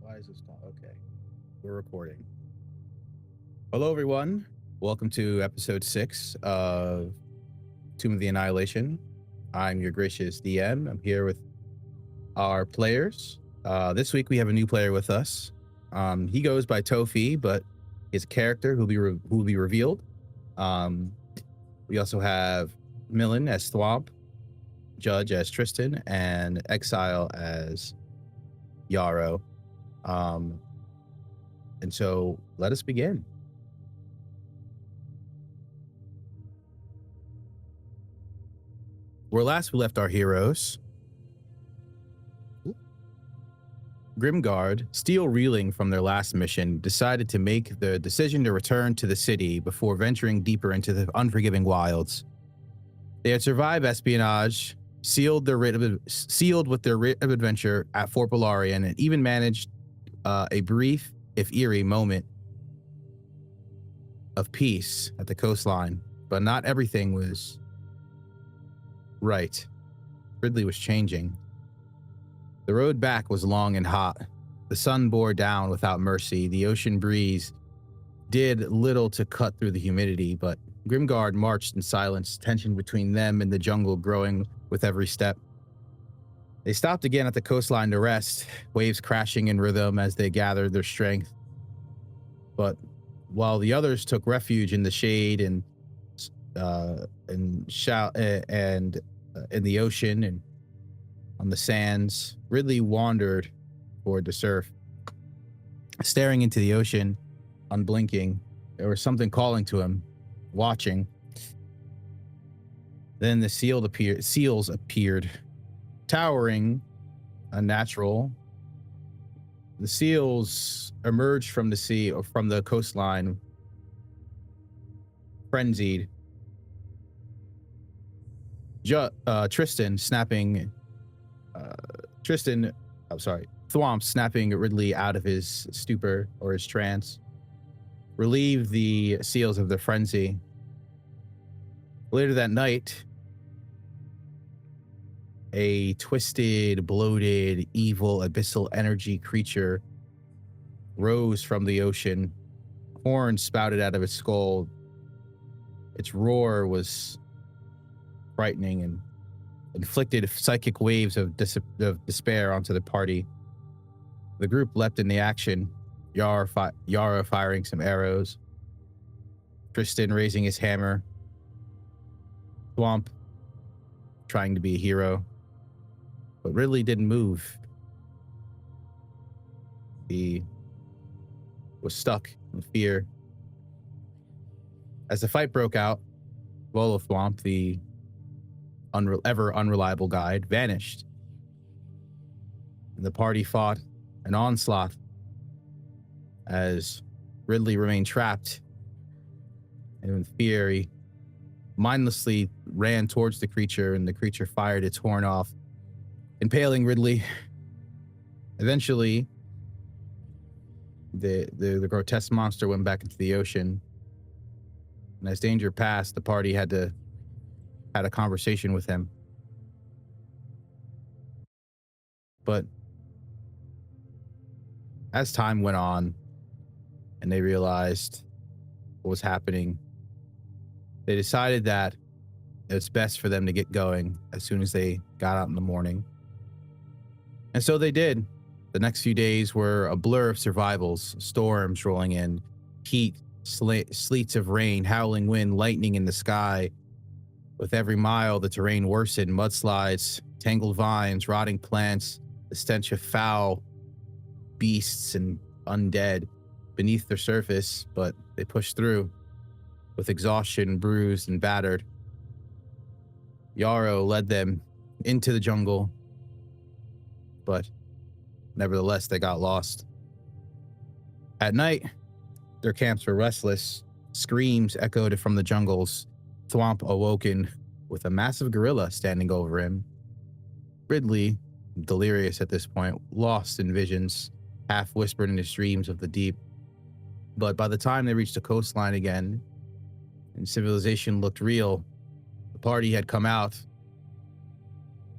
Why is this not okay? We're recording. Hello, everyone. Welcome to episode 6 of Tomb of the Annihilation. I'm your gracious DM. I'm here with our players. This week we have a new player with us. He goes by Tofi, but his character who will be revealed. We also have Millen as Thwomp, Judge as Tristan, and Exile as Yarrow. And so let us begin. Where last we left our heroes, Grimguard, still reeling from their last mission, decided to make the decision to return to the city before venturing deeper into the unforgiving wilds. They had survived espionage, sealed with their writ of adventure at Fort Balarian, and even managed a brief, if eerie, moment of peace at the coastline. But not everything was right. Ridley was changing. The road back was long and hot. The sun bore down without mercy. The ocean breeze did little to cut through the humidity, but Grimguard marched in silence, tension between them and the jungle growing with every step. They stopped again at the coastline to rest, waves crashing in rhythm as they gathered their strength. But while the others took refuge in the shade and in the ocean and on the sands, Ridley wandered toward the surf. Staring into the ocean, unblinking, there was something calling to him, watching. Then the seals appeared, towering, unnatural. The seals emerged from the sea or from the coastline, frenzied. Thwomp snapping Ridley out of his stupor or his trance, relieved the seals of their frenzy. Later that night, a twisted, bloated, evil, abyssal energy creature rose from the ocean. Horns spouted out of its skull. Its roar was frightening and inflicted psychic waves of despair onto the party. The group leapt into action, Yara firing some arrows, Tristan raising his hammer, Thwomp trying to be a hero. But Ridley didn't move. He was stuck in fear. As the fight broke out, Thwomp, the ever unreliable guide, vanished. And the party fought an onslaught as Ridley remained trapped. And in fear, he mindlessly ran towards the creature, and the creature fired its horn off, impaling Ridley. Eventually, the grotesque monster went back into the ocean. And as danger passed, the party had a conversation with him. But as time went on and they realized what was happening, they decided that it's best for them to get going as soon as they got out in the morning. And so they did. The next few days were a blur of survivals, storms rolling in, heat, sleets of rain, howling wind, lightning in the sky. With every mile, the terrain worsened, mudslides, tangled vines, rotting plants, the stench of foul beasts and undead beneath their surface, but they pushed through with exhaustion, bruised and battered. Yarrow led them into the jungle, but nevertheless, they got lost. At night, their camps were restless. Screams echoed from the jungles. Thwomp awoken with a massive gorilla standing over him. Ridley, delirious at this point, lost in visions, half whispered in his dreams of the deep. But by the time they reached the coastline again, and civilization looked real, the party had come out,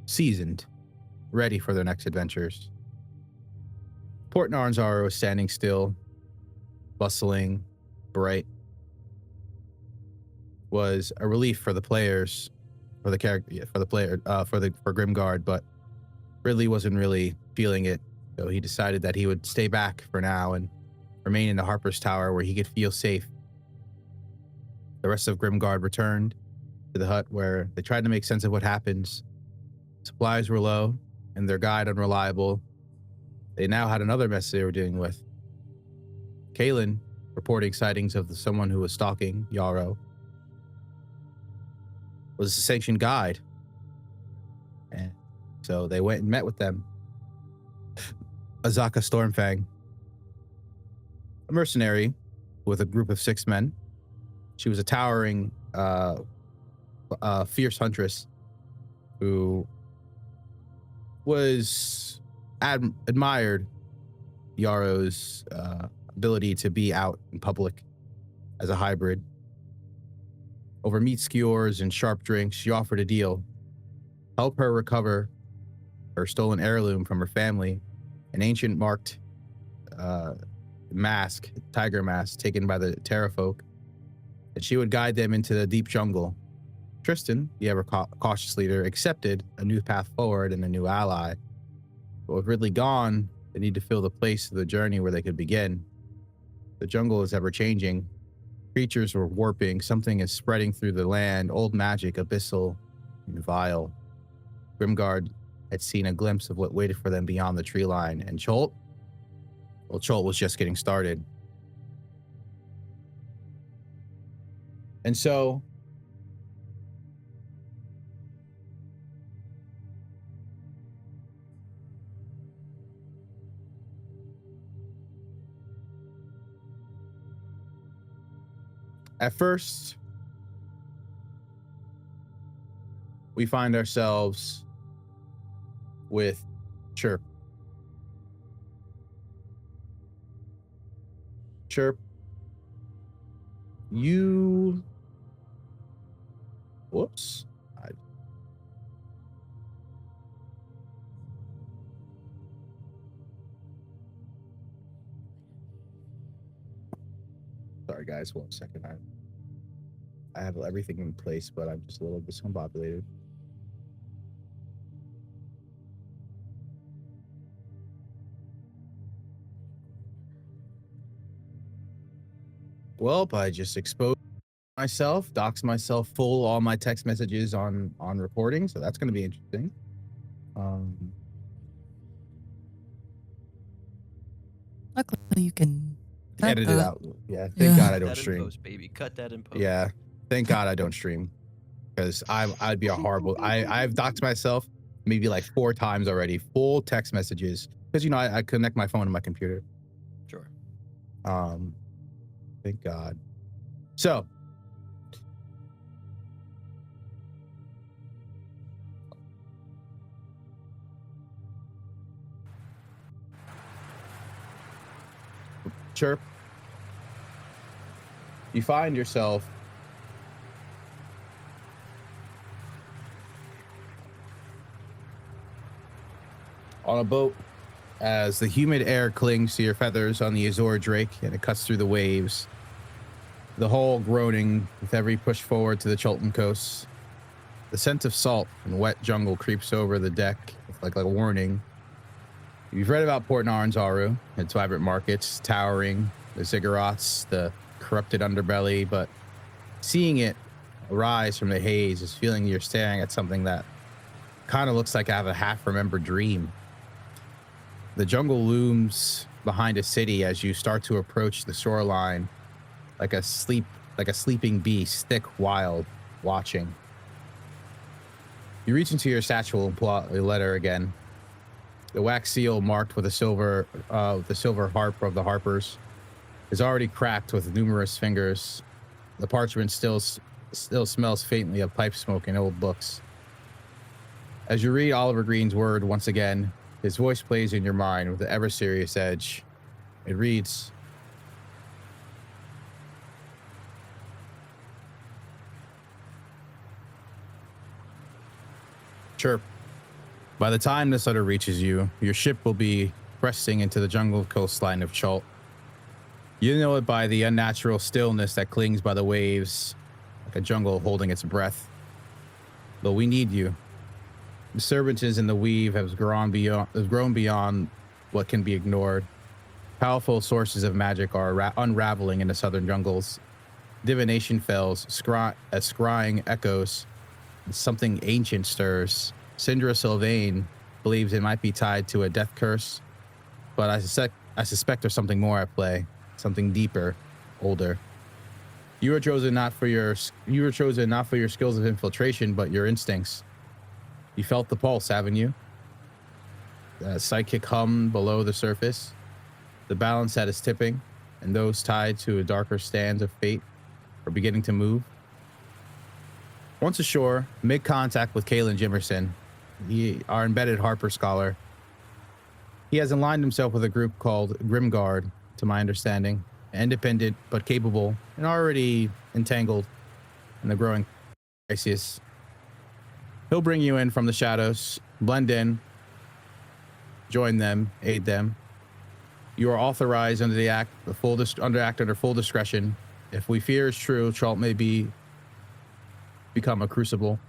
seasoned, ready for their next adventures. Port Nyanzaru was standing still, bustling, bright. Was a relief for the players, for the character, for the player, for Grimguard, but Ridley wasn't really feeling it, so he decided that he would stay back for now and remain in the Harpers Tower where he could feel safe. The rest of Grimguard returned to the hut where they tried to make sense of what happens. Supplies were low and their guide unreliable. They now had another mess they were dealing with. Kalen reporting sightings of someone who was stalking Yarrow. Was a sanctioned guide. And so they went and met with them. Azaka Stormfang, a mercenary with a group of 6 men. She was a towering, fierce huntress who was admired Yarrow's ability to be out in public as a hybrid. Over meat skewers and sharp drinks, she offered a deal. Help her recover her stolen heirloom from her family, an ancient marked mask, tiger mask, taken by the Terrafolk, and she would guide them into the deep jungle. Tristan, the ever-cautious leader, accepted a new path forward and a new ally. But with Ridley gone, they need to fill the place of the journey where they could begin. The jungle is ever-changing. Creatures were warping. Something is spreading through the land. Old magic, abyssal, and vile. Grimguard had seen a glimpse of what waited for them beyond the tree line. And Cholt? Well, Cholt was just getting started. And so at first, we find ourselves with Chirp. Chirp, you... Whoops. Sorry, guys. 1 second. I have everything in place, but I'm just a little discombobulated. Well, I just exposed myself, doxed myself full all my text messages on recording, so that's going to be interesting. Luckily, you can edit it out. Yeah, thank God I don't stream. Post, baby. Cut that in post. Yeah, thank God I don't stream, because I'd be a horrible. I've doxed myself maybe like 4 times already, full text messages, because you know I connect my phone to my computer. Sure. Thank God. So, Chirp, you find yourself on a boat as the humid air clings to your feathers on the Azor Drake and it cuts through the waves, the hull groaning with every push forward to the Chultan coast. The scent of salt and wet jungle creeps over the deck like a warning. You've read about Port Nyanzaru, its vibrant markets, towering, the ziggurats, the corrupted underbelly, but seeing it arise from the haze is feeling you're staring at something that kind of looks like I have a half-remembered dream. The jungle looms behind a city as you start to approach the shoreline, like a sleeping beast, thick, wild, watching. You reach into your satchel and pull out a letter again. The wax seal marked with the silver harp of the Harpers is already cracked with numerous fingers. The parchment still smells faintly of pipe smoke and old books. As you read Oliver Green's word once again, his voice plays in your mind with an ever-serious edge. It reads, Chirp, by the time this letter reaches you, your ship will be pressing into the jungle coastline of Chult. You know it by the unnatural stillness that clings by the waves, like a jungle holding its breath. But we need you. Disturbances in the weave have grown beyond what can be ignored. Powerful sources of magic are unraveling in the southern jungles. Divination fails, scrying echoes, and something ancient stirs. Syndra Sylvain believes it might be tied to a death curse, but I suspect there's something more at play, something deeper, older. You were chosen not for your skills of infiltration, but your instincts. You felt the pulse, haven't you? The psychic hum below the surface, the balance that is tipping, and those tied to a darker stands of fate are beginning to move. Once ashore, make contact with Kalen Jimerson, our embedded Harper scholar. He has aligned himself with a group called Grimguard, to my understanding, independent but capable and already entangled in the growing crisis. He'll bring you in from the shadows, blend in, join them, aid them. You are authorized under the act, under full discretion. If we fear is true, Chult may become a crucible.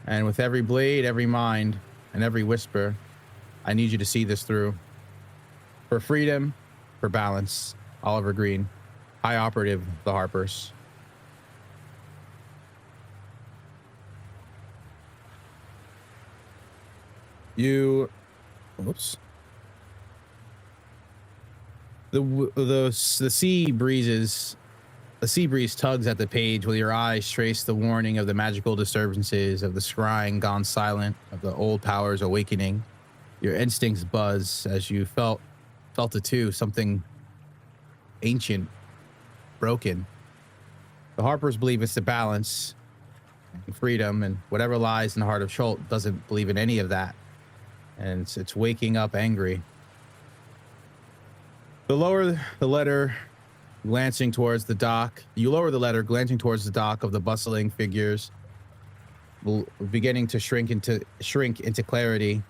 And with every blade, every mind, and every whisper, I need you to see this through. For freedom, for balance, Oliver Green, High Operative, the Harpers. Whoops. The sea breezes, a sea breeze tugs at the page while your eyes trace the warning of the magical disturbances, of the scrying gone silent, of the old powers awakening. Your instincts buzz as you felt it too, something ancient, broken. The Harpers believe it's the balance and freedom, and whatever lies in the heart of Chult doesn't believe in any of that. And it's waking up angry. You lower the letter, glancing towards the dock of the bustling figures, beginning to shrink into clarity.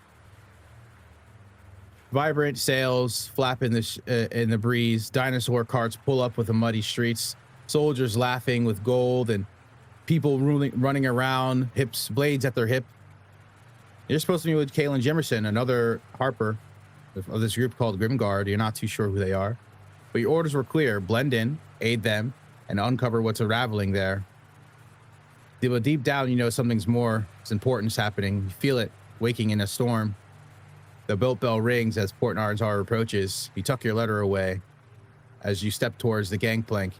Vibrant sails flap in the breeze. Dinosaur carts pull up with the muddy streets. Soldiers laughing with gold and people running around, blades at their hip. You're supposed to be with Kalen Jimerson, another Harper of this group called Grimguard. You're not too sure who they are, but your orders were clear: blend in, aid them, and uncover what's unraveling there. But deep down, you know something's more important happening. You feel it waking in a storm. The built bell rings as Port Nyanzaru approaches. You tuck your letter away as you step towards the gangplank.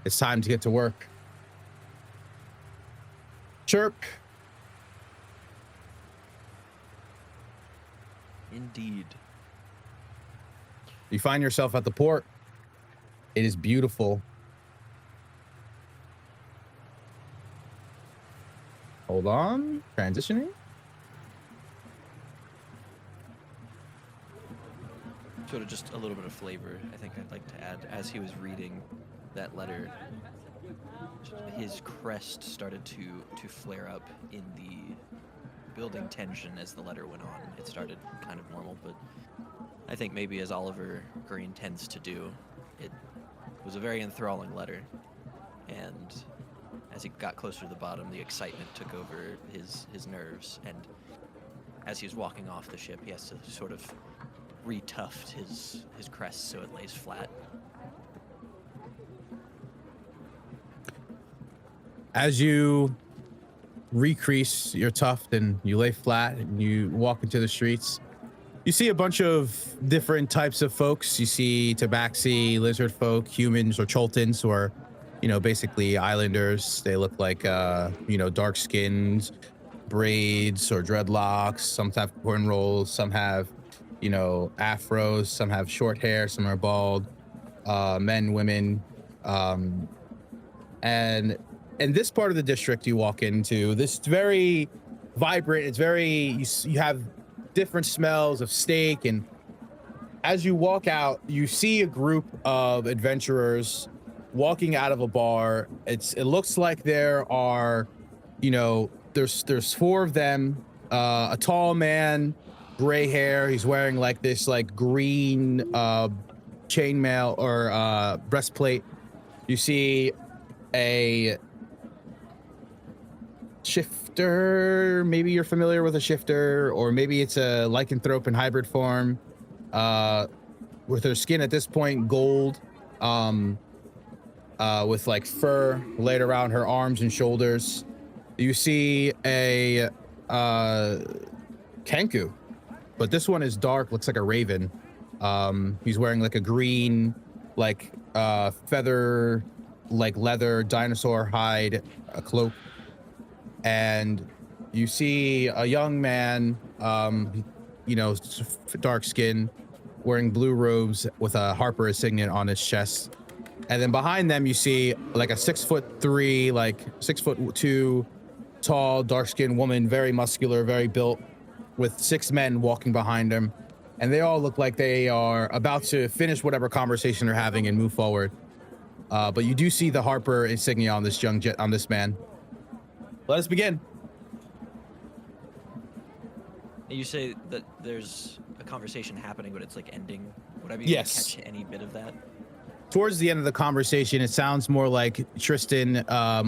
It's time to get to work. Chirp. Indeed. You find yourself at the port. It is beautiful. Hold on. Transitioning. Sort of just a little bit of flavor, I think I'd like to add. As he was reading that letter, his crest started to flare up in the building tension as the letter went on. It started kind of normal, but I think maybe as Oliver Green tends to do, it was a very enthralling letter. And as he got closer to the bottom, the excitement took over his nerves. And as he was walking off the ship, he has to sort of retuft his crest so it lays flat. As you recrease your tuft and you lay flat and you walk into the streets, you see a bunch of different types of folks. You see tabaxi, lizard folk, humans, or Choltons, who are, basically islanders. They look like, dark skins, braids or dreadlocks. Some have cornrows, some have, afros, some have short hair, some are bald, men, women. And in this part of the district you walk into, this very vibrant, it's very, you have different smells of steak, and as you walk out, you see a group of adventurers walking out of a bar. It looks like there are, there's four of them, a tall man, gray hair. He's wearing like this like green chainmail or breastplate. You see a shifter. Maybe you're familiar with a shifter, or maybe it's a lycanthrope in hybrid form, with her skin at this point gold, with like fur laid around her arms and shoulders. You see a Kenku, but this one is dark, looks like a raven. He's wearing like a green, like feather, like leather dinosaur hide, a cloak. And you see a young man, you know, dark skin, wearing blue robes with a Harper signet on his chest. And then behind them, you see like a 6'3", like 6'2" tall, dark-skinned woman, very muscular, very built, with 6 men walking behind him. And they all look like they are about to finish whatever conversation they're having and move forward. But you do see the Harper insignia on this on this man. Let us begin. You say that there's a conversation happening, but it's like ending. Would I be able to catch any bit of that? Towards the end of the conversation, it sounds more like Tristan,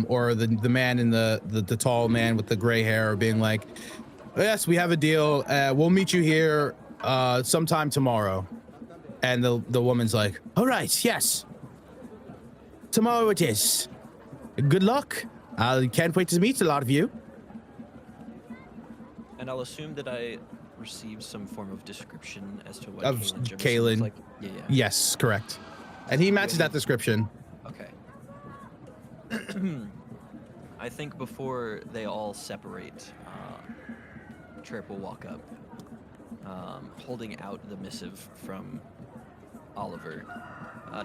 or the man in the tall man with the gray hair being like, yes, we have a deal. We'll meet you here sometime tomorrow. And the woman's like, all right, yes. Tomorrow it is. Good luck. I can't wait to meet a lot of you. And I'll assume that I received some form of description as to what Of Kalen looks like. Yeah. Yes, correct. And he matches that description. Okay. I think before they all separate, Chirp will walk up, holding out the missive from Oliver.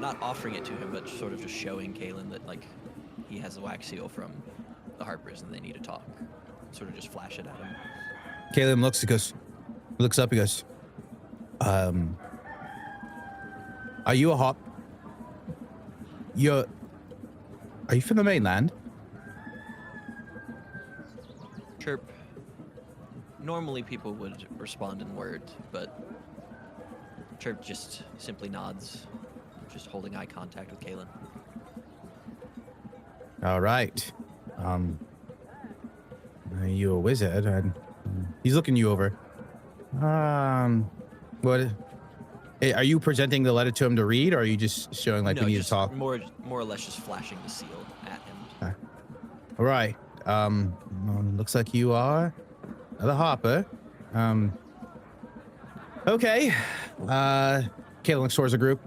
Not offering it to him, but sort of just showing Kalen that, like, he has a wax seal from the Harpers and they need to talk. Sort of just flash it at him. Caleb looks up, he goes, are you a hop? Are you from the mainland? Chirp. Normally people would respond in words, but Chirp just simply nods, just holding eye contact with Kalen. All right. Are you a wizard? And he's looking you over. What? Are you presenting the letter to him to read, or are you just showing like we need to talk? More or less just flashing the seal at him. All right. Looks like you are the Harper. Okay. Kalen looks towards the group.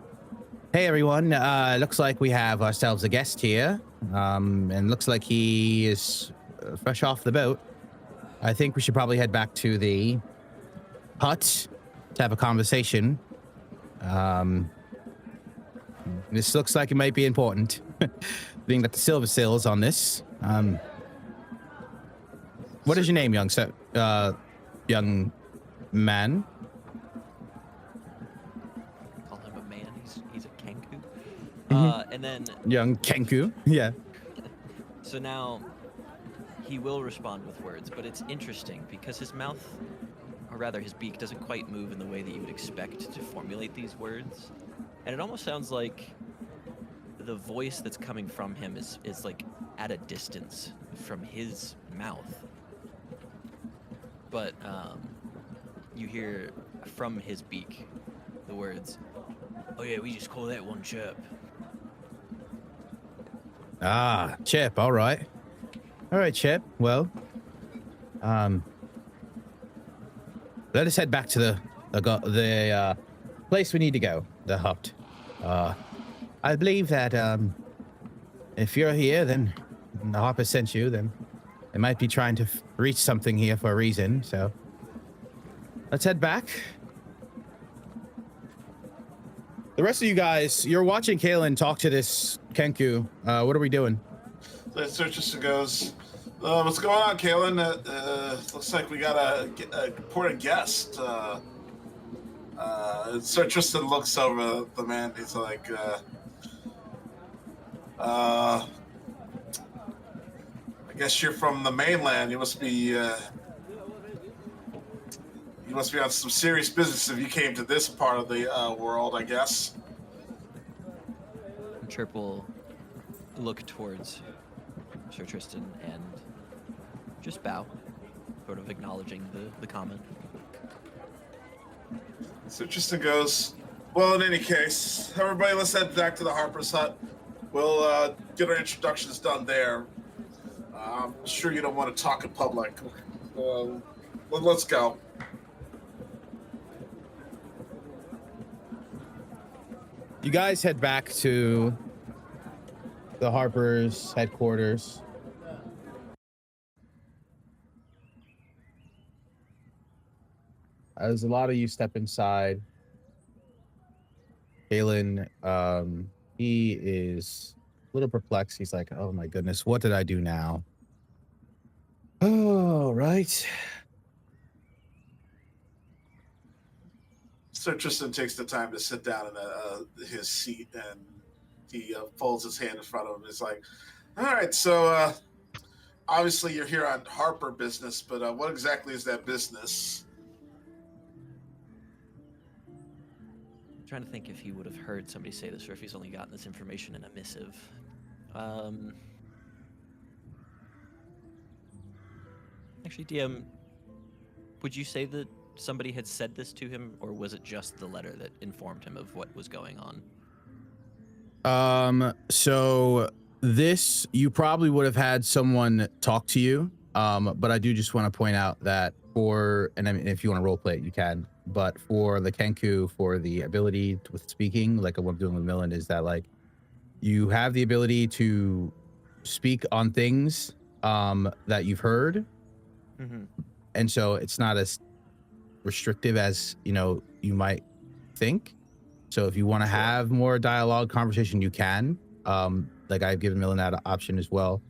Hey everyone. Looks like we have ourselves a guest here. And looks like he is fresh off the boat. I think we should probably head back to the hut to have a conversation. This looks like it might be important, being that the silver seal is on this. What is your name, young man? Call him a man. He's a Kenku. Mm-hmm. And then Young Kenku. Yeah. So now he will respond with words, but it's interesting because his mouth, or rather his beak, doesn't quite move in the way that you would expect to formulate these words. And it almost sounds like the voice that's coming from him is like at a distance from his mouth. But you hear from his beak the words, "Oh yeah, we just call that one Chirp." Ah, Chirp. All right. Chirp. Well, let us head back to the place we need to go, the hut. I believe that if you're here, then the Harper sent you, then they might be trying to reach something here for a reason. So let's head back. The rest of you guys, you're watching Kalen talk to this Kenku. What are we doing? The searcher goes, what's going on, Kalen? Looks like we got a important guest. Sir Tristan looks over the man. He's like, I guess you're from the mainland. You must be, You must be on some serious business if you came to this part of the world, I guess. Chirp will look towards Sir Tristan and just bow, sort of acknowledging the comment. So Tristan goes, well, in any case, everybody, let's head back to the Harpers hut. We'll get our introductions done there. I'm sure you don't want to talk in public. Let's go. You guys head back to the Harpers headquarters. As a lot of you step inside, Galen, he is a little perplexed. He's like, oh my goodness, what did I do now? Oh, right. Sir Tristan takes the time to sit down in his seat, and he folds his hand in front of him. He's like, all right, so obviously you're here on Harper business, but what exactly is that business? I'm trying to think if he would have heard somebody say this or if he's only gotten this information in a missive. Actually, DM, would you say that somebody had said this to him, or was it just the letter that informed him of what was going on? So this, you probably would have had someone talk to you. But I do just want to point out that and I mean, if you want to role play it, you can, but for the Kenku, for the ability with speaking, like what I'm doing with Millen, is that like, you have the ability to speak on things, that you've heard. Mm-hmm. And so it's not as restrictive as, you might think. So if you want to have more dialogue conversation, you can. Like I've given Millen that option as well.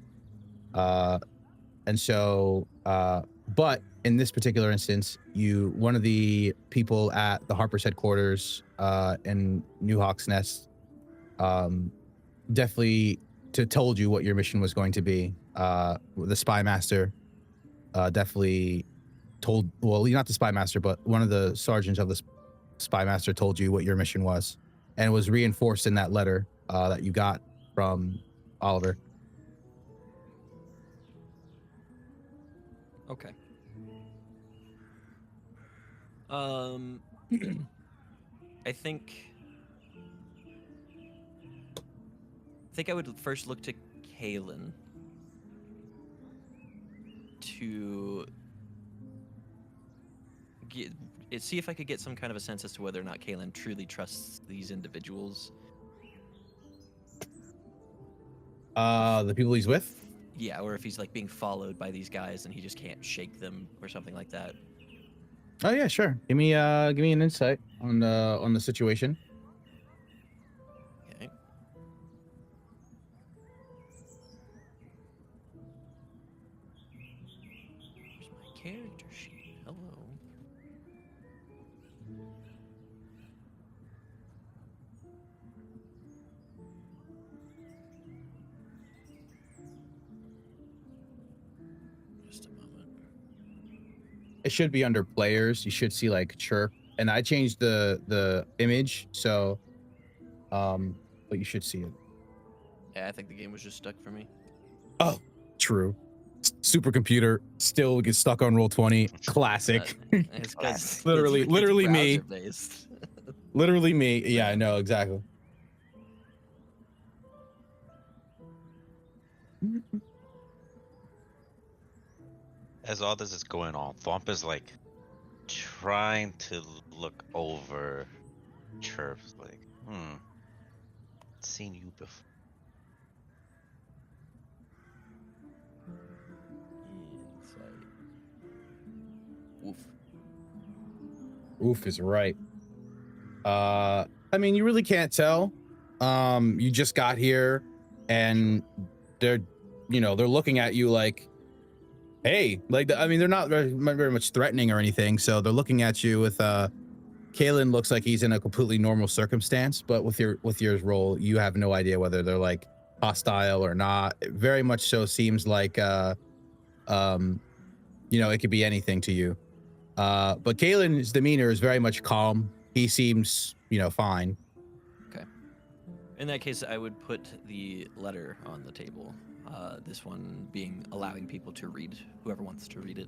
And so, but in this particular instance, one of the people at the Harper's headquarters in New Hawk's Nest definitely told you what your mission was going to be. The spy master definitely told, well, not the spy master, but one of the sergeants of the spy master told you what your mission was, and it was reinforced in that letter that you got from Oliver. Okay. I think I would first look to Kalen to see if I could get some kind of a sense as to whether or not Kalen truly trusts these individuals. The people he's with? Yeah, or if he's like being followed by these guys and he just can't shake them or something like that. Oh yeah, sure. Give me an insight on the situation. Okay. Where's my character sheet? Hello. Just a moment. It should be under players. You should see like Chirp, and I changed the image, so but you should see it. Yeah, I think the game was just stuck for me. Oh, true. Supercomputer still gets stuck on Roll20. Classic. It's 'cause Literally me. browser-based. Literally me. Yeah, I know exactly. As all this is going on, Thwomp is like trying to look over Chirp's like, seen you before. Insight. Woof. Oof is right. I mean, you really can't tell. You just got here, and they're looking at you like, hey, like, I mean, they're not very much threatening or anything. So they're looking at you with, Kalen looks like he's in a completely normal circumstance, but with your role, you have no idea whether they're like hostile or not. It very much so seems like, it could be anything to you. But Kalen's demeanor is very much calm. He seems, fine. In that case, I would put the letter on the table. This one being allowing people to read, whoever wants to read it.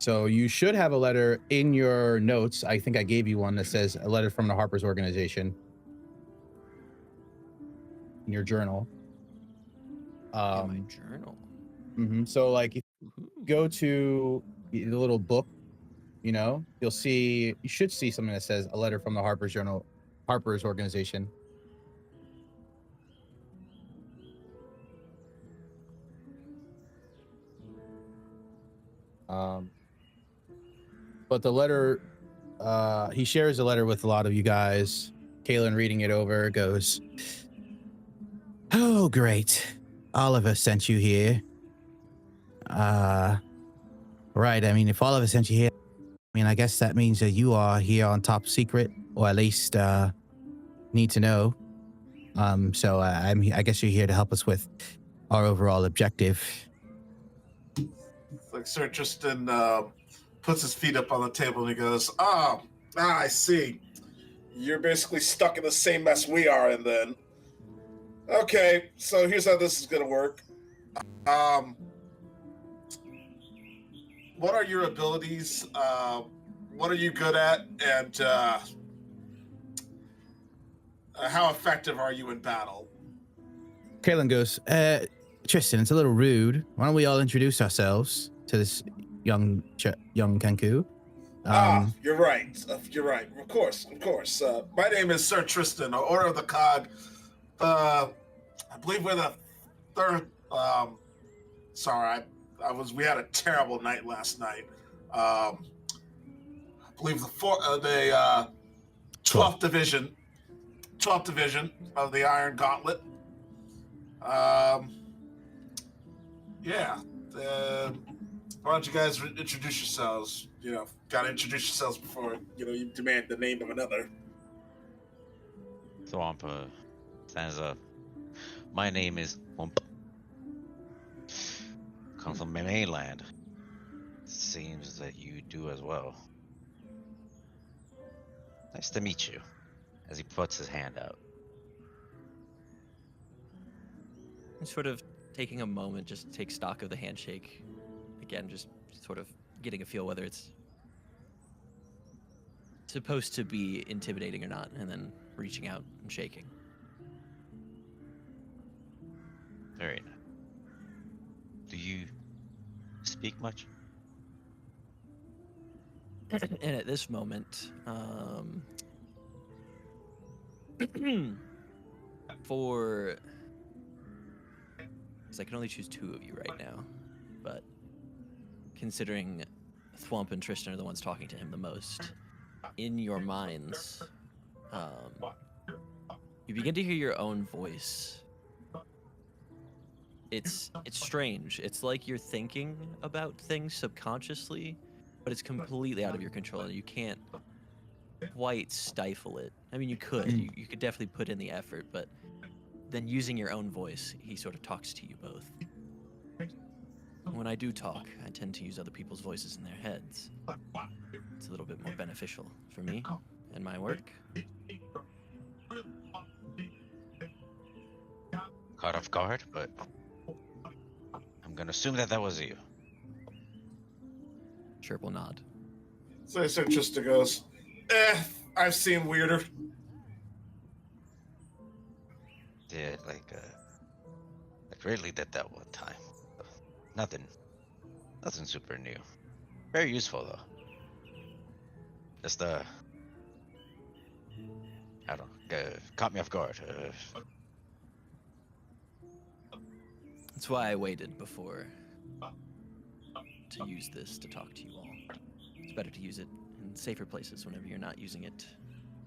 So you should have a letter in your notes. I think I gave you one that says a letter from the Harpers organization in your journal. In my journal. So like if you Ooh. go to the little book, you should see something that says a letter from the Harpers organization. But the letter, he shares a letter with a lot of you guys. Kalen reading it over goes, "Oh, great. Oliver sent you here. Right. I mean, if Oliver sent you here, I guess that means that you are here on top secret, or at least need to know. So I guess you're here to help us with our overall objective." Like Sir Tristan puts his feet up on the table and he goes, I see. You're basically stuck in the same mess we are in then. Okay, so here's how this is going to work. What are your abilities? What are you good at? And how effective are you in battle? Kalen goes, Tristan, it's a little rude. Why don't we all introduce ourselves to this young Kenku? You're right. You're right. Of course. My name is Sir Tristan, Order of the Cog. I believe we're the third. We had a terrible night last night. I believe the 12th division of the Iron Gauntlet. Why don't you guys introduce yourselves? Gotta introduce yourselves before, you demand the name of another. Thwomp stands up. My name is Thwomp. Come from the mainland. Seems that you do as well. Nice to meet you. As he puts his hand out. Sort of taking a moment just to take stock of the handshake. Again, just sort of getting a feel whether it's supposed to be intimidating or not, and then reaching out and shaking. Very nice. Do you speak much? And at this moment, because I can only choose two of you right now, but considering Thwomp and Tristan are the ones talking to him the most, in your minds, you begin to hear your own voice. It's strange. It's like you're thinking about things subconsciously, but it's completely out of your control, and you can't quite stifle it. I mean, you could. You could definitely put in the effort, but then using your own voice, he sort of talks to you both. When I do talk, I tend to use other people's voices in their heads. It's a little bit more beneficial for me and my work. Caught off guard, but I'm gonna assume that was you. Chirp will nod. So Sir Tristan goes, I've seen weirder. Yeah, like Ridley did that one time. Nothing super new. Very useful though. Just I don't know, caught me off guard. That's why I waited before to use this to talk to you all. It's better to use it in safer places whenever you're not using it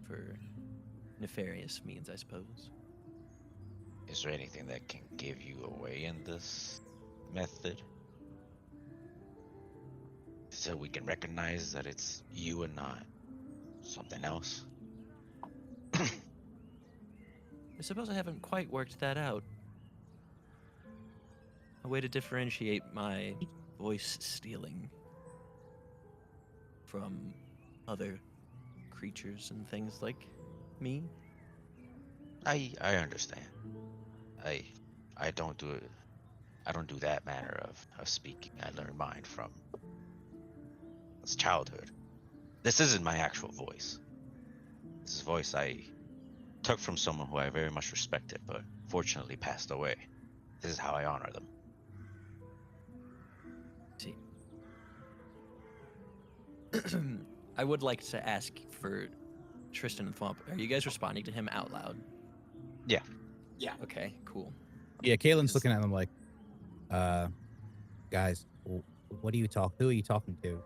for nefarious means, I suppose. Is there anything that can give you away in this method? So we can recognize that it's you and not something else? I suppose I haven't quite worked that out. A way to differentiate my voice stealing. from other creatures and things like me. I understand. I don't do it. I don't do that manner of speaking. I learned mine from as childhood. This isn't my actual voice. This is a voice I took from someone who I very much respected, but fortunately passed away. This is how I honor them. See. I would like to ask for Tristan and Thwomp. Are you guys responding to him out loud? Yeah. Yeah. Okay, cool. Yeah, Kalen's looking at them like, guys, what are you talking? Who are you talking to?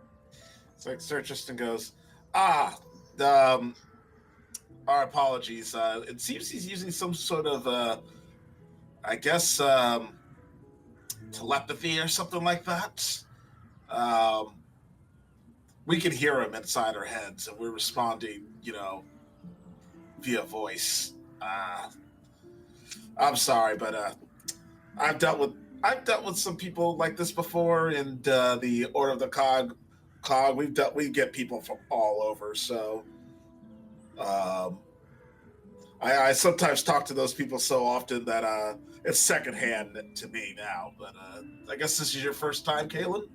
It's like Sir Tristan goes, our apologies. It seems he's using some sort of, I guess, telepathy or something like that. We can hear him inside our heads, and we're responding, via voice. I'm sorry, but I've dealt with some people like this before, and the Order of the Cog. We get people from all over, so I sometimes talk to those people so often that it's secondhand to me now. But I guess this is your first time, Kalen.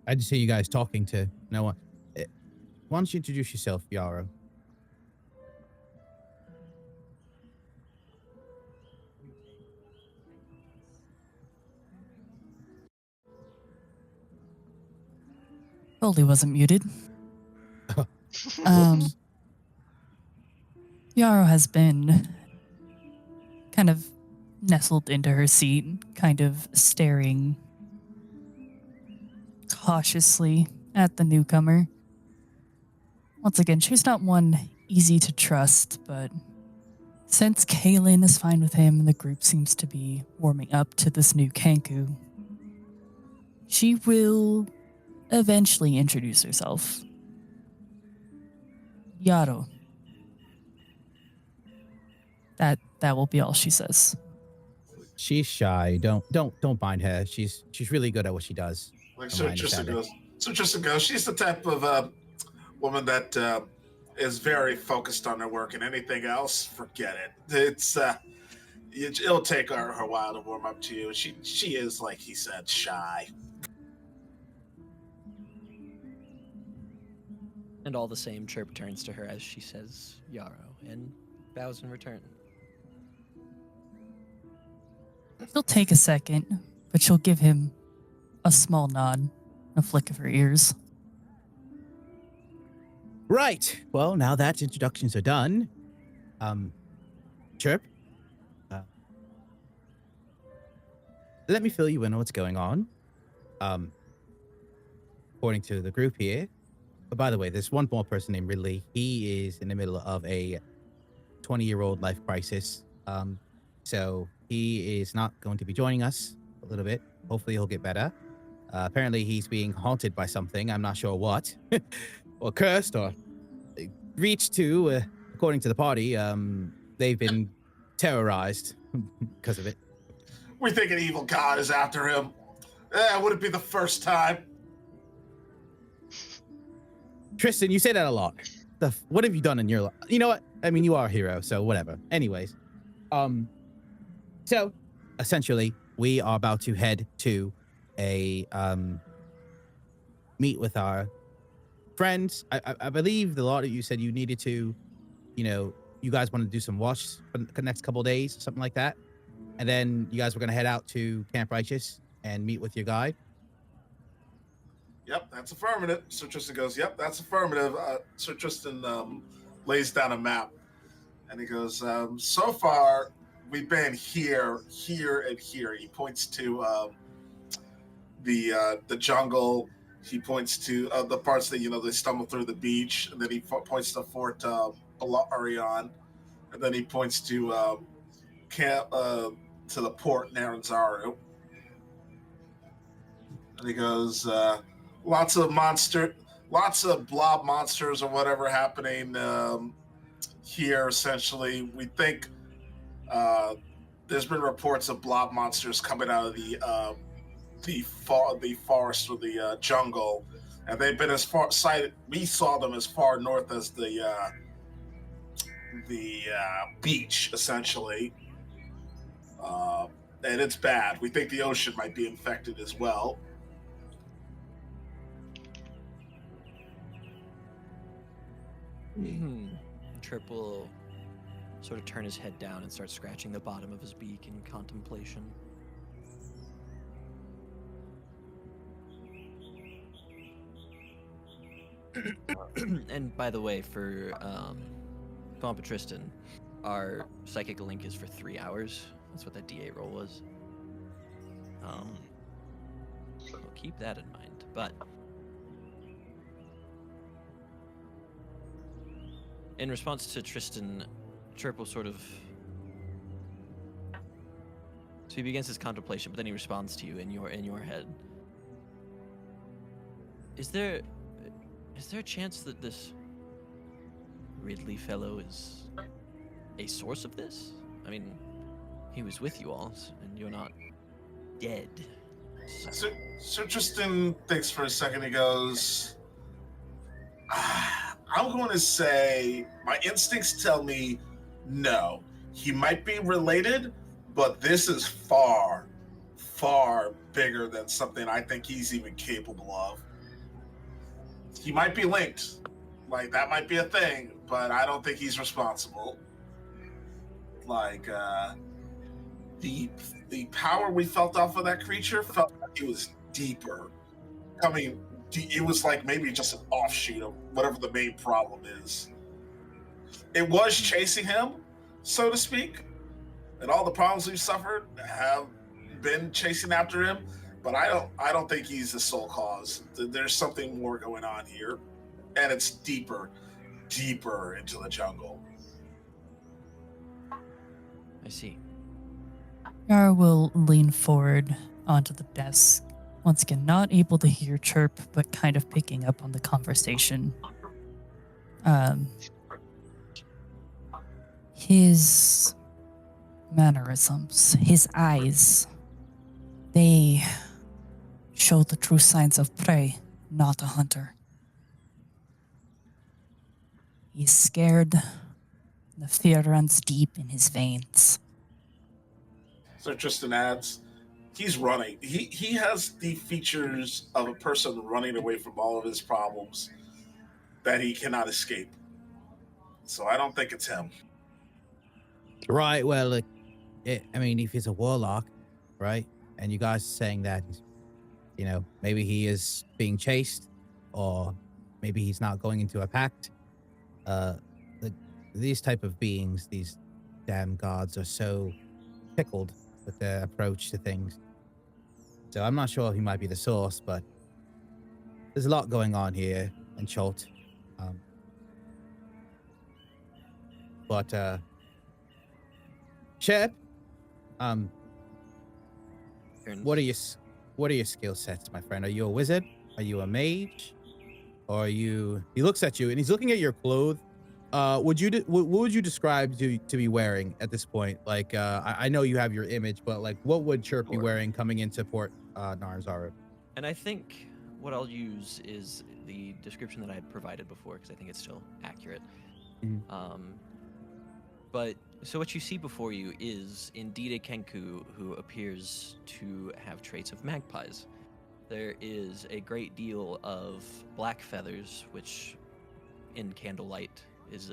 I just hear you guys talking to no one. Why don't you introduce yourself, Yarrow? Goldie wasn't muted. Yarrow has been kind of nestled into her seat, kind of staring cautiously at the newcomer. Once again, she's not one easy to trust, but since Kaylin is fine with him and the group seems to be warming up to this new Kenku, she will eventually introduce herself. Yarrow. That will be all she says. She's shy. Don't mind her. She's really good at what she does. Like From my Sir Tristan goes, she's the type of woman that is very focused on her work, and anything else, forget it. It'll take her a while to warm up to you. She is, like he said, shy. And all the same, Chirp turns to her as she says Yarrow and bows in return. She'll take a second, but she'll give him a small nod, a flick of her ears. Right. Well, now that introductions are done, Chirp, let me fill you in on what's going on. According to the group here. But by the way, there's one more person named Ridley. He is in the middle of a 20-year-old life crisis. So he is not going to be joining us a little bit. Hopefully he'll get better. Apparently he's being haunted by something. I'm not sure what. Or cursed or reached to, according to the party. They've been terrorized because of it. We think an evil god is after him. Would it be the first time? Tristan, you say that a lot. What have you done in your life? You know what? I mean, you are a hero, so whatever. Anyways, so essentially, we are about to head to a meet with our friends. I believe the lot of you said you needed to, you guys want to do some wash for the next couple of days, something like that, and then you guys were gonna head out to Camp Righteous and meet with your guide. Yep, that's affirmative. Sir Tristan goes, yep, that's affirmative. Sir Tristan lays down a map, and he goes, so far, we've been here, and here. He points to the jungle. He points to the parts that, they stumble through the beach, and then he points to Fort Arion, and then he points to camp to the Port Nyanzaru. And he goes, lots of blob monsters or whatever happening here. Essentially, we think there's been reports of blob monsters coming out of the forest or the jungle, and they've been as far sighted. We saw them as far north as the beach, essentially, and it's bad. We think the ocean might be infected as well. Chirp will sort of turn his head down and start scratching the bottom of his beak in contemplation. And by the way, for Vampa Tristan, our psychic link is for 3 hours. That's what that D8 roll was. So keep that in mind. But in response to Tristan, Chirp will sort of... So he begins his contemplation, but then he responds to you in your head. Is there a chance that this Ridley fellow is a source of this? I mean, he was with you all, and you're not dead. So Tristan thinks for a second. He goes, I'm going to say my instincts tell me no. He might be related, but this is far, far bigger than something I think he's even capable of. He might be linked. Like, that might be a thing, but I don't think he's responsible. Like, the power we felt off of that creature felt like it was deeper. I mean, it was like maybe just an offshoot of whatever the main problem is. It was chasing him, so to speak, and all the problems we've suffered have been chasing after him. But I don't think he's the sole cause. There's something more going on here, and it's deeper into the jungle. I see. Yara will lean forward onto the desk, once again not able to hear Chirp, but kind of picking up on the conversation. His mannerisms, his eyes, they show the true signs of prey, not a hunter. He's scared. The fear runs deep in his veins. So Tristan adds, he's running. He has the features of a person running away from all of his problems that he cannot escape. So I don't think it's him. Right. Well, I mean, if he's a warlock, right, and you guys are saying that, you know, maybe he is being chased, or maybe he's not going into a pact. These type of beings, these damn gods, are so pickled with their approach to things. So I'm not sure he might be the source, but there's a lot going on here in Chult. Chirp, what are your skill sets, my friend? Are you a wizard? Are you a mage? Or are you? He looks at you and he's looking at your clothes. What would you describe to be wearing at this point? Like, I know you have your image, but like, what would Chirp be wearing coming into Port Nyanzaru? And I think what I'll use is the description that I had provided before, because I think it's still accurate. Mm-hmm. But so what you see before you is indeed a Kenku who appears to have traits of magpies. There is a great deal of black feathers, which in candlelight is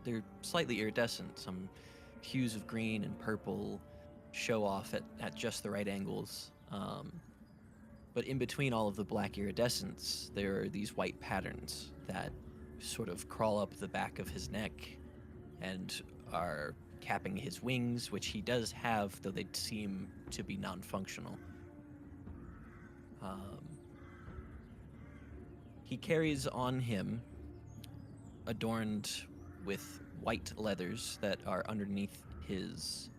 they're slightly iridescent. Some hues of green and purple show off at just the right angles. But in between all of the black iridescence, there are these white patterns that sort of crawl up the back of his neck and are capping his wings, which he does have, though they seem to be non-functional. He carries on him, adorned with white leathers that are underneath his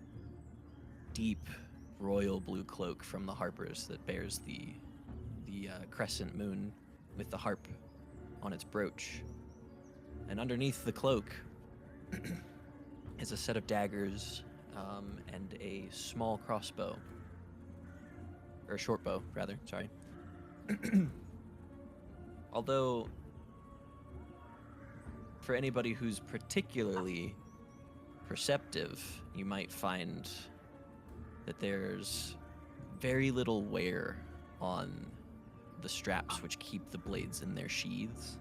deep royal blue cloak from the Harpers that bears the crescent moon with the harp on its brooch. And underneath the cloak is a set of daggers and a small crossbow. Or a short bow, rather, sorry. Although, for anybody who's particularly perceptive, you might find that there's very little wear on the straps which keep the blades in their sheaths.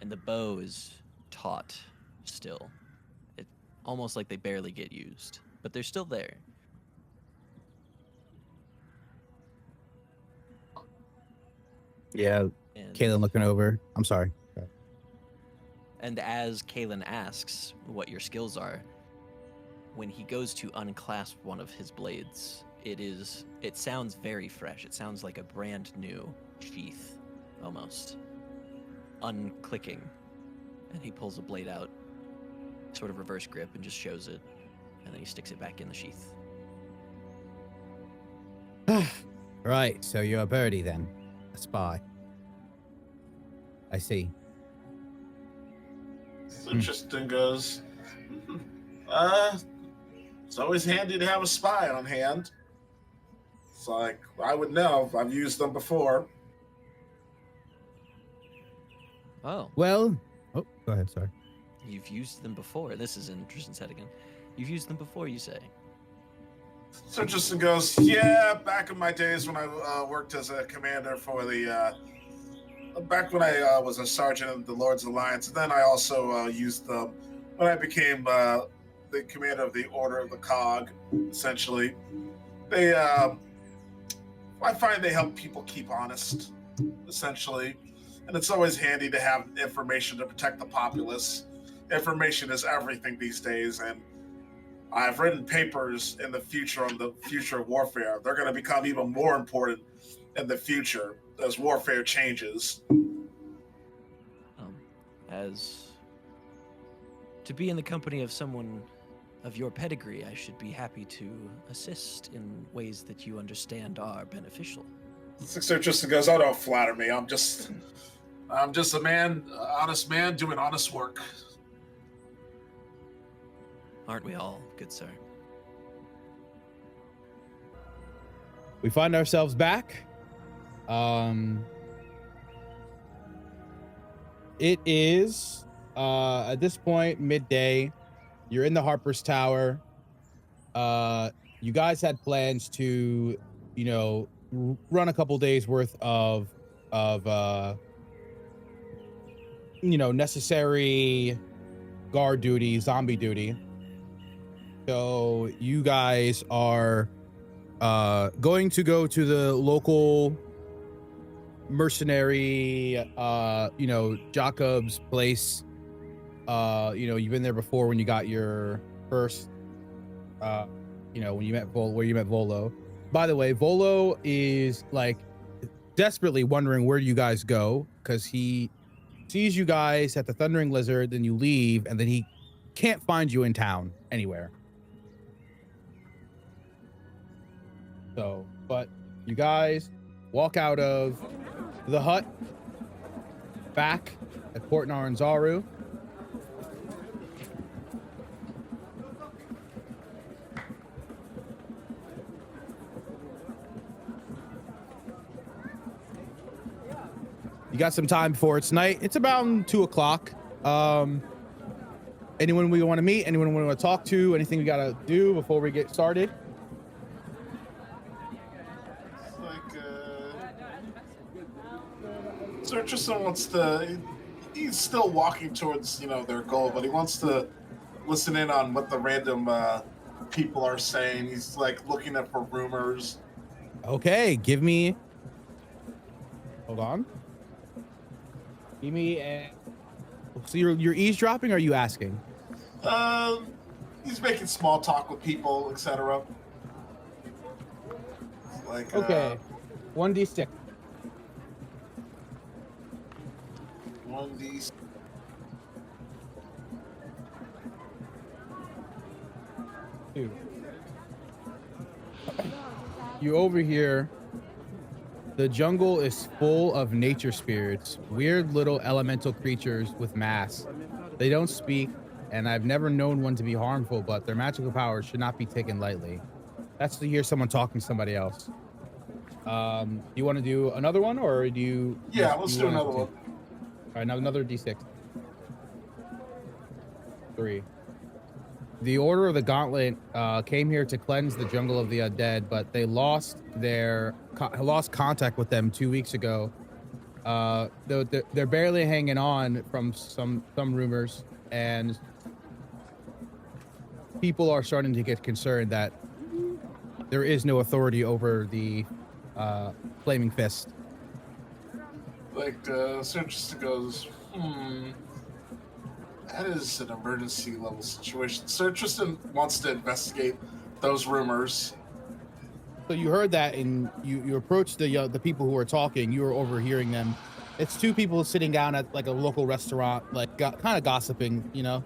And the bow is taut still. It's almost like they barely get used, but they're still there. Yeah, And, Kaylin looking over. I'm sorry. and as Kalen asks what your skills are, when he goes to unclasp one of his blades, it sounds very fresh. It sounds like a brand new sheath, almost. Unclicking. And he pulls a blade out, sort of reverse grip, and just shows it. And then he sticks it back in the sheath. Right, so you're a birdie then. A spy. I see. So Tristan goes, it's always handy to have a spy on hand. It's like, I would know. I've used them before. Oh, Well, oh, go ahead, sorry. you've used them before. This is in Tristan's head again. You've used them before, you say? So Tristan goes, yeah, back in my days when I worked as a commander for the, back when I was a sergeant in the Lord's Alliance, and then I also used them when I became the commander of the Order of the Cog, essentially. They, I find they help people keep honest, essentially. And it's always handy to have information to protect the populace. Information is everything these days, and I've written papers in the future on the future of warfare. They're going to become even more important in the future as warfare changes. As to be in the company of someone of your pedigree, I should be happy to assist in ways that you understand are beneficial. Sixer Tristan goes, oh, don't flatter me. I'm just a man, honest man doing honest work. Aren't we all, good sir? We find ourselves back. It is at this point midday. You're in the Harpers Tower. You guys had plans to, run a couple days worth of necessary guard duty, zombie duty. So you guys are going to go to the local mercenary, Jacob's place. You've been there before when you got your first, when you met where you met Volo. By the way, Volo is like desperately wondering where you guys go because he sees you guys at the Thundering Lizard, then you leave, and then he can't find you in town anywhere. So, but you guys walk out of the hut back at Port Nyanzaru. You got some time before it's night. It's about 2 o'clock. Anyone we want to meet? Anyone we want to talk to? Anything we got to do before we get started? Sir Tristan wants to. He's still walking towards, their goal, but he wants to listen in on what the random people are saying. He's like looking up for rumors. Okay, give me. Hold on. Give me a. So you're eavesdropping, or are you asking? He's making small talk with people, etc. Like Okay, 1d6. 1d. Two. You over here. The jungle is full of nature spirits, weird little elemental creatures with masks. They don't speak, and I've never known one to be harmful, but their magical powers should not be taken lightly. That's to hear someone talking to somebody else. Do you want to do another one, or do you? Yeah, let's do another one. All right, now another d6. 3. The Order of the Gauntlet came here to cleanse the jungle of the undead, but they lost contact with them 2 weeks ago. They're barely hanging on from some rumors, and people are starting to get concerned that there is no authority over the Flaming Fist. Like, Sir just goes, that is an emergency level situation. Sir Tristan wants to investigate those rumors. So you heard that, and you approached the people who were talking. You were overhearing them. It's 2 people sitting down at like a local restaurant, like kind of gossiping, you know.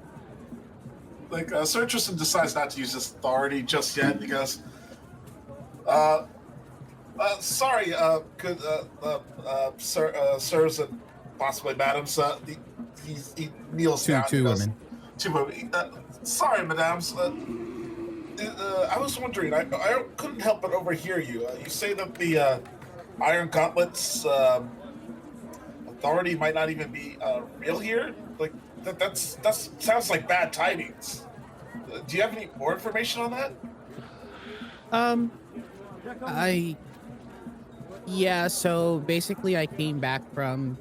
Like, Sir Tristan decides not to use his authority just yet. He goes, sorry, could sirs and possibly madams, he kneels down. Two women. 2 women. Sorry, madams. I was wondering, I couldn't help but overhear you. You say that the Iron Gauntlet's authority might not even be real here? Like, that sounds like bad tidings. Do you have any more information on that? Yeah, so basically I came back from,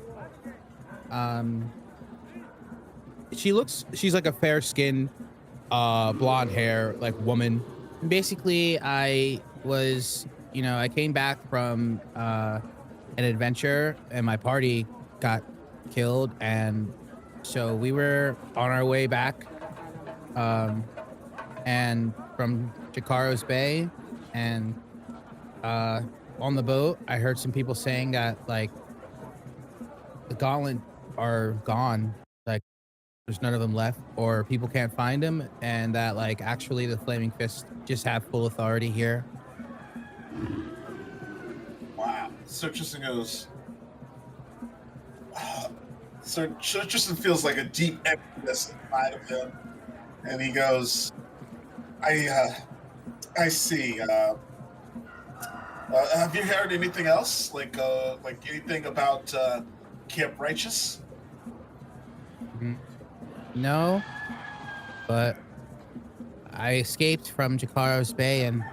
she's like a fair-skinned, blonde hair, like woman. And basically I came back from, an adventure, and my party got killed, and so we were on our way back, and from Chikaro's Bay, and, on the boat, I heard some people saying that, like, the Gauntlet are gone. Like, there's none of them left, or people can't find them, and that, like, actually the Flaming Fist just have full authority here. Wow. Sir Tristan goes, Sir Tristan feels like a deep emptiness inside of him, and he goes, I see. Have you heard anything else? Like anything about Camp Righteous? No, but I escaped from Chikaro's Bay, and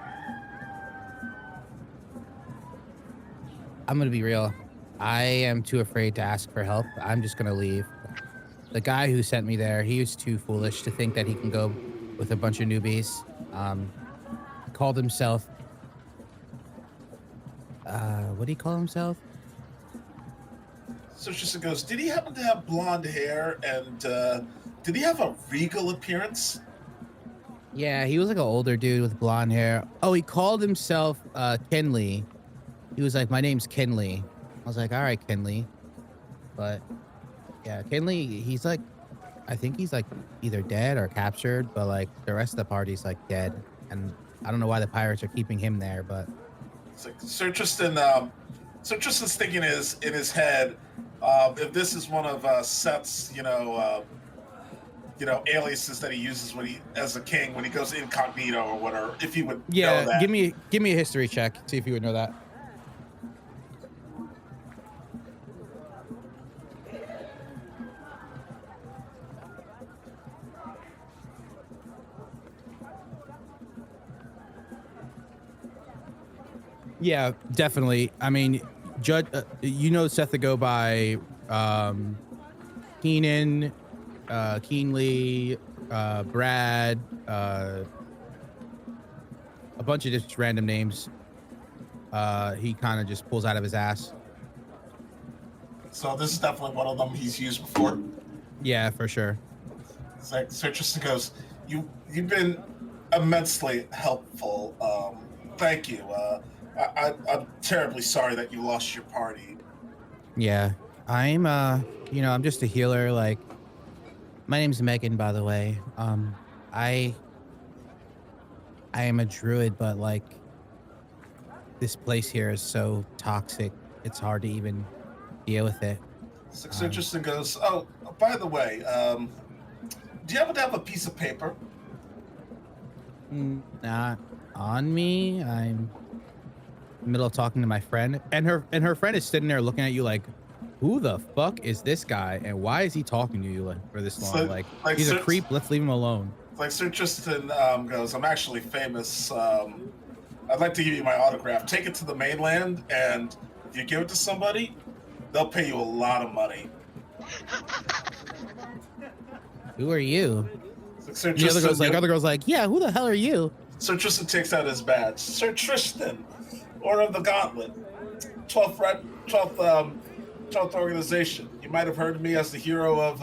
I'm gonna be real. I am too afraid to ask for help. I'm just gonna leave. The guy who sent me there, he was too foolish to think that he can go with a bunch of newbies. Called himself, what did he call himself? So Tristan goes, did he happen to have blonde hair, and did he have a regal appearance? Yeah, he was like an older dude with blonde hair. Oh, he called himself Kenley. He was like, my name's Kenley. I was like, all right, Kenley. But yeah, Kenley, he's like, I think he's like either dead or captured, but like the rest of the party's like dead. And I don't know why the pirates are keeping him there, but It's like Sir Tristan's thinking is in his head, if this is one of Seth's, aliases that he uses when he, as a king, when he goes incognito or whatever, if he would know that. give me a history check, see if you would know that. Yeah, definitely. I mean, Judge, Seth to go by Keenan, Keenly, Brad, a bunch of just random names. He kind of just pulls out of his ass. So this is definitely one of them he's used before. Yeah, for sure. It's like Sir Tristan goes, you've been immensely helpful. Thank you. I'm terribly sorry that you lost your party. Yeah, I'm I'm just a healer. Like, my name's Megan, by the way. I am a druid, but like, this place here is so toxic. It's hard to even deal with it. Sir Tristan goes, oh, by the way, do you happen to have a piece of paper? Not on me. in the middle of talking to my friend, and her friend is sitting there looking at you like, who the fuck is this guy, and why is he talking to you like for this long? So, like like, he's a Sir- creep. Let's leave him alone. Like Sir Tristan goes, I'm actually famous. I'd like to give you my autograph. Take it to the mainland, and if you give it to somebody, they'll pay you a lot of money. Who are you? Sir The other girl's like, yeah, who the hell are you? Sir Tristan takes out his badge. Sir Tristan, Order of the Gauntlet, 12th organization. You might have heard of me as the hero of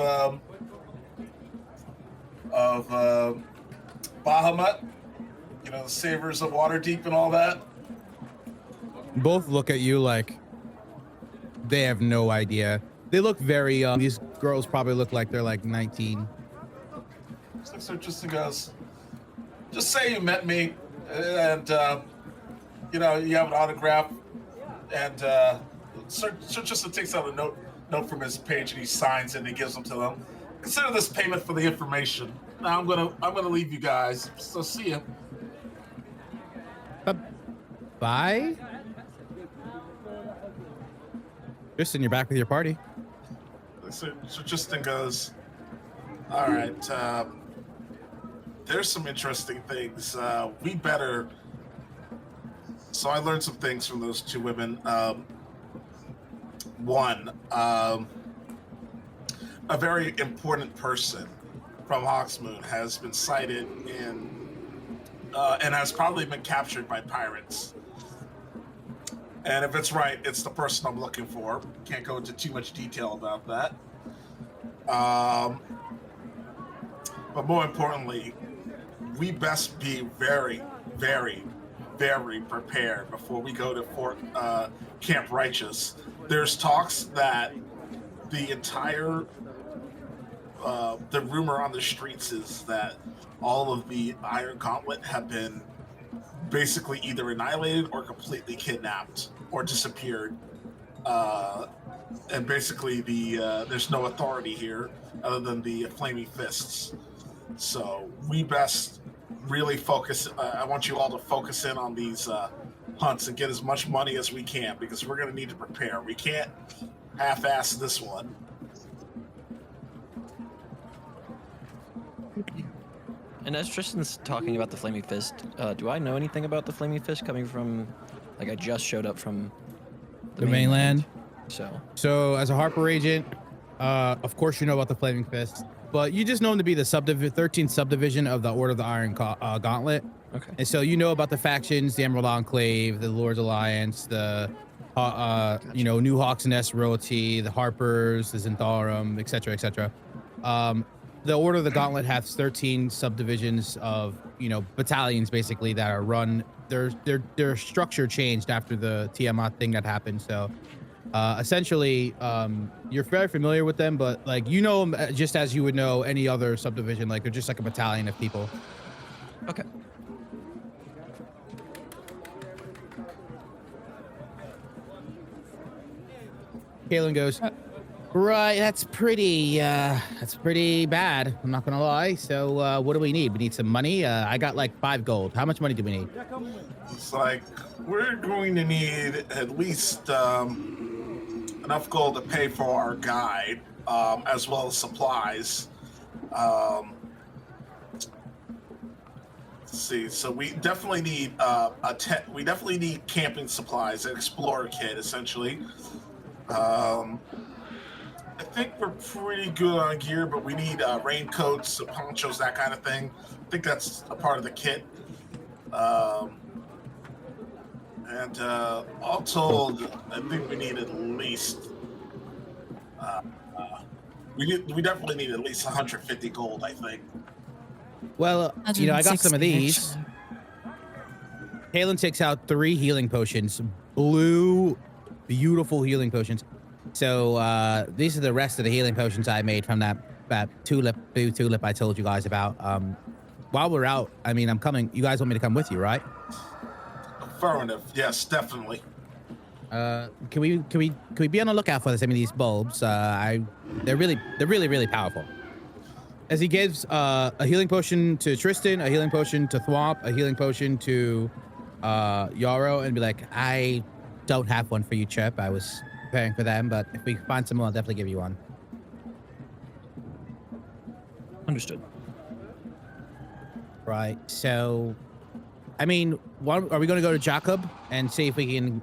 Bahamut. You know, the Savers of Waterdeep and all that. Both look at you like they have no idea. They look very young. These girls probably look like they're like 19. Sir Tristan goes, just say you met me, and you know, you have an autograph, and Sir Tristan takes out a note from his page and he signs it and he gives them to them. Consider this payment for the information. Now I'm gonna leave you guys. So see ya. Bye. Tristan, you're back with your party. So Tristan goes, all right. There's some interesting things. We better. So I learned some things from those two women. One, a very important person from Hawksmoon has been sighted in, and has probably been captured by pirates. And if it's right, it's the person I'm looking for. Can't go into too much detail about that. But more importantly, we best be very, very, very prepared before we go to Fort Camp Righteous. There's talks that the entire the rumor on the streets is that all of the Iron Gauntlet have been basically either annihilated or completely kidnapped or disappeared. And basically there's no authority here other than the Flaming Fists. So we best really focus. I want you all to focus in on these hunts and get as much money as we can, because we're going to need to prepare. We can't half-ass this one. And as Tristan's talking about the Flaming Fist, do I know anything about the Flaming Fist coming from, like, I just showed up from The mainland. So as a Harper agent, of course you know about the Flaming Fist, but you just know them to be the 13th subdivision of the Order of the Iron Gauntlet. Okay. And so you know about the factions, the Emerald Enclave, the Lord's Alliance, the you know, New Hawk's Nest Royalty, the Harpers, the Zentharum, etc., etc. The Order of the Gauntlet has 13 subdivisions of, you know, battalions basically that are run. Their structure changed after the Tiamat thing that happened. So essentially, you're very familiar with them, but like, you know them just as you would know any other subdivision. Like, they're just like a battalion of people. Okay. Kalen goes, right, that's pretty bad. I'm not gonna lie. So what do we need? We need some money. I got like 5 gold. How much money do we need? It's like, we're going to need at least enough gold to pay for our guide, as well as supplies. Let's see. So we definitely need we definitely need camping supplies, an explorer kit, essentially. I think we're pretty good on gear, but we need raincoats, ponchos, that kind of thing. I think that's a part of the kit. And all told, I think we need at least we definitely need at least 150 gold, I think. Well, you know, I got some of 160 these. actually. Kalen takes out 3 healing potions, blue, beautiful healing potions. So these are the rest of the healing potions I made from that blue tulip I told you guys about. While we're out, I mean, I'm coming. You guys want me to come with you, right? Affirmative. Yes, definitely. Can we be on the lookout for some of these bulbs? They're really powerful. As he gives a healing potion to Tristan, a healing potion to Thwomp, a healing potion to Yarrow and be like, I don't have one for you, Chirp. I was preparing for them, but if we find someone, I'll definitely give you one. Understood. Right. So, I mean, are we going to go to Jacob and see if we can,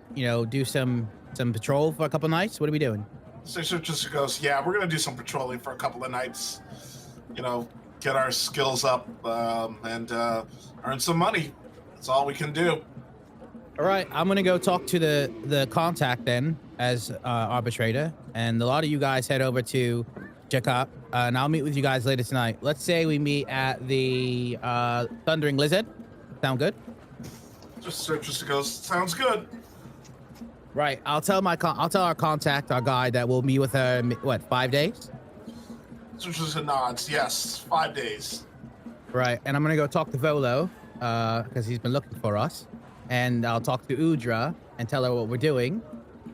do some patrol for a couple nights? What are we doing? So just goes, yeah, we're gonna do some patrolling for a couple of nights. Get our skills up and earn some money. That's all we can do. All right, I'm gonna go talk to the contact then as arbitrator, and a lot of you guys head over to Jacob, and I'll meet with you guys later tonight. Let's say we meet at the Thundering Lizard. Sound good? Just goes, sounds good. Right. I'll tell our contact, our guy, that we'll meet with her. What, 5 days? Just nods. Yes, 5 days. Right. And I'm gonna go talk to Volo, because he's been looking for us, and I'll talk to Udra and tell her what we're doing,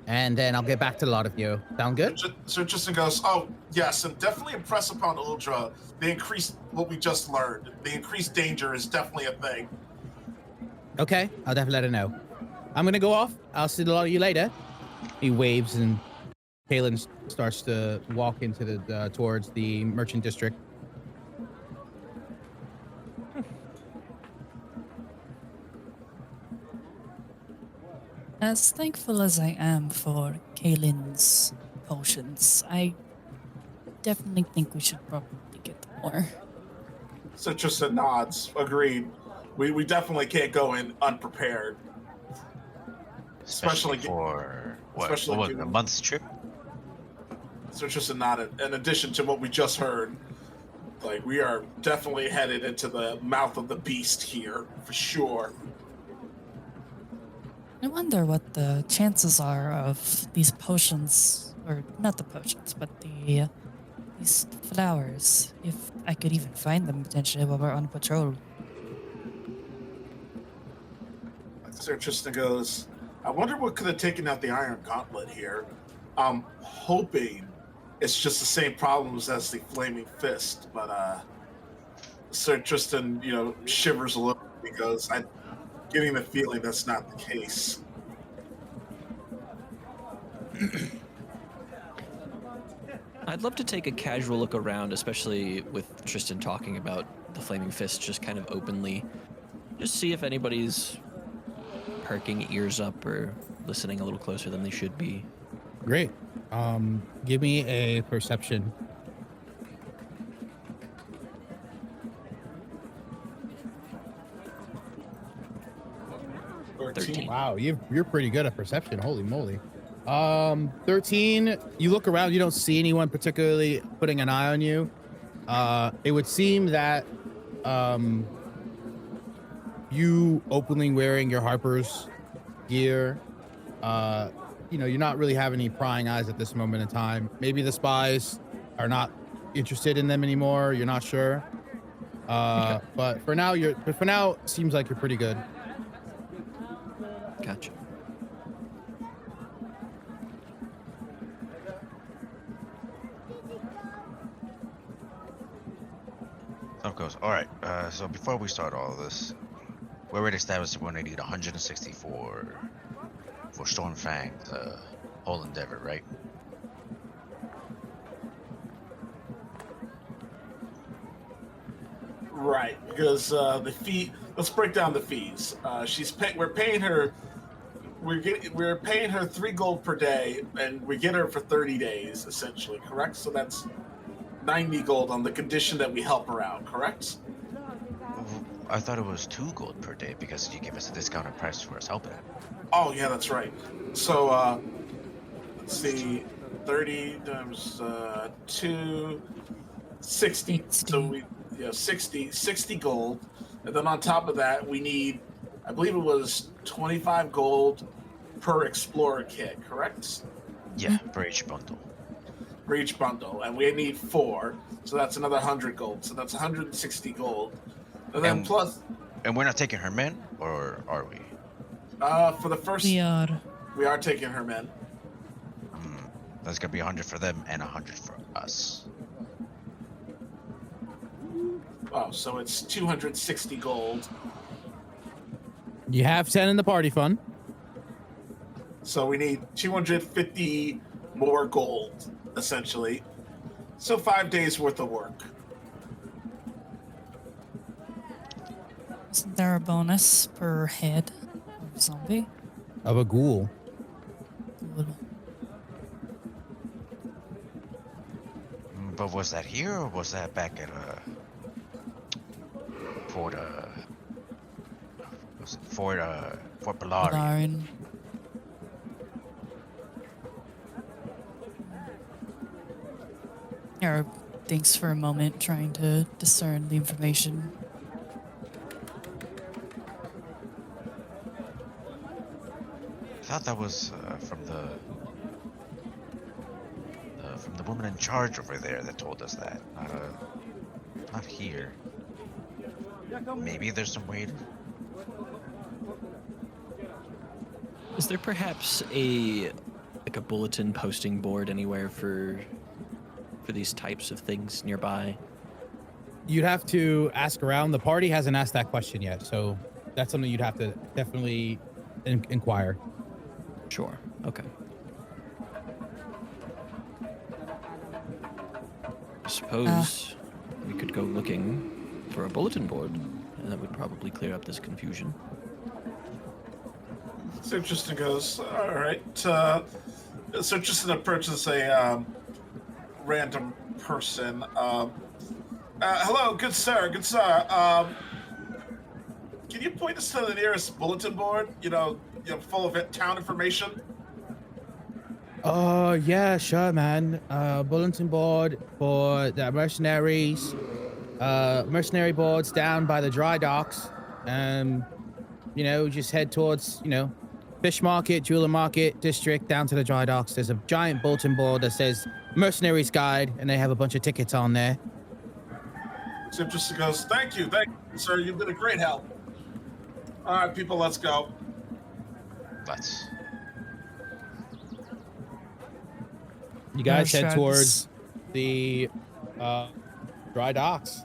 and then I'll get back to a lot of you. Sound good? So Tristan goes, oh yes, and definitely impress upon Udra. The increased what we just learned. The increased danger is definitely a thing. Okay. I'll definitely let her know. I'm gonna go off. I'll see a lot of you later. He waves, and Kaylin starts to walk into the towards the merchant district. As thankful as I am for Kaylin's potions, I definitely think we should probably get more. So Tristan nods. Agreed. We definitely can't go in unprepared. Especially for a month's trip. So just not in addition to what we just heard, like we are definitely headed into the mouth of the beast here for sure. I wonder what the chances are of these potions, or not the potions, but these flowers, if I could even find them potentially while we're on patrol. So Tristan goes, I wonder what could have taken out the Iron Gauntlet here. I'm hoping it's just the same problems as the Flaming Fist, but Sir Tristan, shivers a little because I'm getting the feeling that's not the case. I'd love to take a casual look around, especially with Tristan talking about the Flaming Fist just kind of openly. Just see if anybody's perking ears up or listening a little closer than they should be. Great. Give me a perception. Wow, you're pretty good at perception. Holy moly. 13. You look around, you don't see anyone particularly putting an eye on you. It would seem that you openly wearing your Harpers gear, you're not really having any prying eyes at this moment in time. Maybe the spies are not interested in them anymore. You're not sure. Okay. But for now, it seems like you're pretty good. Gotcha. Of course. All right. So before we start all of this, we already established we're gonna need 160 for Stormfang's whole endeavor, right? Right, because the fee. Let's break down the fees. We're paying her 3 gold per day, and we get her for 30 days, essentially. Correct? So that's 90 gold on the condition that we help her out. Correct? I thought it was 2 gold per day because you gave us a discounted price for us helping. Oh yeah, that's right. So let's see, 30 times 2, 60. So we 60 gold, and then on top of that we need, I believe it was 25 gold per explorer kit. Correct? Yeah, for each bundle. And we need 4, so that's another 100 gold. So that's 160 gold, and then plus. And we're not taking her men, or are we? For the first, We are taking her men. That's gonna be 100 for them and 100 for us. Oh, so it's 260 gold. You have 10 in the party fund. So we need 250 more gold, essentially. So 5 days worth of work. Isn't there a bonus per head of zombie? Of a ghoul. But was that here or was that back at Fort Fort Bellari? Valarian. Yara thinks for a moment, trying to discern the information. I thought that was from the woman in charge over there that told us that. Not here. Maybe there's some way to... Is there perhaps a bulletin posting board anywhere for these types of things nearby? You'd have to ask around. The party hasn't asked that question yet, so that's something you'd have to definitely inquire. Sure. Okay. I suppose we could go looking for a bulletin board, and that would probably clear up this confusion. So interesting goes. All right. So just to purchase a random person. Hello, good sir. Good sir. Can you point us to the nearest bulletin board? Full of town information. Oh, yeah, sure, man. Bulletin board for the mercenaries. Mercenary boards down by the dry docks. Just head towards, fish market, jeweler market district down to the dry docks. There's a giant bulletin board that says Mercenaries Guide, and they have a bunch of tickets on there. So just goes, thank you, sir. You've been a great help. All right, people, let's go. Let's. You guys head shrugs. towards the dry docks.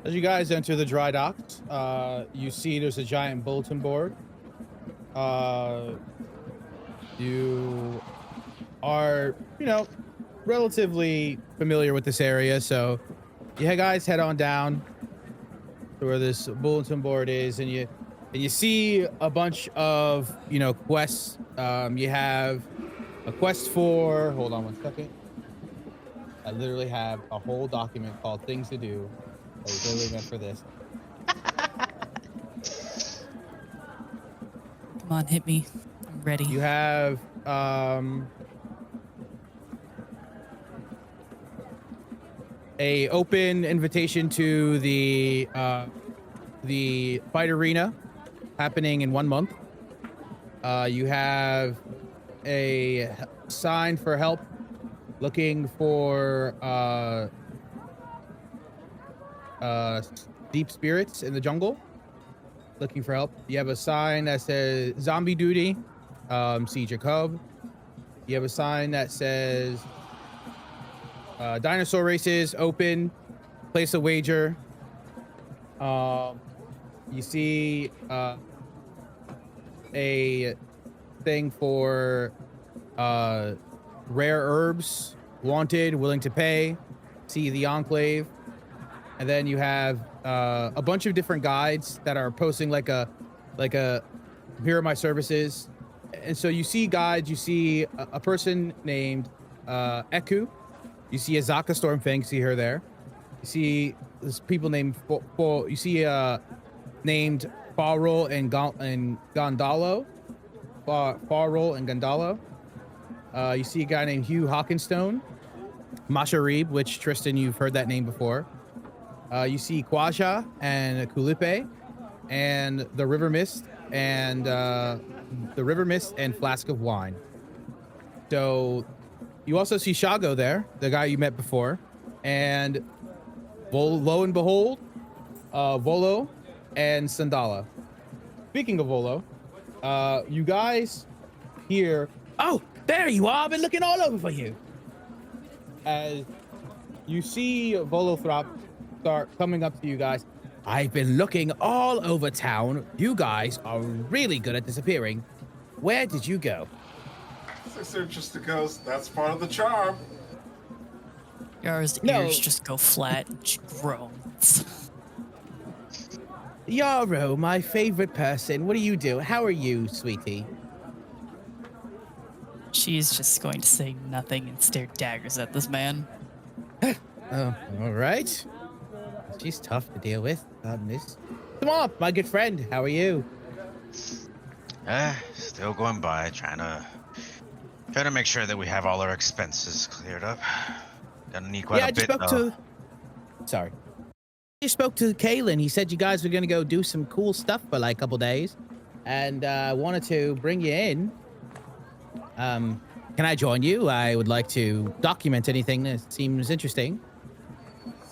As you guys enter the dry docks, you see there's a giant bulletin board. You are, relatively familiar with this area, so you guys head on down to where this bulletin board is, and you see a bunch of, quests. You have a quest for, hold on one second. I literally have a whole document called Things to Do. That was literally meant for this. Come on, hit me. I'm ready. You have a open invitation to the fight arena happening in 1 month. You have a sign for help looking for deep spirits in the jungle. Looking for help. You have a sign that says zombie duty, see Jacob. You have a sign that says dinosaur races open, place a wager. You see a thing for rare herbs, wanted, willing to pay, see the enclave. And then you have a bunch of different guides that are posting like a here are my services. And so you see guides, you see a person named Eku. You see Azaka Stormfang, see her there. You see this people named you see named Farrell and Gondalo. Farrell and Gondalo. You see a guy named Hugh Hawkinstone. Masha Reeb, which Tristan, you've heard that name before. You see Quasha and Kulipe and the River Mist and Flask of Wine. So you also see Shago there, the guy you met before. And lo and behold, Volo and Sandala. Speaking of Volo, you guys hear, oh, there you are. I've been looking all over for you. As you see Volothrop start coming up to you guys. I've been looking all over town. You guys are really good at disappearing. Where did you go? Sir just goes, that's part of the charm. Yara's ears just go flat and she groans. Yarrow, my favorite person. What do you do? How are you, sweetie? She's just going to say nothing and stare daggers at this man. Oh, all right. She's tough to deal with. Miss. Come on, my good friend. How are you? Still going by, trying to make sure that we have all our expenses cleared up. Gonna need quite a bit. Sorry. You spoke to Kalen. He said you guys were gonna go do some cool stuff for like a couple days, and wanted to bring you in. Can I join you? I would like to document anything that seems interesting.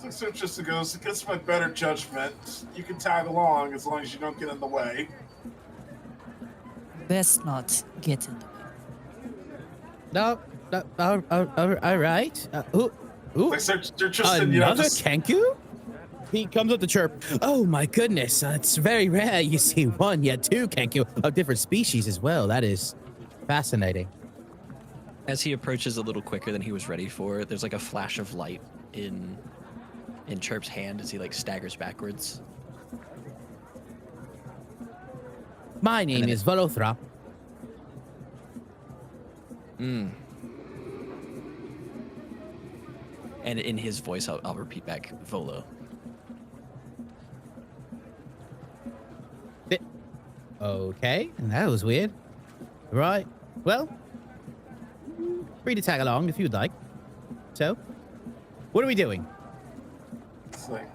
Sir just goes, against my better judgment, you can tag along as long as you don't get in the way. Best not get in the way. No, all right. Ooh, Like, Sir Tristan, another just... Kenku? He comes up to Chirp. Oh my goodness, it's very rare you see one, yet two Kenku of different species as well. That is fascinating. As he approaches a little quicker than he was ready for, there's like a flash of light in Chirp's hand as he like staggers backwards. My name is Volothrop. And in his voice, I'll repeat back, Volo. Okay, that was weird. Right, well, free to tag along if you'd like. So, what are we doing? It's like,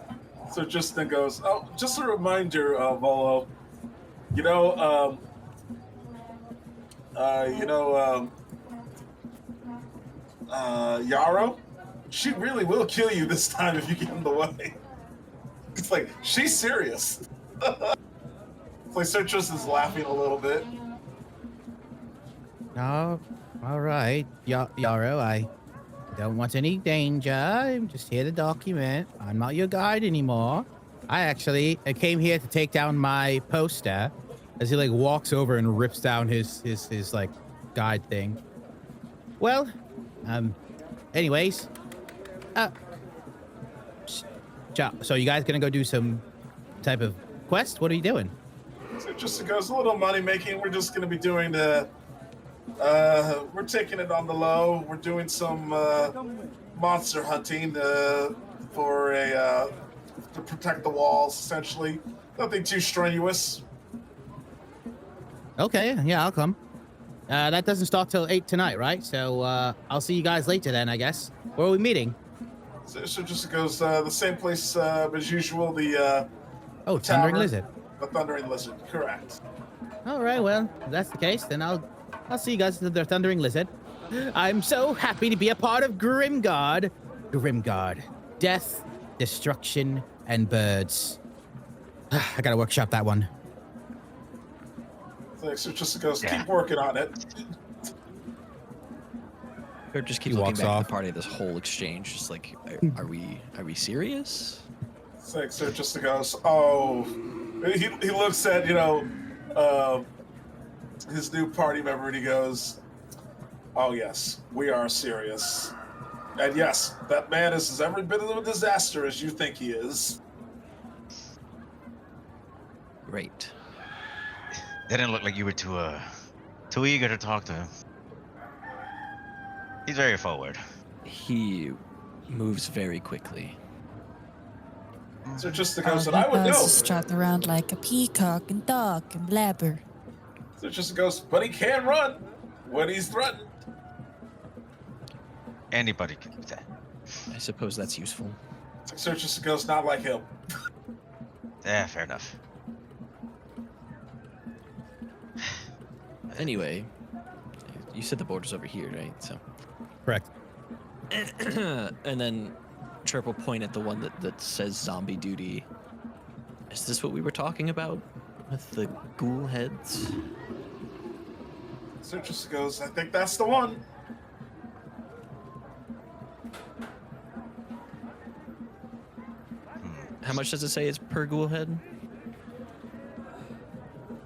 so Justin goes, oh, just a reminder, Volo, Yarrow, she really will kill you this time if you get in the way. It's like, she's serious. It's like Sir Tristan's laughing a little bit. Oh, all right, Yarrow, I don't want any danger. I'm just here to document. I'm not your guide anymore. I came here to take down my poster as he like walks over and rips down his like guide thing. Well, anyways, so you guys gonna go do some type of quest? What are you doing? So just goes a little money making. We're just gonna be doing we're taking it on the low. We're doing some monster hunting to protect the walls, essentially. Nothing too strenuous. Okay, yeah, I'll come. That doesn't start till 8 tonight, right? So I'll see you guys later then, I guess. Where are we meeting? So just goes the same place as usual. The Thundering tavern. Lizard. The Thundering Lizard, correct. All right, well, if that's the case, then I'll see you guys at the Thundering Lizard. I'm so happy to be a part of Grimguard. Grimguard. Death, destruction, and birds. I gotta workshop that one. So just goes, keep working on it. Chirp just keeps looking back at the party of this whole exchange, just like, are we serious? So just goes, oh, he looks at his new party member and he goes, oh yes, we are serious, and yes, that man is every bit of a disaster as you think he is. Great. Didn't look like you were too eager to talk to him. He's very forward. He moves very quickly. So just goes, and I would know. Strut around like a peacock and talk and blabber. So just goes, but he can run when he's threatened. Anybody can do that. I suppose that's useful. So just goes, not like him. Yeah, fair enough. Anyway, you said the border's over here, right? So. Correct. And then Chirp will point at the one that says zombie duty Is this what we were talking about with the ghoul heads? Citrus goes, I think that's the one. How much does it say is per ghoul head?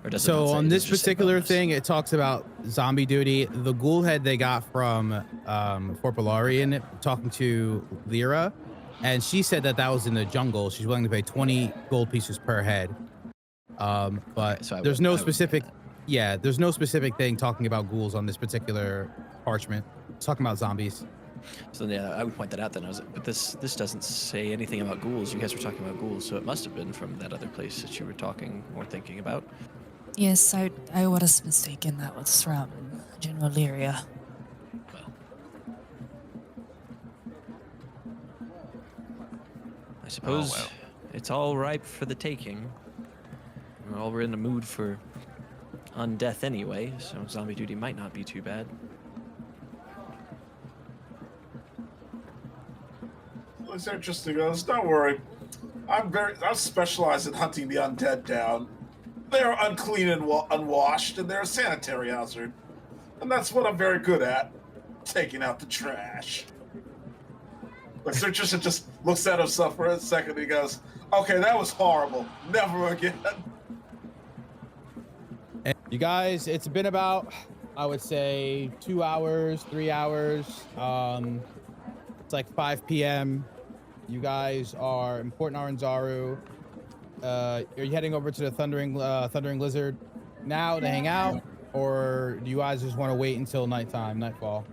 Or does it So not say? on Does this it just say particular bonus? thing, it talks about zombie duty. The ghoul head they got from Fort Balarian, talking to Lyra, and she said that that was in the jungle. She's willing to pay 20 gold pieces per head. But Okay, so there's no I wouldn't pay specific, that. yeah, there's no specific thing talking about ghouls on this particular parchment. It's talking about zombies. So yeah, I would point that out then. But this doesn't say anything about ghouls. You guys were talking about ghouls, so it must have been from that other place that you were talking or thinking about. Yes, I was mistaken. That was from General Lyria. Well, I suppose well. it's all ripe for the taking. We're in the mood for undeath anyway, so zombie duty might not be too bad. It's interesting. Goes, don't worry. I'm specialized in hunting the undead down. They are unclean and unwashed, and they're a sanitary hazard. And that's what I'm very good at, taking out the trash. Like, Sir Tristan just looks at himself for a second and he goes, okay, that was horrible. Never again. And you guys, it's been about, I would say, 2 hours, 3 hours. It's like 5 p.m. You guys are in Port Nyanzaru. Are you heading over to the Thundering Lizard now to hang out, or do you guys just want to wait until nightfall?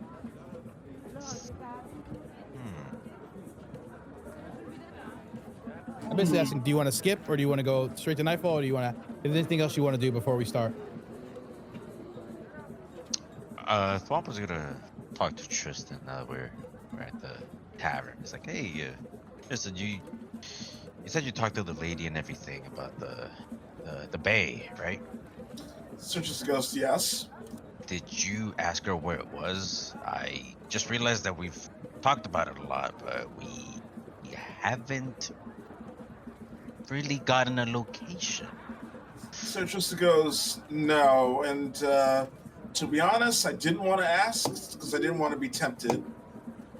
I'm basically asking, do you want to skip, or do you want to go straight to nightfall, or do you want to? Is there anything else you want to do before we start? Thwomp was gonna talk to Tristan now that we're at the tavern. It's like, hey, Tristan, you said you talked to the lady and everything about the bay, right? Sir Tristan goes, yes. Did you ask her where it was? I just realized that we've talked about it a lot, but we haven't really gotten a location. Sir Tristan goes, no. And to be honest, I didn't want to ask because I didn't want to be tempted.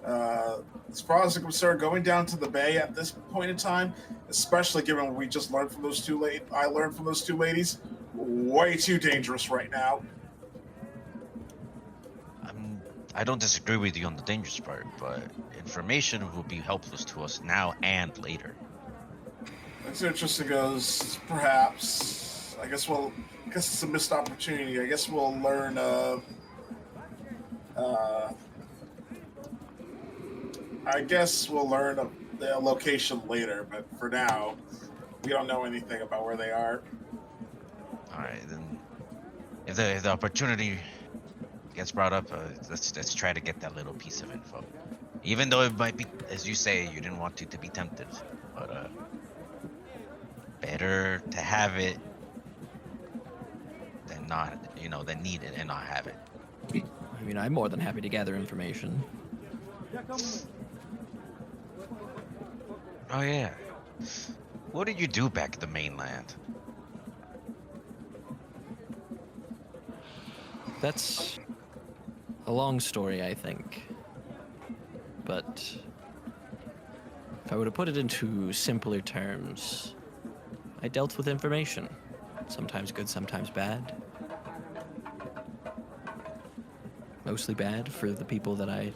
As far as I'm concerned, going down to the bay at this point in time, especially given what we just learned from those two ladies, way too dangerous right now. I don't disagree with you on the dangerous part, but information will be helpful to us now and later. That's interesting. Goes, perhaps. I guess it's a missed opportunity. I guess we'll learn. I guess we'll learn the location later, but for now, we don't know anything about where they are. All right, then. If the opportunity gets brought up, let's try to get that little piece of info. Even though it might be, as you say, you didn't want to be tempted, but better to have it than not, than need it and not have it. I mean, I'm more than happy to gather information. Oh yeah. What did you do back at the mainland? That's a long story, I think. But if I were to put it into simpler terms, I dealt with information. Sometimes good, sometimes bad. Mostly bad for the people that I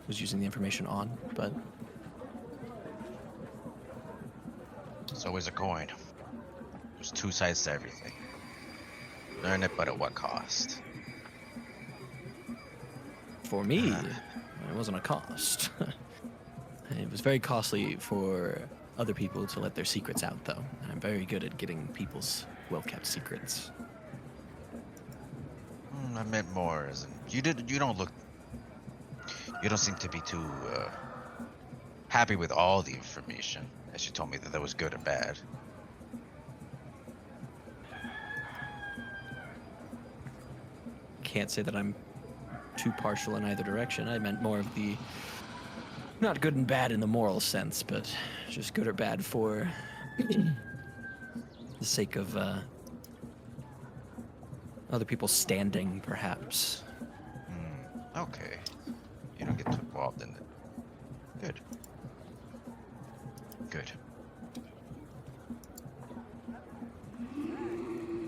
was using the information on, but It's always a coin. There's two sides to everything. Learn it, but at what cost? for me, it wasn't a cost. It was very costly for other people to let their secrets out, though. I'm very good at getting people's well-kept secrets. I meant more as in you don't seem to be too happy with all the information, as you told me that was good and bad. Can't say that I'm too partial in either direction. I meant more of the not good and bad in the moral sense, but just good or bad for the sake of other people standing, perhaps. Okay. You don't get too involved in it. Good. Good.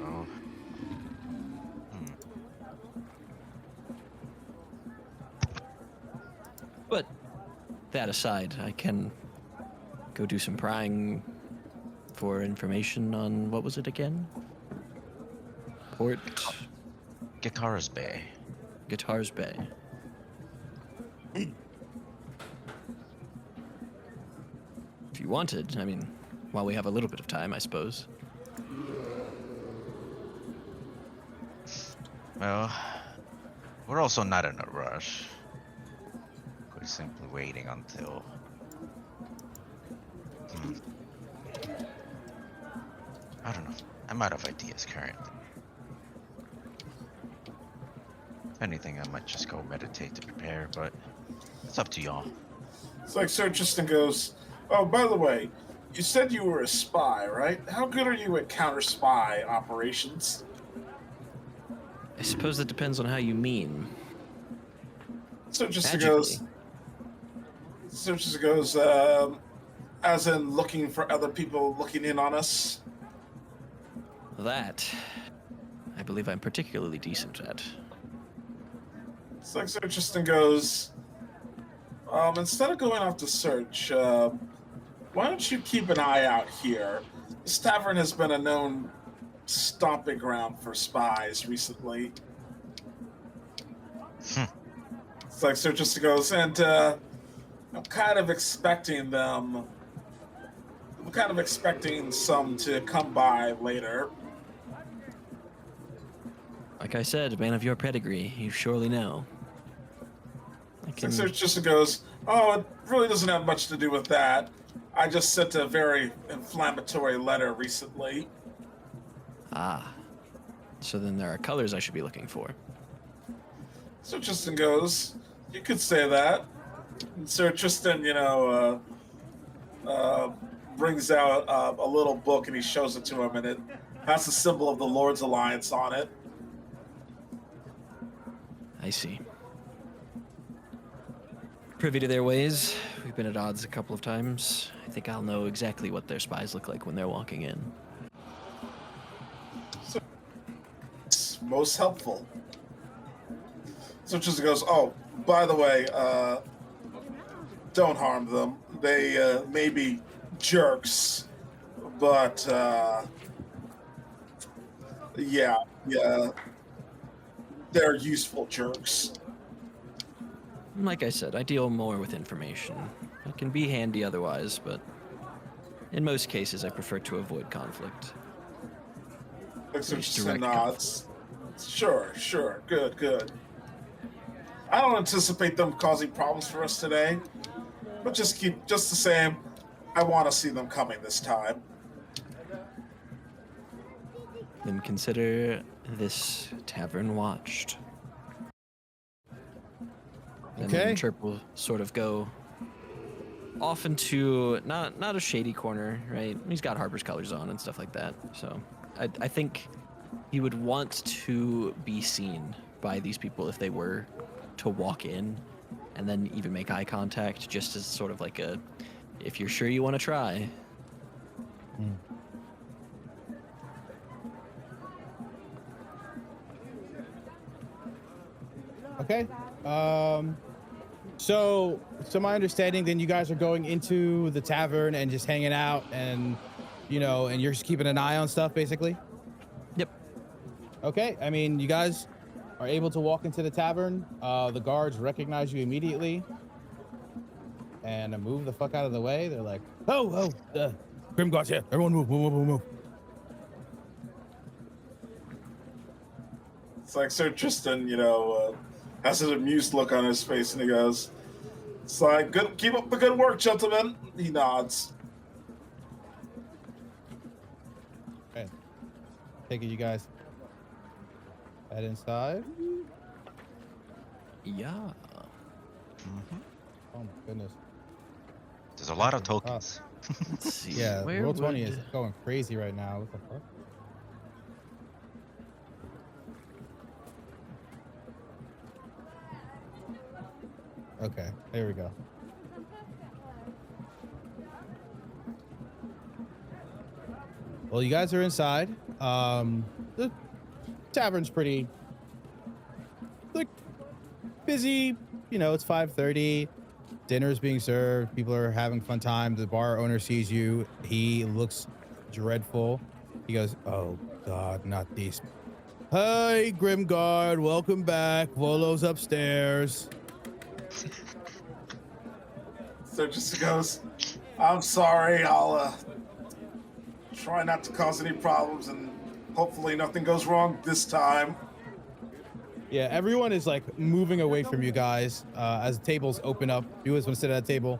Oh. But that aside, I can go do some prying for information on what was it again? Port Guitar's Bay. Guitars Bay. If you wanted, I mean, while we have a little bit of time, I suppose. Well, we're also not in a rush. We're simply waiting until... I don't know. I'm out of ideas currently. If anything, I might just go meditate to prepare, but it's up to y'all. It's like Sir Tristan goes, oh, by the way, you said you were a spy, right? How good are you at counter-spy operations? I suppose that depends on how you mean. Sir Tristan Magically. goes, as in looking for other people looking in on us? That, I believe I'm particularly decent at. It's like Sir Tristan goes, instead of going off to search, why don't you keep an eye out here? This tavern has been a known stomping ground for spies recently. It's like Sir Tristan goes, and I'm kind of expecting some to come by later. Like I said, a man of your pedigree, you surely know. Sir Tristan goes, oh, it really doesn't have much to do with that. I just sent a very inflammatory letter recently. Ah. So then there are colors I should be looking for. Sir Tristan goes, you could say that. And Sir Tristan, brings out a little book and he shows it to him, and it has the symbol of the Lord's Alliance on it. I see. Privy to their ways. We've been at odds a couple of times. I think I'll know exactly what their spies look like when they're walking in. So, it's most helpful. So Tristan goes, oh, by the way, don't harm them. They may be jerks, but yeah, they're useful jerks. Like I said, I deal more with information. It can be handy otherwise, but in most cases I prefer to avoid conflict. Tristan nods. Sure, good. I don't anticipate them causing problems for us today, but just the same, I want to see them coming this time. Then consider this tavern watched. And Okay. then Chirp will sort of go off into not a shady corner, right? He's got Harper's colors on and stuff like that. So I think he would want to be seen by these people if they were to walk in, and then even make eye contact, just as sort of like a, if you're sure you want to try. Okay. So my understanding, then you guys are going into the tavern and just hanging out, and and you're just keeping an eye on stuff, basically. Yep. Okay. I mean, you guys are able to walk into the tavern. The guards recognize you immediately and move the fuck out of the way. They're like, Grim Guards here. Everyone move. It's like Sir Tristan, has an amused look on his face, and he goes, it's like, good, keep up the good work, gentlemen. He nods. Okay. Taking you guys head inside. Yeah. Oh my goodness. There's a lot of tokens. Let's see. Yeah, where roll 20 would- is going crazy right now. What the fuck? Okay, there we go. Well, you guys are inside. The tavern's pretty like busy. You know, it's 5:30. Dinner's being served. People are having fun time. The bar owner sees you. He looks dreadful. He goes, "Oh God, not these." Hey, Grimguard, welcome back. Volo's upstairs. So just goes, I'm sorry, I'll try not to cause any problems and hopefully nothing goes wrong this time. Yeah, everyone is like moving away from you guys as tables open up. You guys want to sit at that table?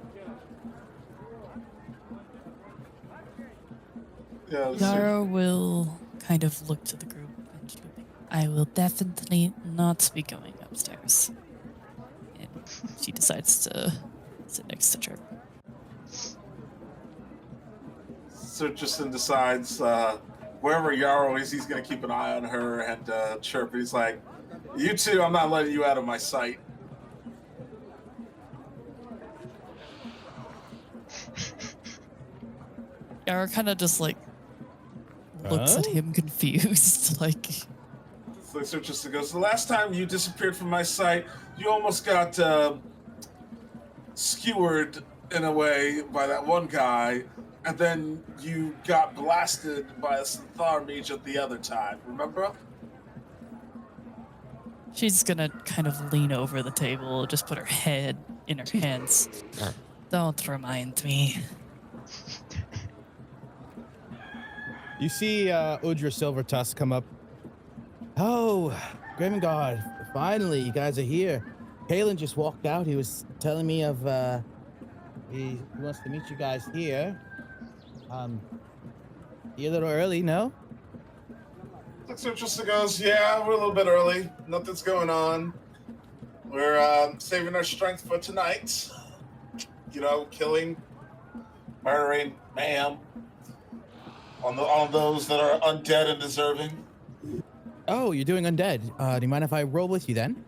Yeah, Yara will kind of look to the group and she'll be, I will definitely not be going upstairs. And she decides to sit next to Chirp. So Justin decides wherever Yarrow is, he's going to keep an eye on her and Chirp. He's like, you two, I'm not letting you out of my sight. Yara kind of just like looks at Huh? him confused, like, So Justin goes, the last time you disappeared from my sight, you almost got skewered in a way by that one guy, and then you got blasted by a Synthar mage at the other time, remember? she's gonna kind of lean over the table, just put her head in her hands. Don't remind me. You see Udra Silvertusk come up. Oh, Grimguard, finally, you guys are here. Kalen just walked out. He was telling me of he wants to meet you guys here. You're a little early, no? So Justin goes, yeah, we're a little bit early. Nothing's going on. We're saving our strength for tonight. You know, killing, murdering, mayhem. On those that are undead and deserving. Oh, you're doing Undead. Do you mind if I roll with you then?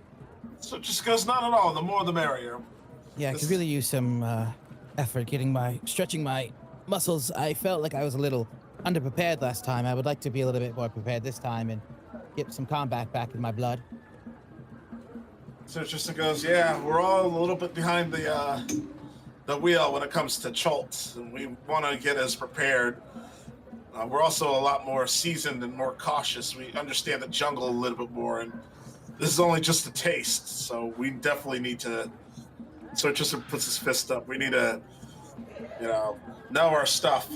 So just goes, not at all. The more the merrier. Yeah, I This- could really use some effort stretching my muscles. I felt like I was a little underprepared last time. I would like to be a little bit more prepared this time and get some combat back in my blood. So Justin goes, yeah, we're all a little bit behind the wheel when it comes to Cholts, and we want to get as prepared. We're also a lot more seasoned and more cautious. We understand the jungle a little bit more, and this is only just a taste, so we definitely need to. So Justin puts his fist up. We need to, know our stuff.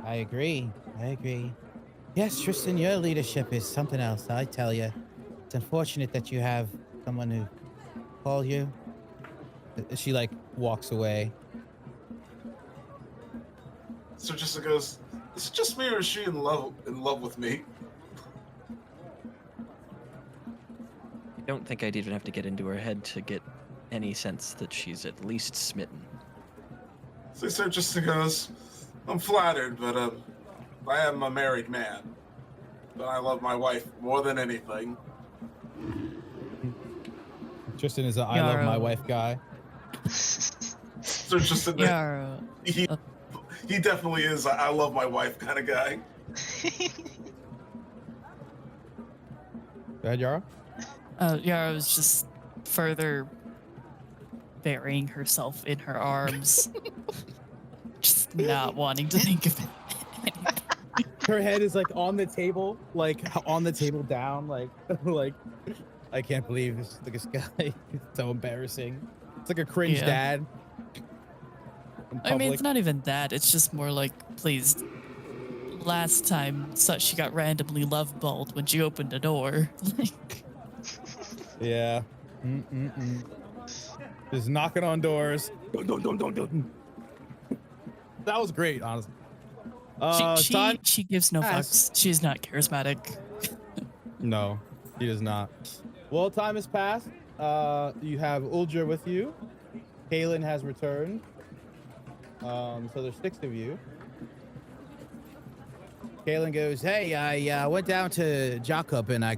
I agree. Yes, Tristan, your leadership is something else, I tell you. It's unfortunate that you have someone who call you. She, like, walks away. So Justin goes, is it just me or is she in love with me? I don't think I'd even have to get into her head to get any sense that she's at least smitten. So Justin goes, I'm flattered, but I am a married man. But I love my wife more than anything. Tristan is a I love my Yarrow. wife guy. So Justin, Yara, he definitely is a I love my wife kind of guy. Go ahead, Yara. Yara was just further burying herself in her arms, just not wanting to think of it. Her head is, like, on the table, down, like, I can't believe this guy. It's so embarrassing. It's like a cringe Yeah. dad. In I mean, public. it's not even that. It's just more like, please. Last time, she got randomly love balled when she opened a door. Like, Yeah. Just knocking on doors. Dun, dun, dun, dun, dun. That was great, honestly. she gives no Pass. fucks. She's not charismatic. No, he does not. Well, time has passed. You have Uldra with you. Kaylin has returned. So there's 6 of you. Kaylin goes, hey, I went down to Jacob and I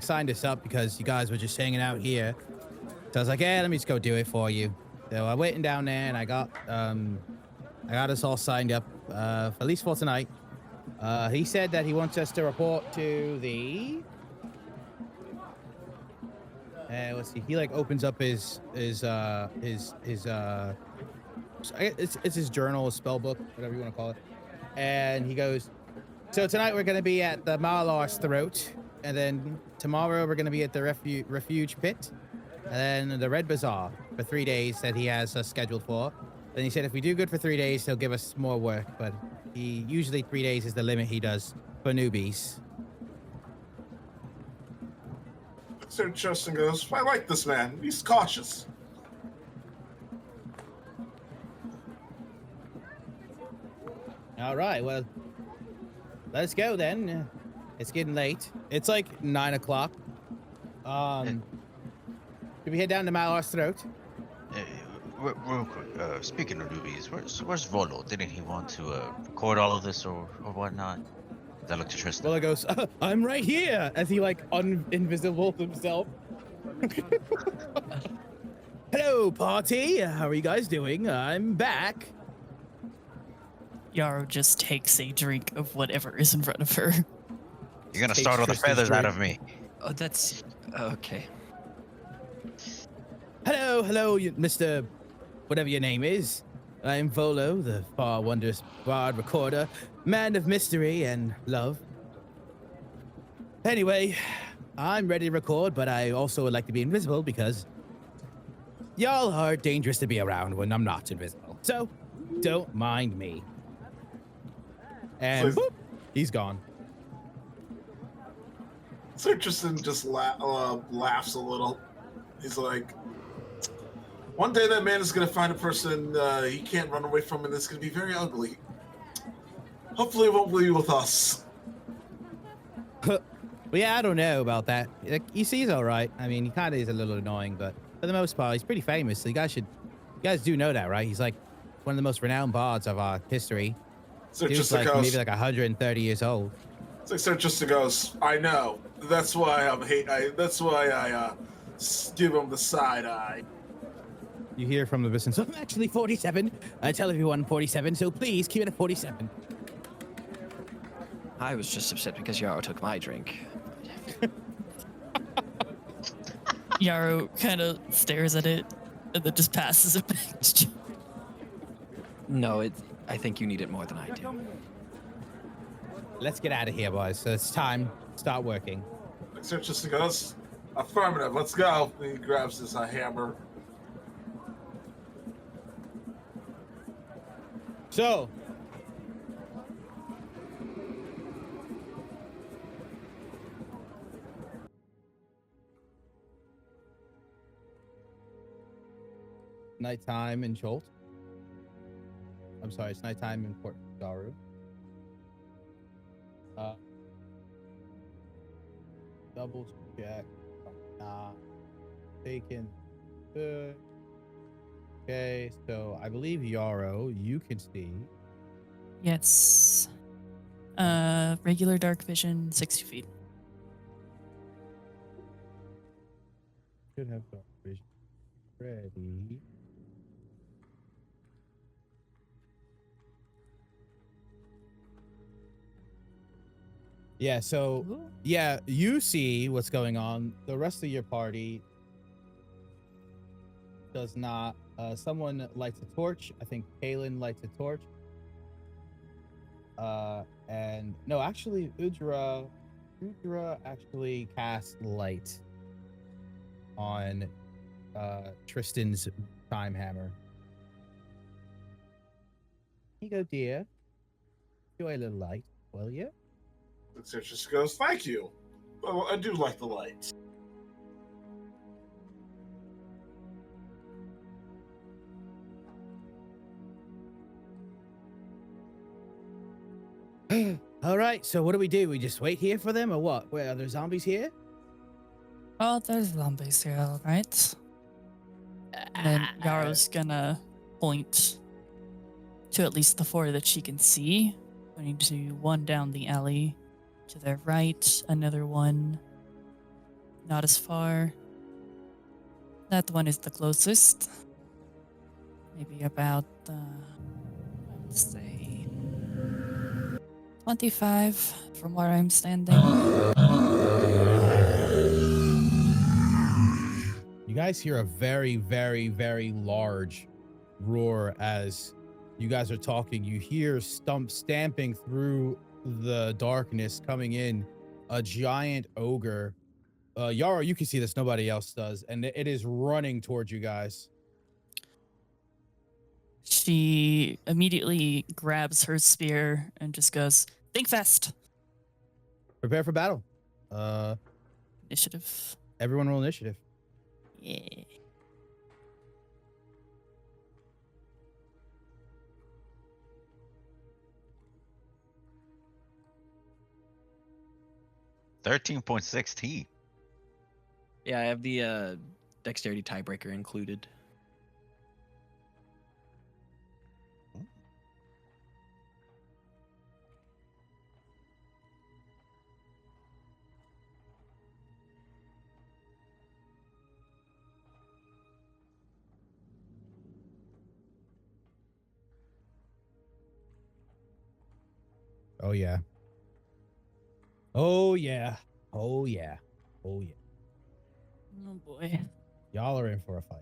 signed us up because you guys were just hanging out here. So I was like, yeah, let me just go do it for you. So I went down there and I got us all signed up, at least for tonight. He said that he wants us to report to the, let's see, he like opens up it's his journal, his spell book, whatever you want to call it. And he goes, so tonight we're going to be at the Malar's Throat. And then tomorrow we're going to be at the Refuge Pit. And then the Red Bazaar for 3 days that he has us scheduled for. Then he said if we do good for 3 days, he'll give us more work. But usually 3 days is the limit he does for newbies. Sir Justin goes, I like this man. He's cautious. All right, well, let's go then. It's getting late. It's like 9 o'clock. Should we head down to Malar's Throat? Real quick, speaking of newbies, where's Volo? Didn't he want to record all of this or whatnot? That looked interesting. Volo goes, I'm right here, as he like invisible himself. Hello, party. How are you guys doing? I'm back. Yarrow just takes a drink of whatever is in front of her. You're gonna startle the feathers out of me. Oh, that's okay. Hello, Mr. Whatever your name is. I'm Volo, the far wondrous bard recorder, man of mystery and love. Anyway, I'm ready to record, but I also would like to be invisible because y'all are dangerous to be around when I'm not invisible. So, don't mind me. And boop, he's gone. Sir Justin just laughs a little. He's like, one day that man is going to find a person he can't run away from, and it's going to be very ugly. Hopefully it won't be with us. Well, yeah, I don't know about that. Like, he's all right. I mean, he kind of is a little annoying, but for the most part, he's pretty famous. So you guys do know that, right? He's like one of the most renowned bards of our history. Sir He was Justin like goes, maybe like 130 years old. it's like Sir Justin goes, I know. That's why that's why I give him the side eye. You hear from the distance, I'm actually 47. I tell everyone 47, so please keep it at 47. I was just upset because Yarrow took my drink. Yarrow kind of stares at it and then just passes it back to you. No, I think you need it more than I do. Let's get out of here, boys. So it's time. Start working. Like Sir Justin goes, affirmative, let's go. And he grabs his hammer. So, nighttime in Jolt. I'm sorry, it's nighttime in Port Nyanzaru. Double check. Taken. Good. Okay, so I believe Yarrow, you can see. Yes. Regular dark vision, 60 feet. Should have dark vision ready. Yeah, so yeah, you see what's going on. The rest of your party does not. Someone lights a torch. I think Kaylin lights a torch. And no, actually, Udra actually cast light on Tristan's time hammer. Here you go, dear. Enjoy a little light, will you? And Sir Justin goes, thank you. Well, I do like the lights. All right, so what do? We just wait here for them or what? Where are there zombies here? Oh, there's zombies here, all right. And then Yaro's gonna point to at least the 4 that she can see, pointing to one down the alley to their right, another one not as far. That one is the closest. Maybe about, let's say, 25 from where I'm standing. You guys hear a very, very, very large roar as you guys are talking. You hear stump stamping through the darkness coming in. A giant ogre. Yara, you can see this. Nobody else does. And it is running towards you guys. She immediately grabs her spear and just goes, think fast. Prepare for battle. Initiative. Everyone roll initiative. Yeah. $13.16. Yeah, I have the dexterity tiebreaker included. Oh, yeah. Oh, yeah. Oh, yeah. Oh, yeah. Oh boy. Y'all are in for a fight.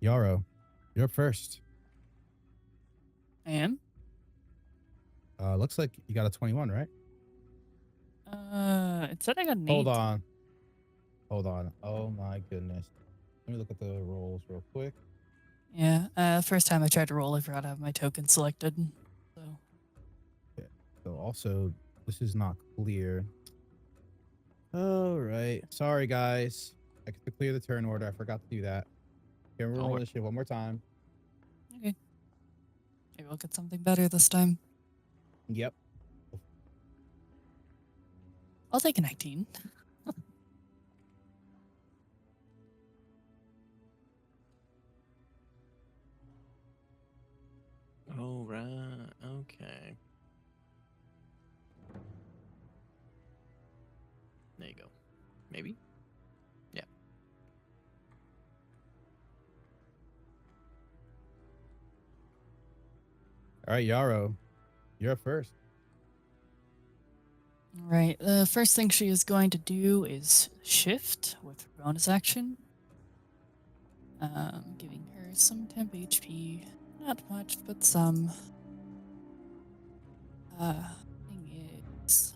Yarrow, you're up first. I am? Looks like you got a 21, right? It said I got an 8. Hold on. Hold on. Oh my goodness. Let me look at the rolls real quick. Yeah, first time I tried to roll, I forgot to have my token selected. So So also, this is not clear. All right. Sorry, guys. I get to clear the turn order. I forgot to do that. Can we roll this shit one more time? okay. Maybe I'll get something better this time. Yep. I'll take a 19. Oh, right. Okay. There you go. Maybe? Yeah. All right, Yarrow, you're up first. All right. The first thing she is going to do is shift with her bonus action. Giving her some temp HP. Not much, but some. Thing is.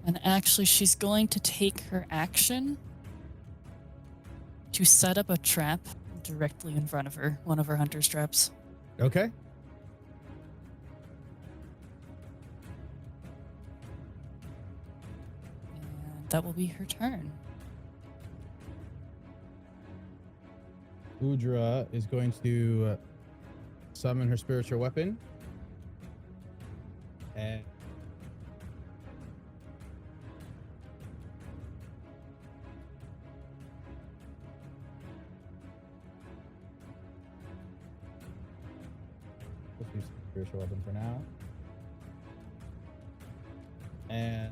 And actually, she's going to take her action to set up a trap directly in front of her, one of her hunter's traps. Okay. And that will be her turn. Udra is going to summon her spiritual weapon. And let's use spiritual weapon for now. And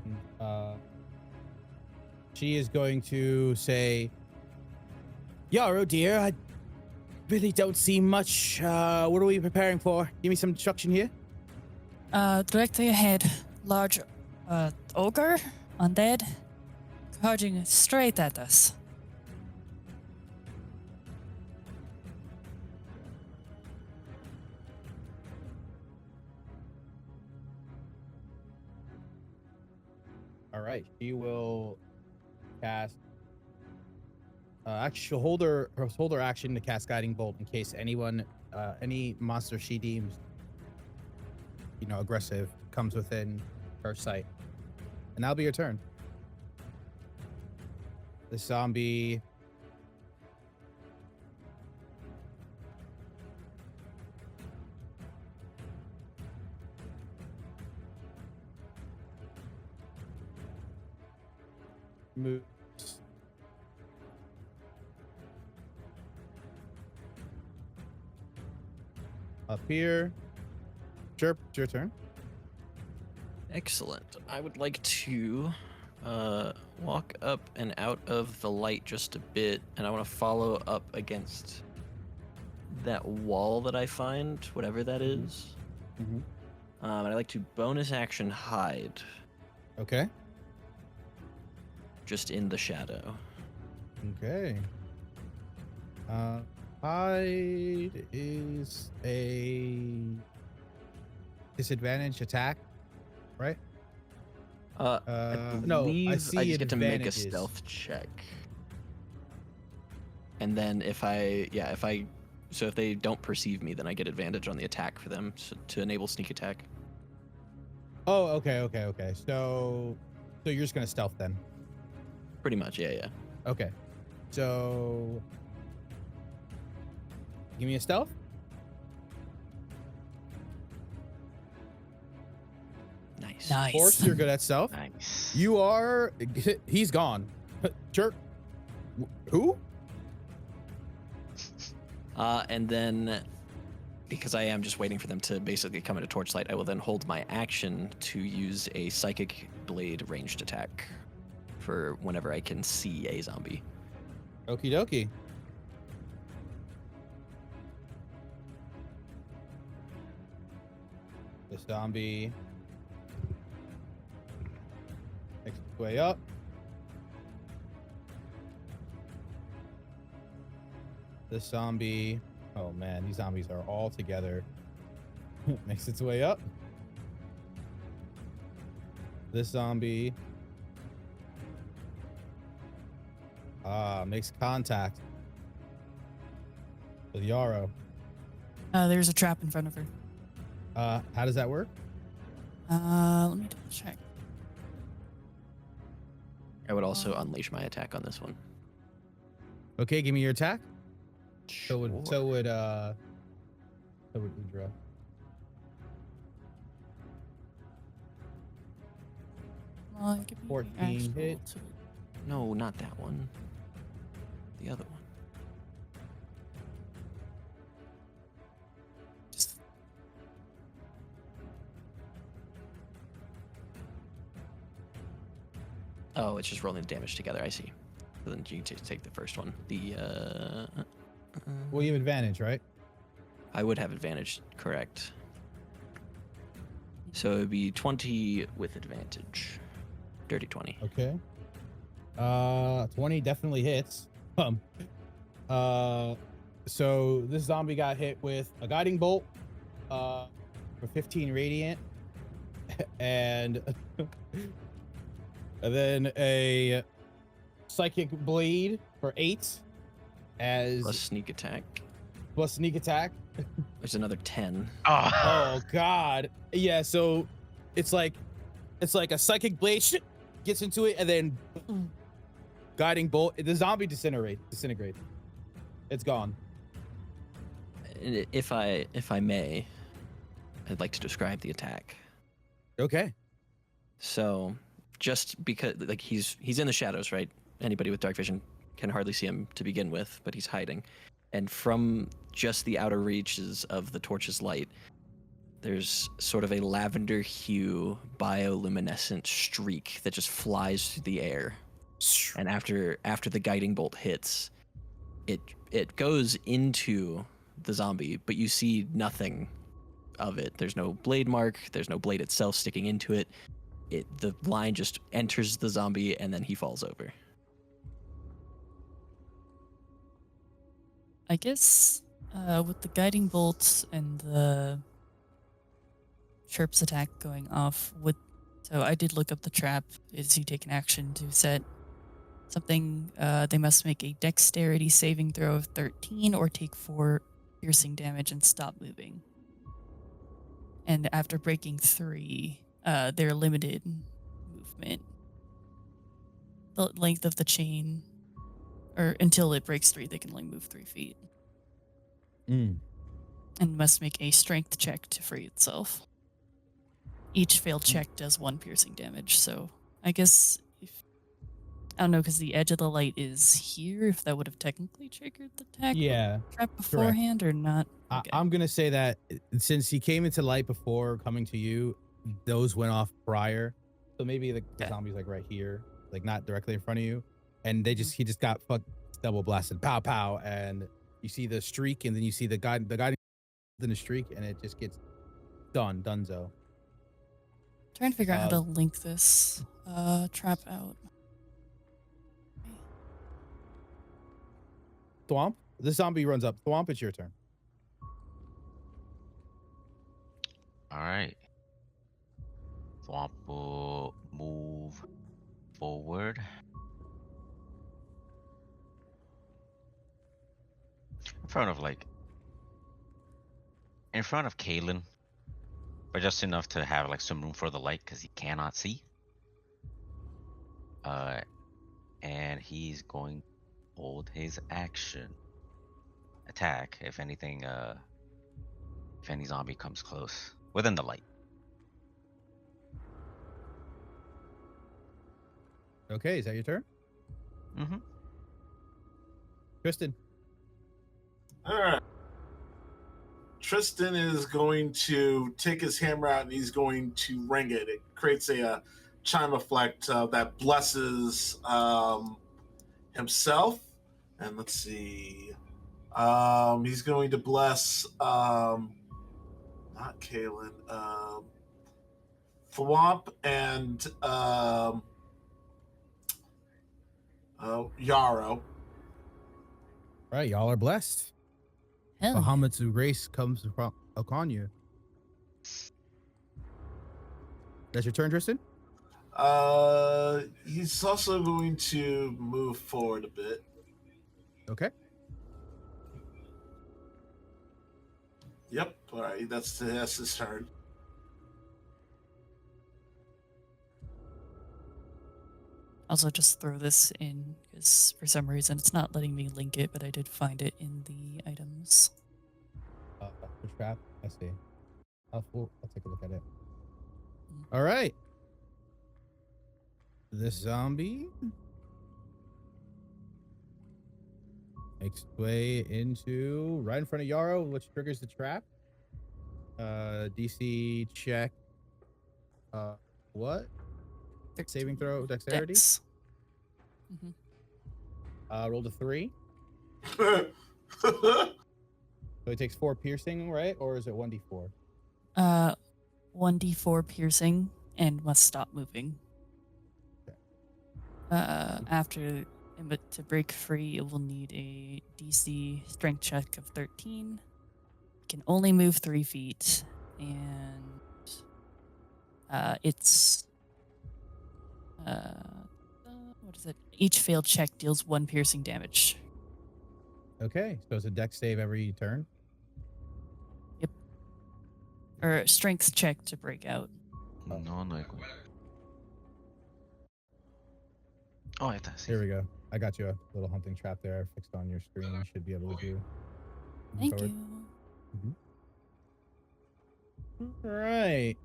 she is going to say, Yarrow, dear, I really don't see much. What are we preparing for? Give me some instruction here. Directly ahead, large ogre, undead, charging straight at us. All right, she will cast. Actually, she'll hold her action to cast Guiding Bolt in case anyone, any monster she deems aggressive, comes within her sight. And that'll be your turn. The zombie moves up here. Chirp, it's your turn. Excellent. I would like to walk up and out of the light just a bit, and I want to follow up against that wall that I find, whatever that is. Mm-hmm. And I like to bonus action hide, Okay. just in the shadow. Okay. Hide is a disadvantage attack, right? No, I see I just get to make a advantages. stealth check. And then if they don't perceive me, then I get advantage on the attack for them to enable sneak attack. Oh, okay. So you're just gonna stealth then. Pretty much, yeah. Okay. So give me a stealth. Nice. Nice. Horse, you're good at stealth. Nice. You are. He's gone. Chirp. Who? And then, because I am just waiting for them to basically come into torchlight, I will then hold my action to use a psychic blade ranged attack for whenever I can see a zombie. Okie dokie. The zombie makes its way up. The zombie. Oh man, these zombies are all together. Makes its way up. This zombie makes contact with Yarrow. There's a trap in front of her. How does that work? Let me double check. I would also unleash my attack on this one. Okay, give me your attack. So would Sure. Udra. Come on, give me the 14 actual hit. tool. No, not that one. The other one. Just Oh, it's just rolling the damage together. I see. So then you take the first one. Well, you have advantage, right? I would have advantage, correct? So it would be 20 with advantage. Dirty 20. Okay. 20 definitely hits. So this zombie got hit with a guiding bolt, for 15 radiant, and then a psychic blade for 8, as Plus sneak attack. plus sneak attack. There's another 10. Oh, Oh God. Yeah. So it's like a psychic blade gets into it, and then guiding bolt. The zombie disintegrates. It's gone. And if I may, I'd like to describe the attack. Okay. So, just because like he's in the shadows, right? Anybody with dark vision can hardly see him to begin with, but he's hiding. And from just the outer reaches of the torch's light, there's sort of a lavender hue bioluminescent streak that just flies through the air. And after the guiding bolt hits, it goes into the zombie, but you see nothing of it. There's no blade mark, there's no blade itself sticking into it. The line just enters the zombie and then he falls over. I guess with the guiding bolts and the Chirp's attack going off, so I did look up the trap. Is you take an action to set something? They must make a dexterity saving throw of 13 or take 4 piercing damage and stop moving. And after breaking 3, they're limited movement. The length of the chain, or until it breaks 3, they can only move 3 feet. And must make a strength check to free itself. Each failed check does 1 piercing damage, so I guess I don't know, because the edge of the light is here, if that would have technically triggered the attack trap beforehand or not. Okay. I'm going to say that since he came into light before coming to you, those went off prior. So maybe the zombie's like right here, like not directly in front of you. And he just got double blasted. Pow, pow. And you see the streak, and then you see the guy in the streak, and it just gets donezo. Trying to figure out how to link this trap out. Thwomp, the zombie runs up. Thwomp, it's your turn. All right. Thwomp will move forward. In front of Kalen, but just enough to have like some room for the light because he cannot see. And he's going to hold his action attack if any zombie comes close within the light. Okay, is that your turn? Mm-hmm. Tristan. All right. Tristan is going to take his hammer out and he's going to ring it. It creates a chime effect that blesses himself. And let's see. He's going to bless not Kalen, Thwomp and Yarrow. Right, y'all are blessed. Hell, Bahamut's grace comes upon you. That's your turn, Tristan? He's also going to move forward a bit. Okay. Yep. All right. That's his turn. Also, just throw this in because for some reason it's not letting me link it, but I did find it in the items. The trap. I see. I'll take a look at it. All right. This zombie makes its way into right in front of Yarrow, which triggers the trap. DC check. What? Saving throw, dexterity. Rolled a 3. So it takes 4 piercing, right? Or is it 1d4? 1d4 piercing and must stop moving. Okay. After, but to break free, it will need a DC strength check of 13. It can only move 3 feet, and it's what is it? Each failed check deals 1 piercing damage. Okay, so it's a dex save every turn. Yep. Or a strength check to break out. No. Oh, I thought. Here we go. I got you a little hunting trap there fixed on your screen. You should be able to do. Thank you. All right.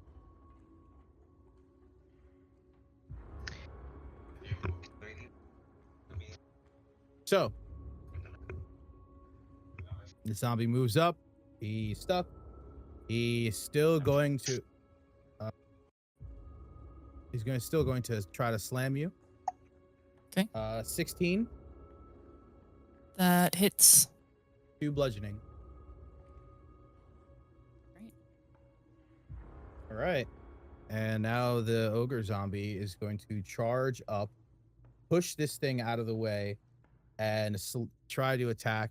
So, the zombie moves up. He's stuck. He's still going to. Still going to try to slam you. Okay. 16. That hits. 2 bludgeoning. Right. All right. And now the ogre zombie is going to charge up, push this thing out of the way, and try to attack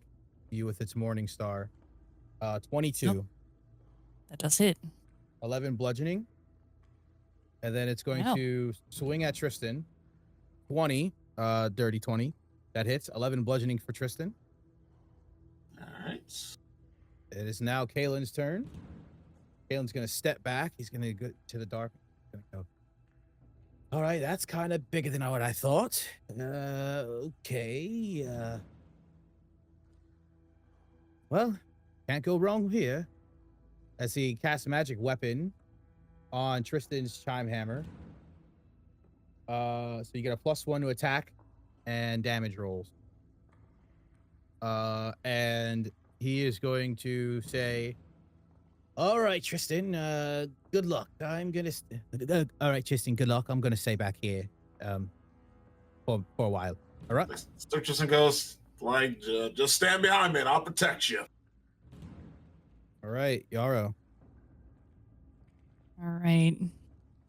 you with its morning star. 22. Nope. That does hit. 11 bludgeoning. And then it's going to swing at Tristan. 20. Dirty 20. That hits. 11 bludgeoning for Tristan. All right. It is now Kalen's turn. Kalen's gonna step back. He's gonna go to the dark. Gonna go. All right, that's kind of bigger than what I thought. Okay. Well, can't go wrong here. As he casts a magic weapon on Tristan's chime hammer. So you get a +1 to attack and damage rolls. And he is going to say, all right, Tristan, good luck. I'm gonna all right, Tristan, good luck. I'm gonna stay back here for a while. All right. Tristan goes like, just stand behind me and I'll protect you. All right, Yarrow. All right.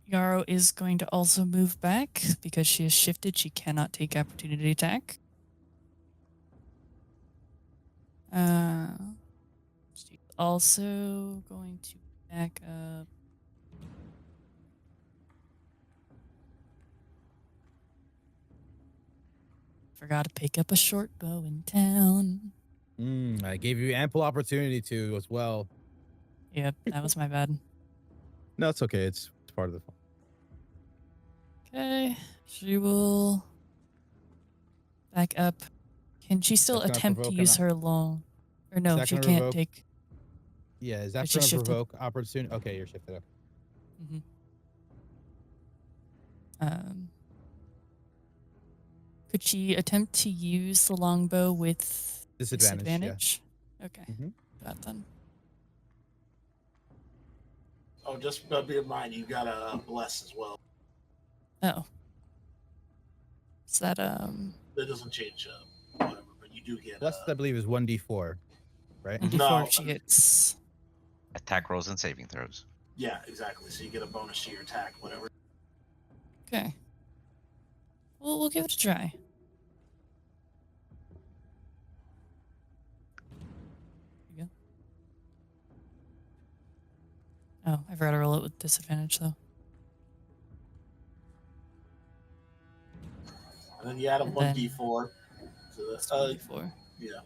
Yarrow is going to also move back because she has shifted. She cannot take opportunity attack. She's also going to back up. Forgot to pick up a short bow in town. I gave you ample opportunity to as well. Yep, that was my bad. No, it's okay. It's part of the fun. Okay, she will back up. Can she still That's gonna attempt to provoke use an- her long? Or no, that she gonna can't revoke- take. Yeah, is that Is she going to shifted? provoke opportunity? Okay, you're shifted up. Mm-hmm. Could she attempt to use the longbow with Disadvantage, yeah. Okay, Mhm. that then. Oh, just be in mind, you got a bless as well. Oh, is that That doesn't change whatever, but you do get. Blessed, I believe, is 1d4, right? D4 No, if she hits? Attack rolls and saving throws. Yeah, exactly. So you get a bonus to your attack, whatever. Okay. Well, we'll give it a try. There you go. Oh, I forgot to roll it with disadvantage though. And then you add a And 1d4 to the. It's 24. Yeah.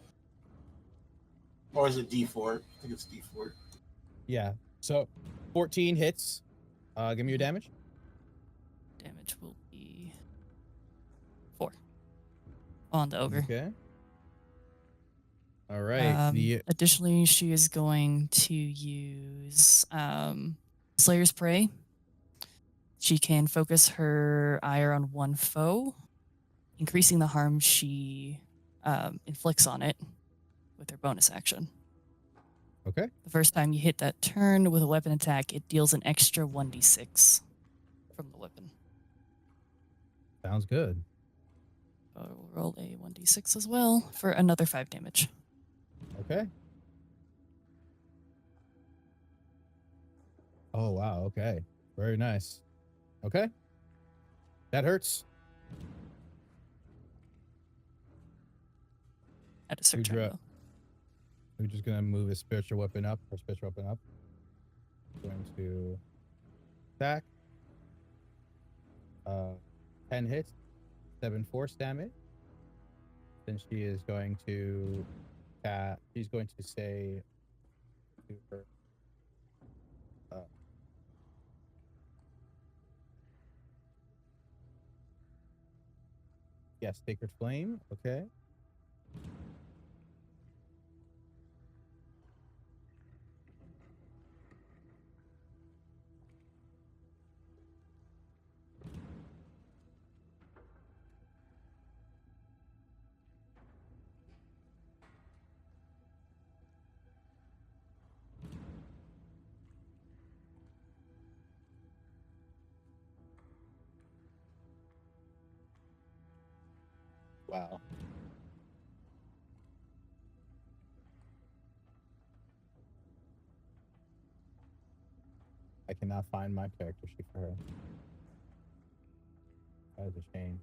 Or is it d4? I think it's d4. Yeah. So 14 hits. Give me your damage. Damage will be 4 on the ogre. Okay. All right. Additionally, she is going to use Slayer's Prey. She can focus her ire on one foe, increasing the harm she inflicts on it with her bonus action. Okay. The first time you hit that turn with a weapon attack, it deals an extra 1d6 from the weapon. Sounds good. We'll roll a 1d6 as well for another 5 damage. Okay. Oh, wow. Okay. Very nice. Okay. That hurts. At a certain Who dra- turn, though. We're just going to move his spiritual weapon up. Going to attack. 10 hits. 7 force damage. Then she is going to she's going to say to her yes, Sacred Flame. Okay. Wow. I cannot find my character sheet for her. That is a shame.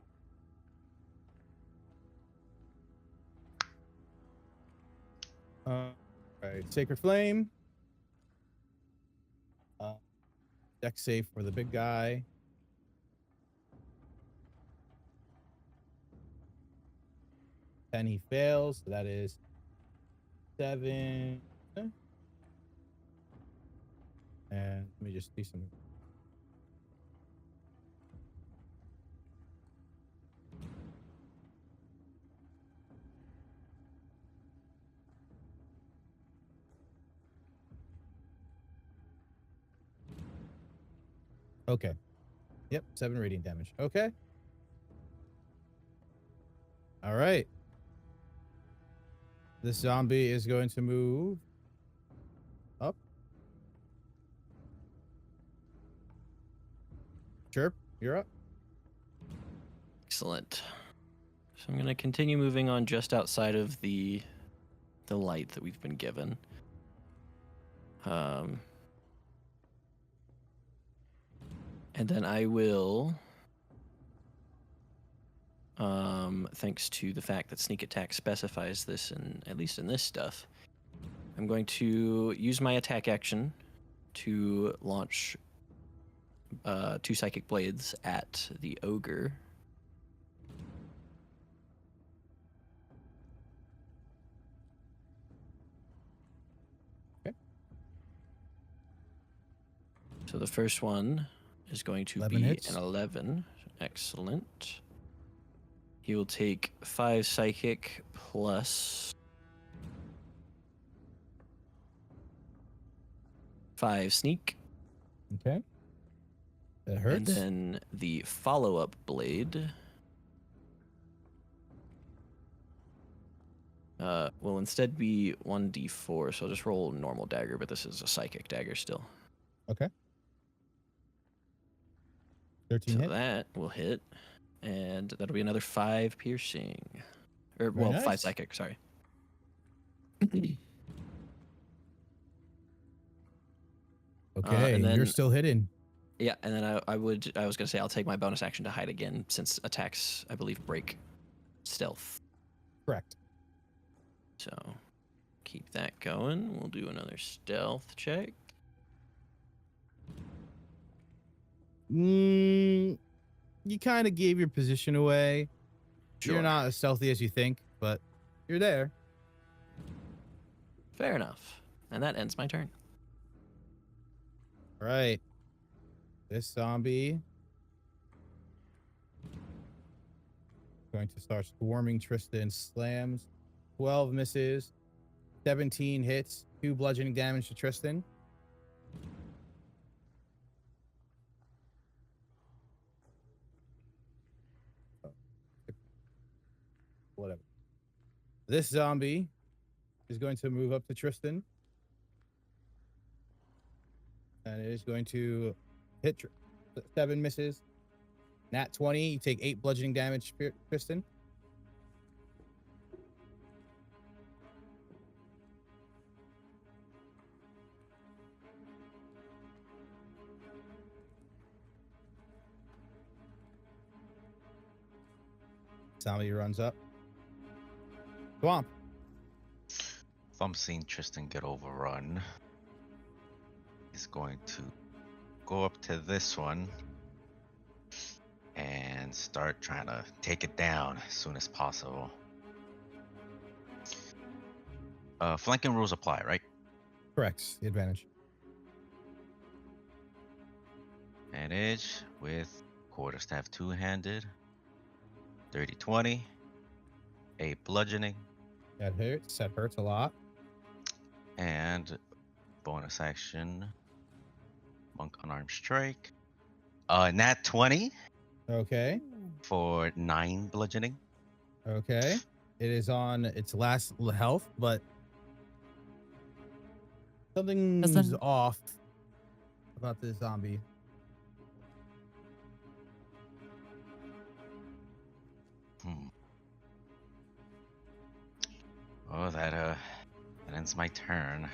Right, Sacred Flame. Dex save for the big guy. And he fails, so that is 7. And let me just see some. Okay. Yep, 7 radiant damage. Okay. All right. This zombie is going to move up. Chirp, you're up. Excellent. So I'm going to continue moving on just outside of the light that we've been given. And then I will, thanks to the fact that sneak attack specifies this, at least in this stuff, I'm going to use my attack action to launch 2 psychic blades at the ogre. Okay. So the first one is going to 11 be hits. an 11. Excellent. He will take 5 psychic plus 5 sneak. Okay. That hurts. And then the follow-up blade will instead be 1d4, so I'll just roll normal dagger, but this is a psychic dagger still. Okay. 13 So hit. that will hit, and that'll be another 5 piercing. Or, Very well, 5 nice. psychic, sorry. Okay, and then- you're still hidden. Yeah, and then I was gonna say I'll take my bonus action to hide again, since attacks, I believe, break stealth. Correct. So keep that going. We'll do another stealth check. You kind of gave your position away. Sure. You're not as stealthy as you think, but you're there. Fair enough. And that ends my turn. All right. This zombie going to start swarming Tristan. Slams. 12 misses. 17 hits. 2 bludgeoning damage to Tristan. Whatever. This zombie is going to move up to Tristan. And it is going to hit 7 misses. Nat 20. You take 8 bludgeoning damage, Tristan. Zombie runs up. Swamp. If I'm seeing Tristan get overrun, he's going to go up to this one and start trying to take it down as soon as possible. Flanking rules apply, right? Correct. The advantage. Advantage with quarterstaff two-handed. 30-20. 8 bludgeoning. That hurts. That hurts a lot. And bonus action. Monk unarmed strike. Nat 20 Okay. for 9 bludgeoning. Okay. It is on its last health, but something's Doesn't- off about this zombie. Oh, that ends my turn.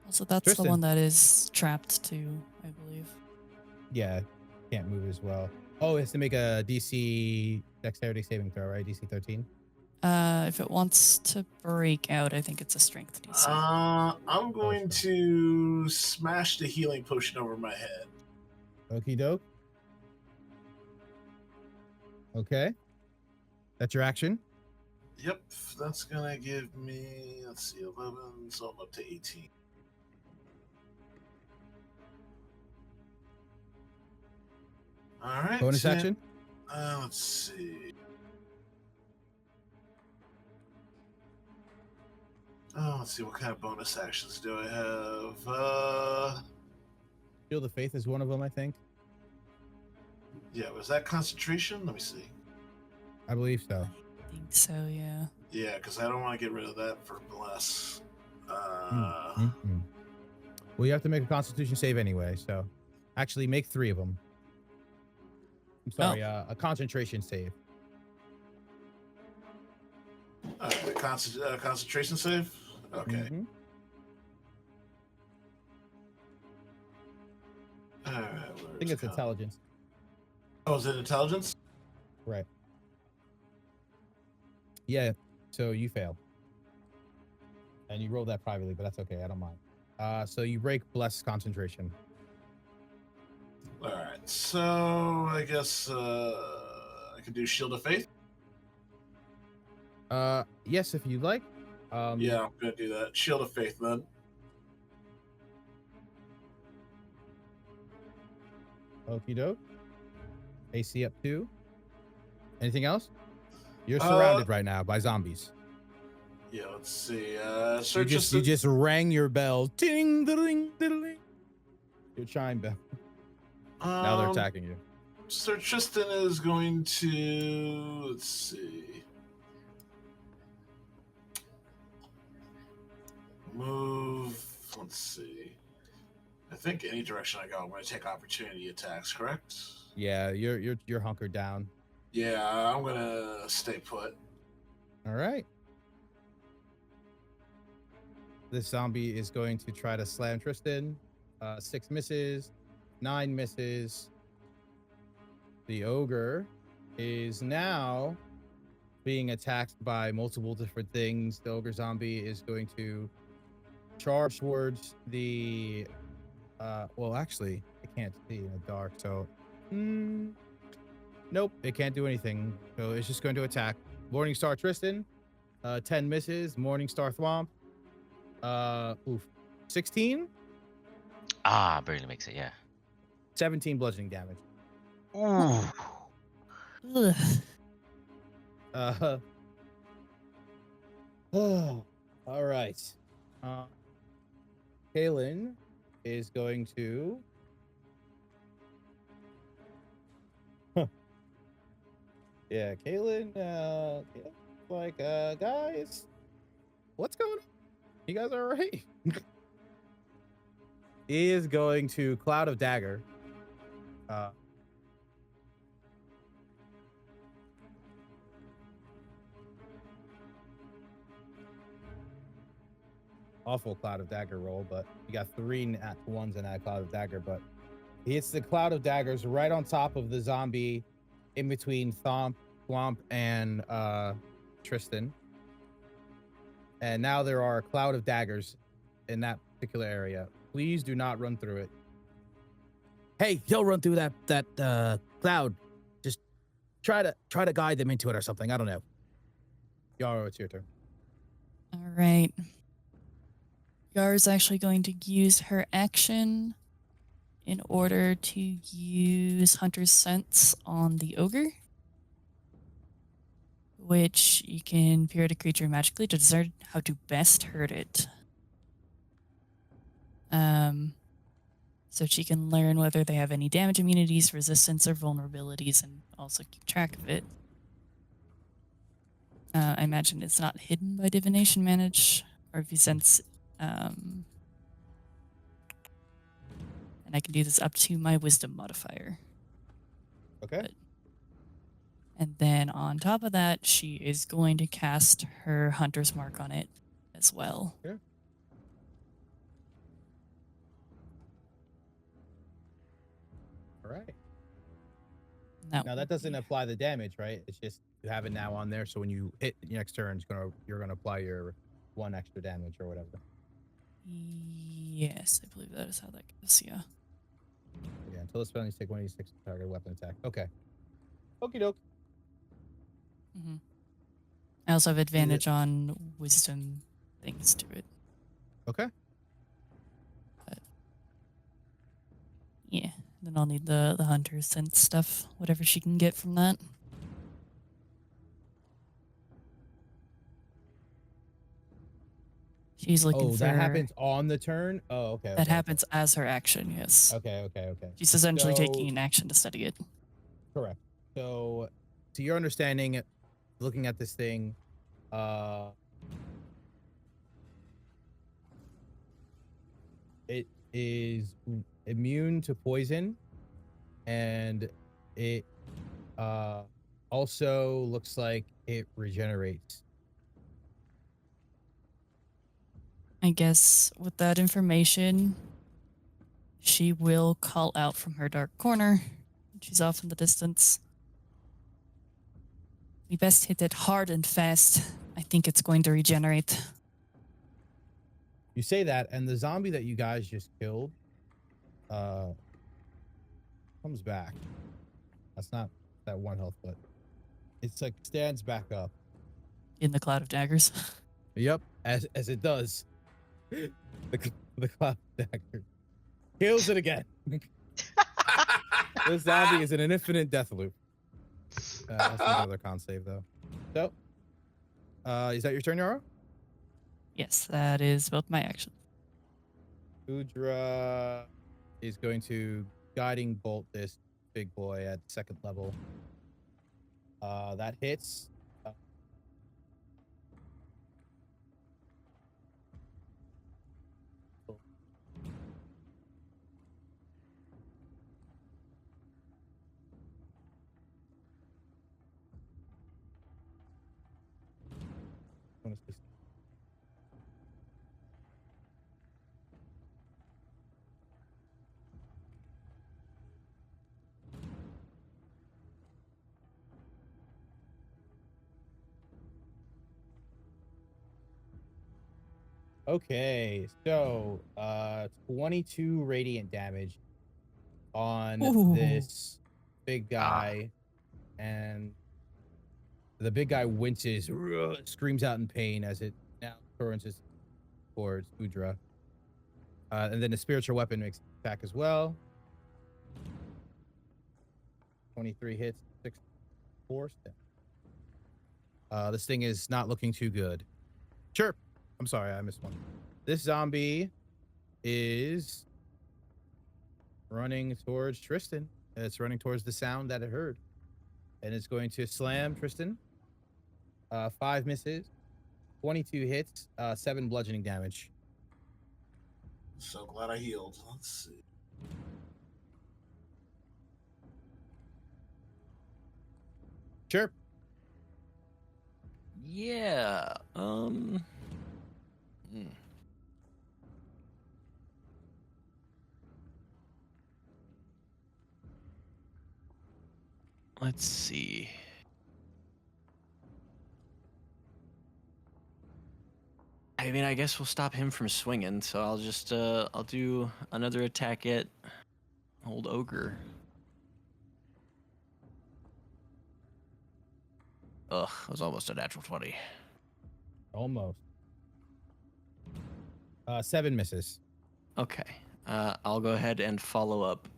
Also, that's Tristan. the one that is trapped too, I believe. Yeah. Can't move as well. Oh, it has to make a DC dexterity saving throw, right? DC 13. If it wants to break out, I think it's a strength DC. I'm going to smash the healing potion over my head. Okie doke. Okay. That's your action. Yep, that's gonna give me, let's see, 11, so I'm up to 18. Bonus action? Let's see. Let's see. What kind of bonus actions do I have? Shield of Faith is one of them, I think. Yeah, was that concentration? Let me see. I believe so. I think so, yeah. Yeah, because I don't want to get rid of that for bless. Mm-mm. Well, you have to make a Constitution save anyway, so actually make 3 of them. I'm sorry, a concentration save. Concentration save? Okay. Mhm. All right. I think it's intelligence. Oh, is it intelligence? Right. Yeah, so you fail. And you roll that privately, but that's okay. I don't mind. So you break bless concentration. All right. So I guess I could do Shield of Faith. Yes, if you'd like. Yeah, I'm gonna do that. Shield of Faith, then. Okie doke. AC up 2. Anything else? You're surrounded right now by zombies. Yeah, let's see. You just rang your bell. Ding, ding, ding. Your chime bell. Now they're attacking you. Sir Tristan is going to. Let's see. Move. Let's see. I think any direction I go, I'm going to take opportunity attacks. Correct? Yeah, you're hunkered down. Yeah, I'm going to stay put. All right. This zombie is going to try to slam Tristan. 6 misses, 9 misses. The ogre is now being attacked by multiple different things. The ogre zombie is going to charge towards the well, actually, it can't see in the dark, so nope, it can't do anything. So it's just going to attack Morningstar Tristan. 10 misses. Morningstar Thwomp. 16? Barely makes it, yeah. 17 bludgeoning damage. Ooh. Ugh. All right. Kaylin is going to. Yeah, Kaylin. Guys, what's going on? You guys all right? He is going to Cloud of Dagger. Awful Cloud of Dagger roll, but you got 3 nat 1s in that Cloud of Dagger, but he hits the Cloud of Daggers right on top of the zombie in between Thwomp and Tristan. And now there are a cloud of daggers in that particular area. Please do not run through it. Hey, don't run through that cloud. Just try to guide them into it or something. I don't know. Yarrow, it's your turn. All right. Yar's actually going to use her action in order to use Hunter's Sense on the ogre, which you can period a creature magically to discern how to best hurt it. So she can learn whether they have any damage immunities, resistance, or vulnerabilities, and also keep track of it. I imagine it's not hidden by divination manage, or if you sense. And I can do this up to my wisdom modifier. Okay. And then on top of that, she is going to cast her Hunter's Mark on it as well. Yeah. All right. Now that doesn't apply the damage, right? It's just you have it now on there, so when you hit your next turn, you're gonna apply your 1 extra damage or whatever. Yes, I believe that is how that goes. Yeah. Yeah. Until the spell, you take 1d6 target weapon attack. Okay. Okie doke. Mm-hmm. I also have advantage on wisdom things to it. Okay. But yeah, Then I'll need the hunter sense stuff, whatever she can get from that. She's looking Oh, for. that happens on the turn? Oh, okay. That okay, happens as her action, yes. Okay, okay. She's essentially So- taking an action to study it. Correct. So, to your understanding, looking at this thing, it is immune to poison, and it also looks like it regenerates. I guess with that information, she will call out from her dark corner. She's off in the distance. We best hit it hard and fast. I think it's going to regenerate. You say that, and the zombie that you guys just killed comes back. That's not that one health, but it's like stands back up. In the cloud of daggers. Yep, as it does. The cloud dagger kills it again. This zombie is in an infinite death loop. That's another con save though. So, is that your turn, Yara? Yes, that is both my actions. Udra is going to guiding bolt this big boy at second level. That hits. Okay, so 22 radiant damage on Ooh. this big guy, and the big guy winces, screams out in pain as it now turns towards Udra. And then the spiritual weapon makes attack as well. 23 hits, 6 force. This thing is not looking too good. Chirp. I'm sorry, I missed one. This zombie is running towards Tristan. It's running towards the sound that it heard. And it's going to slam Tristan. 5 misses, 22 hits, 7 bludgeoning damage. So glad I healed. Let's see. Chirp. Yeah. Let's see. I mean, I guess we'll stop him from swinging, so I'll just, I'll do another attack at old ogre. Ugh, it was almost a natural 20. Almost. 7 misses. Okay. I'll go ahead and follow up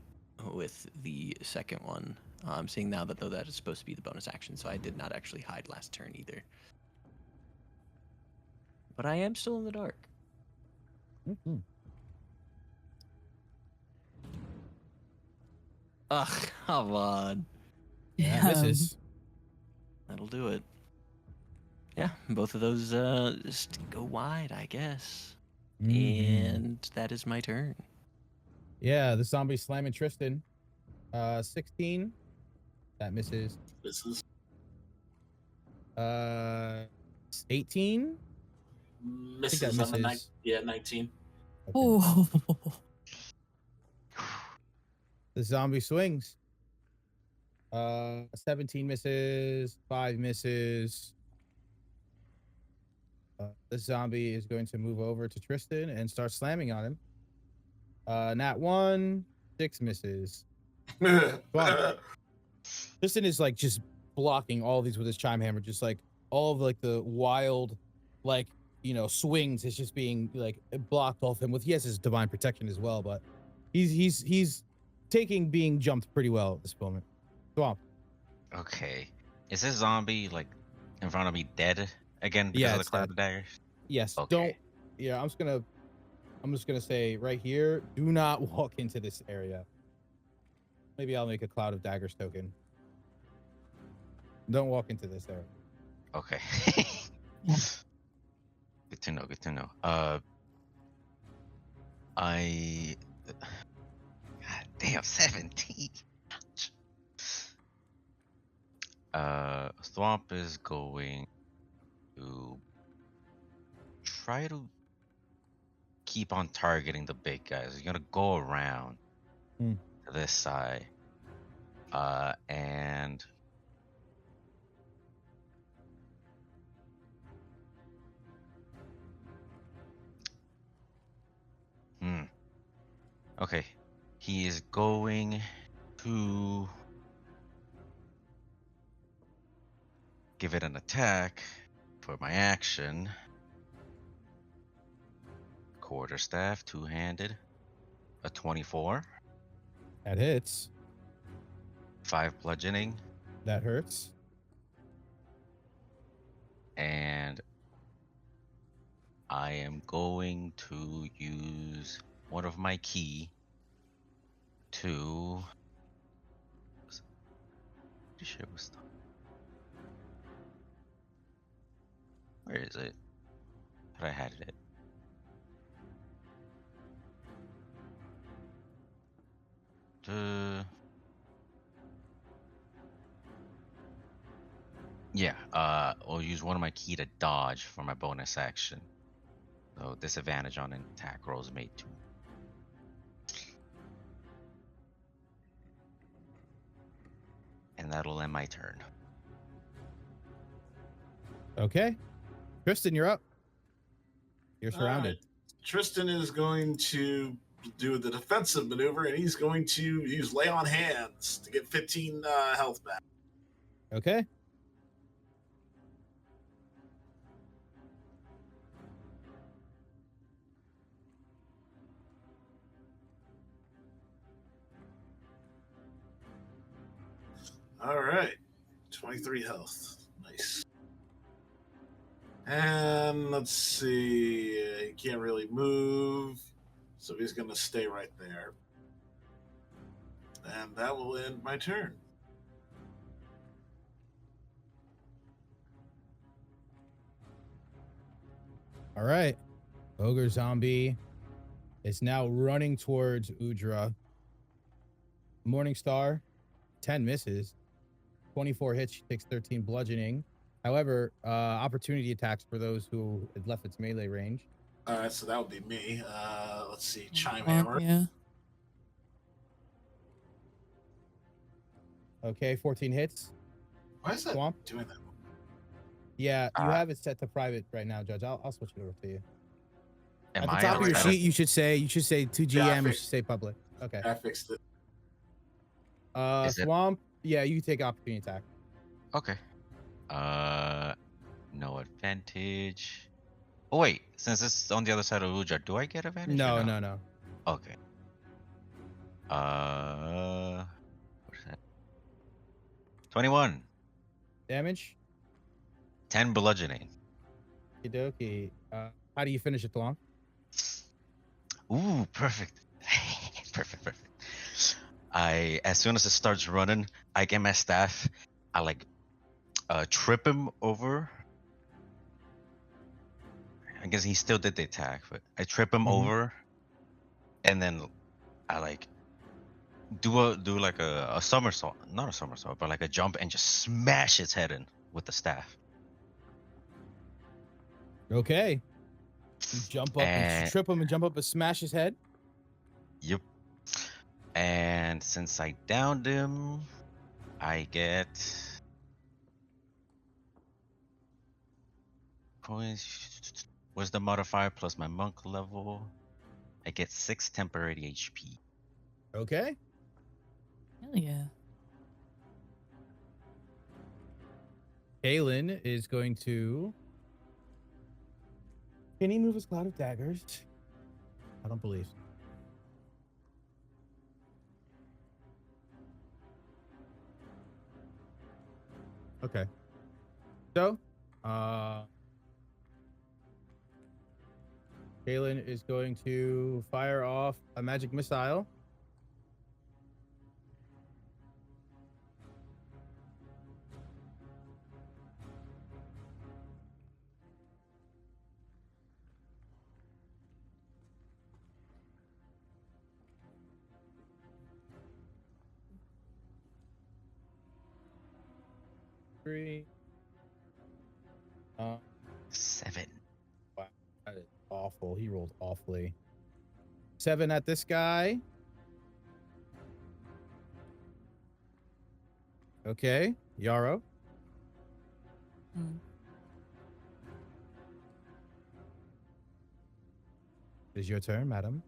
with the second one. I'm seeing now that though that is supposed to be the bonus action, so I did not actually hide last turn either. But I am still in the dark. Mm-hmm. Ugh, come on. Yeah, misses. That'll do it. Yeah, both of those just go wide, I guess. And that is my turn. Yeah, the zombie slamming Tristan. 16. That misses. Misses. 18. Misses on the misses. 19. Okay. Oh, The zombie swings. 17 misses, 5 misses. The zombie is going to move over to Tristan and start slamming on him. Nat 1, 6 misses. Wow. Tristan is like just blocking all these with his chime hammer, just like all of like the wild, like, you know, swings is just being like blocked off him with, he has his divine protection as well, but he's taking being jumped pretty well at this moment. Swamp. Okay. Is this zombie like in front of me dead again because Yeah, of the it's cloud dead. of daggers? Yes. Okay. Don't. Yeah, I'm just gonna say right here, do not walk into this area. Maybe I'll make a cloud of daggers token. Don't walk into this area. Okay. Yeah. Good to know. Good to know. I. God damn, 17. Swamp is going to try to keep on targeting the big guys. He's gonna go around Hmm. to this side. And okay. He is going to give it an attack for my action. Quarterstaff, two-handed, a 24, That hits. 5 bludgeoning, That hurts. and I am going to use one of my key to. Pretty sure it was. Where is it? Thought I had it. Yeah, I'll use one of my key to dodge for my bonus action. So disadvantage on an attack rolls made 2. And that'll end my turn. Okay. Tristan, you're up. You're surrounded. Tristan is going to do the defensive maneuver, and he's going to use Lay on Hands to get 15 health back. Okay. All right. 23 health. Nice. And let's see. He can't really move, so he's going to stay right there. And that will end my turn. All right. Ogre zombie is now running towards Udra. Morningstar, 10 misses. 24 hits, she takes 13 bludgeoning. However, opportunity attacks for those who had left its melee range. All right, so that would be me. Let's see. Chime Hammer. Yeah. Okay, 14 hits. Why is that Swamp? doing that? Yeah, you have it set to private right now, Judge. I'll switch it over to you. Am At the I top of your outside sheet, you should say to GM, Yeah, I you fixed- should say public. Okay. I fixed it. Is it- Swamp, yeah, you can take opportunity attack. Okay. No advantage. Oh wait, since it's on the other side of Uja, do I get advantage? or No. Okay. What is that? 21. Damage? 10 bludgeoning. Okie dokie. How do you finish it, Long? Ooh, perfect. Perfect. As soon as it starts running, I get my staff. I like trip him over. I guess he still did the attack, but I trip him over, and then I like do like a somersault, not a somersault, but like a jump and just smash his head in with the staff. Okay. You jump up and trip him and jump up and smash his head. Yep. And since I downed him, I get points. What's the modifier plus my monk level? I get 6 temporary HP. Okay. Hell yeah. Kalen is going to. Can he move his cloud of daggers? I don't believe. Okay. So, Kaylin is going to fire off a magic missile. Three. 7. Wow, that is awful. He rolled awfully. 7 at this guy. Okay, Yarrow. Hmm. It is your turn, madam.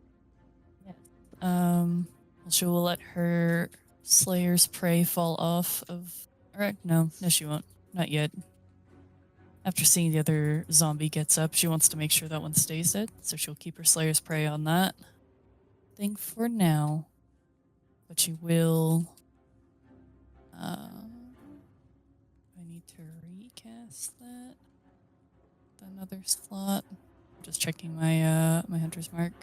Well, she will let her Slayer's Prey fall off of. Alright, no, she won't. Not yet. After seeing the other zombie gets up, she wants to make sure that one stays dead, so she'll keep her Slayer's Prey on that thing for now. But she will. I need to recast that. Another slot. Just checking my my hunter's mark.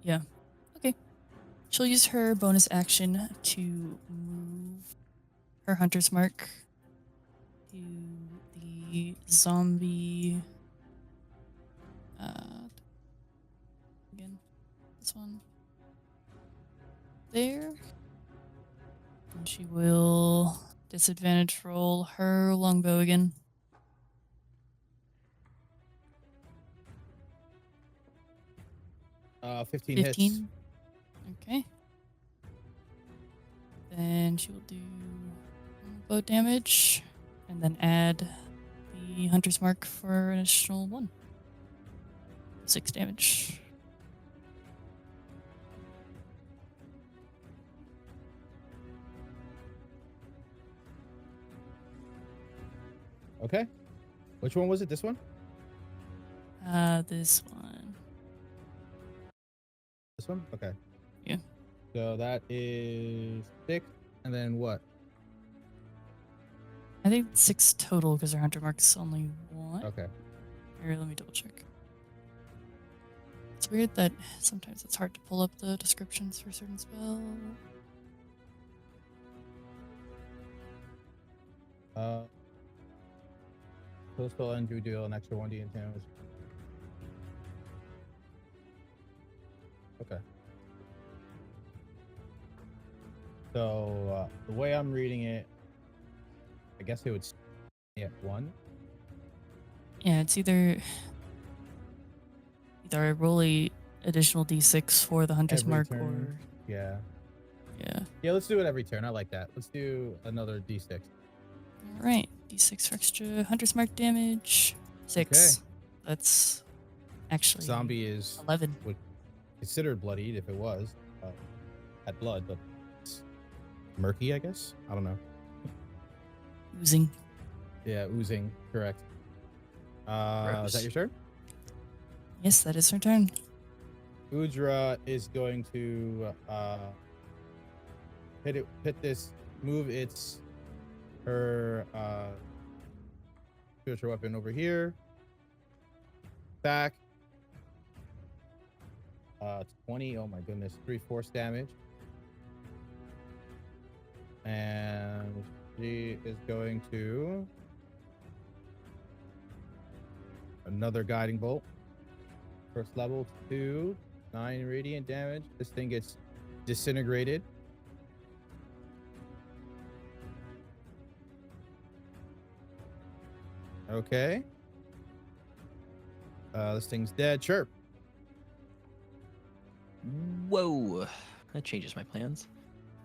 Yeah. Okay. She'll use her bonus action to move her hunter's mark to the zombie. Again, this one. There. And she will disadvantage roll her longbow again. 15 hits. 15. Okay. Then she will do bow damage and then add the hunter's mark for an additional 1. 6 damage. Okay. Which one was it? This one? This one. This one? Okay. Yeah. So that is 6. And then what? I think 6 total because her hunter mark's only 1. Okay. Here, let me double check. It's weird that sometimes it's hard to pull up the descriptions for certain spells. Spell and do deal an extra 1d in damage. Okay. So the way I'm reading it, I guess it would stay at 1. Yeah, it's either I roll a additional d6 for the hunter's Every mark turn. Yeah. yeah. Yeah, let's do it every turn. I like that. Let's do another d6. All right, d6 for extra hunter's mark damage. 6. Okay. That's actually Zombie is 11. considered bloodied if it was. Had blood, but it's murky, I guess. I don't know. Oozing. Yeah, oozing. Correct. Is that your turn? Yes, that is her turn. Udra is going to move her spiritual weapon over here. Back. 20. Oh my goodness. 3 force damage. And she is going to another guiding bolt. First level 2, 9 radiant damage. This thing gets disintegrated. Okay. This thing's dead. Chirp. Whoa, that changes my plans.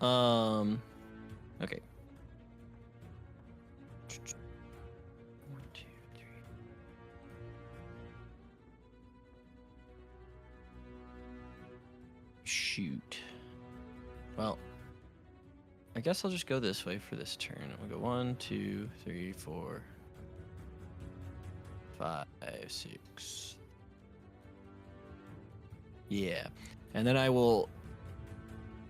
Okay. 1, 2, 3. Shoot. Well, I guess I'll just go this way for this turn. I'm gonna go 1, 2, 3, 4, 5, 6. Yeah. And then I will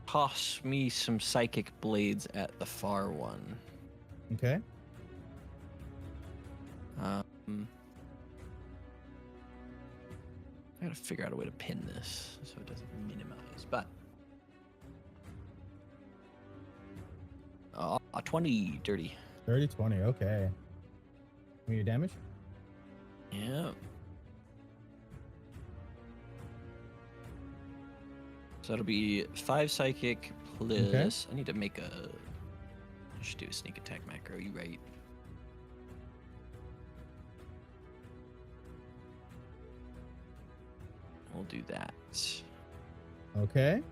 toss me some psychic blades at the far one. Okay. I gotta figure out a way to pin this so it doesn't minimize, but a 20 dirty. 30, 20. Okay. Give me your damage. Yeah. So that'll be 5 psychic plus. I need to make a. I should do a sneak attack macro. You right? We'll do that. Okay.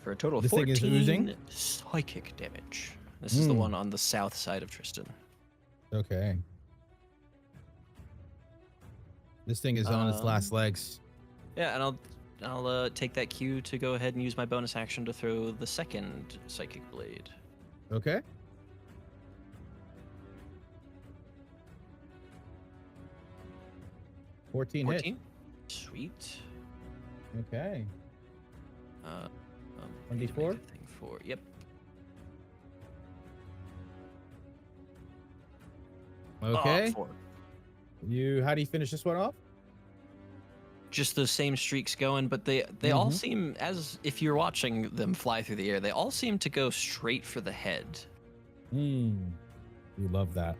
For a total of This thing 14 is oozing? psychic damage. This is the one on the south side of Tristan. Okay. This thing is on its last legs. Yeah, and I'll take that cue to go ahead and use my bonus action to throw the second psychic blade. Okay. Fourteen hit. Sweet. Okay. 1d4? Thing for yep. Okay. 4. How do you finish this one off? Just the same streaks going, but they all seem, as if you're watching them fly through the air, they all seem to go straight for the head. You love that.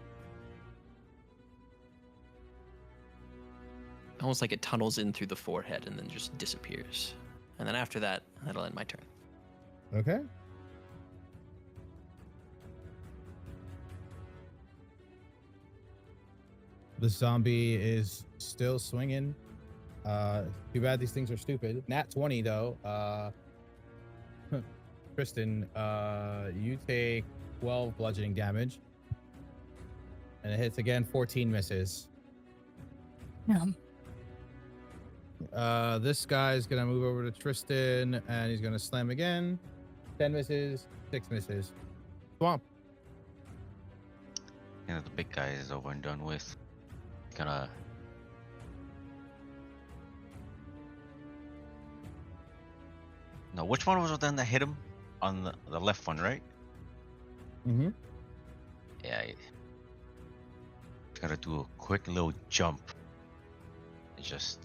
Almost like it tunnels in through the forehead and then just disappears. And then after that, that'll end my turn. Okay. The zombie is still swinging. Too bad these things are stupid. Nat 20 though. Tristan, you take 12 bludgeoning damage. And it hits again, 14 misses. Yeah. This guy's gonna move over to Tristan and he's gonna slam again. 10 misses, 6 misses. Swamp. You know, the big guy is over and done with. Gonna no, which one was the one that hit him? On the left one, right? Mm-hmm. Yeah. Gotta do a quick little jump. Just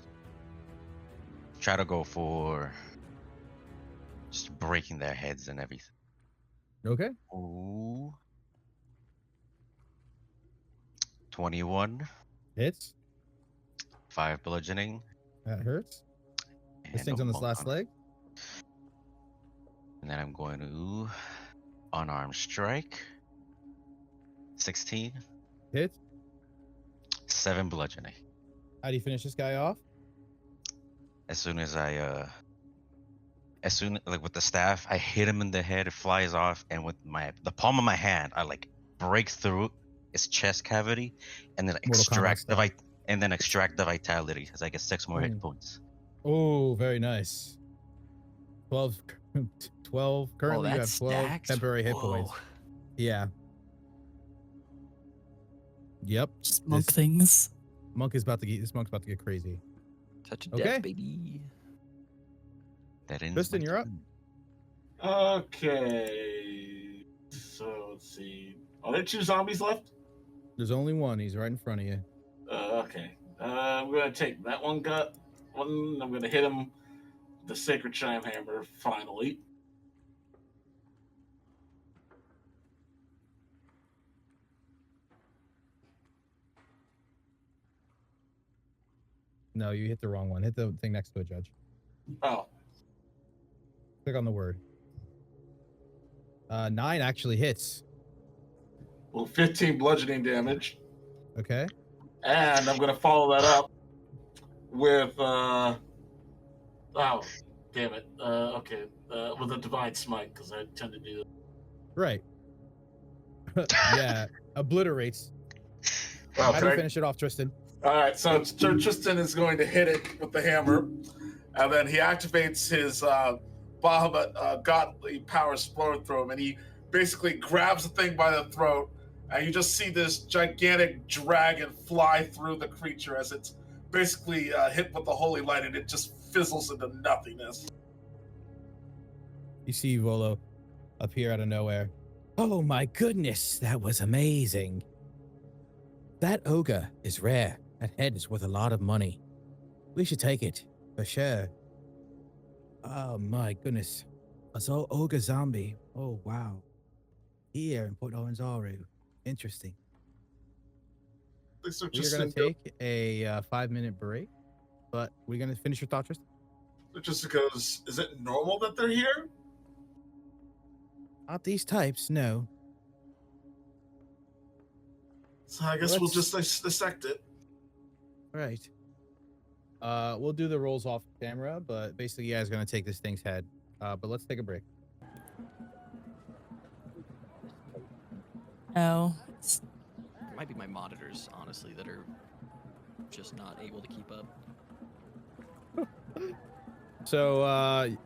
try to go for just breaking their heads and everything. Okay. Ooh. 21. Hits. 5 bludgeoning. That hurts. This and thing's a on this monk last it. leg. And then I'm going to unarmed strike. 16. Hit. 7 bludgeoning. How do you finish this guy off? As soon as like with the staff, I hit him in the head, it flies off, and with the palm of my hand, I like break through his chest cavity, and then extract the vitality as I get 6 more hit points. Oh, very nice. 12 currently you have 12 stacked? temporary hit Whoa. points. Yeah. Yep. Just monk things. This monk's about to get crazy. Touch of Okay. death, baby. That ends Tristan, my you're up. turn. Okay. So let's see. Are there 2 zombies left? There's only one. He's right in front of you. Okay. I'm gonna take that one gut. I'm gonna hit him with the Sacred Chime Hammer finally. No, you hit the wrong one. Hit the thing next to it, Judge. Oh. Click on the word. 9 actually hits. Well, 15 bludgeoning damage. Okay. And I'm going to follow that up with, oh, damn it. Okay. With a Divine Smite, because I tend to do that. Right. Yeah. Obliterates. Wow, How do you finish it off, Tristan? All right, so Tristan is going to hit it with the hammer, and then he activates his Bahamut godly powers flowing through him, and he basically grabs the thing by the throat, And you just see this gigantic dragon fly through the creature as it's basically hit with the holy light, and it just fizzles into nothingness. You see Volo appear out of nowhere. Oh my goodness, that was amazing. That ogre is rare. That head is worth a lot of money. We should take it, for sure. Oh my goodness. A ogre zombie. Oh wow. Here in Port Nyanzaru. Interesting. These are We're just going to take a 5-minute break, but we're going to finish your thought, Tristan? It just goes, is it normal that they're here? Not these types, no. So I guess we'll just dissect it. Right. We'll do the rolls off camera, but basically you guys are going to take this thing's head. But let's take a break. Oh, It might be my monitors, honestly, that are just not able to keep up. So,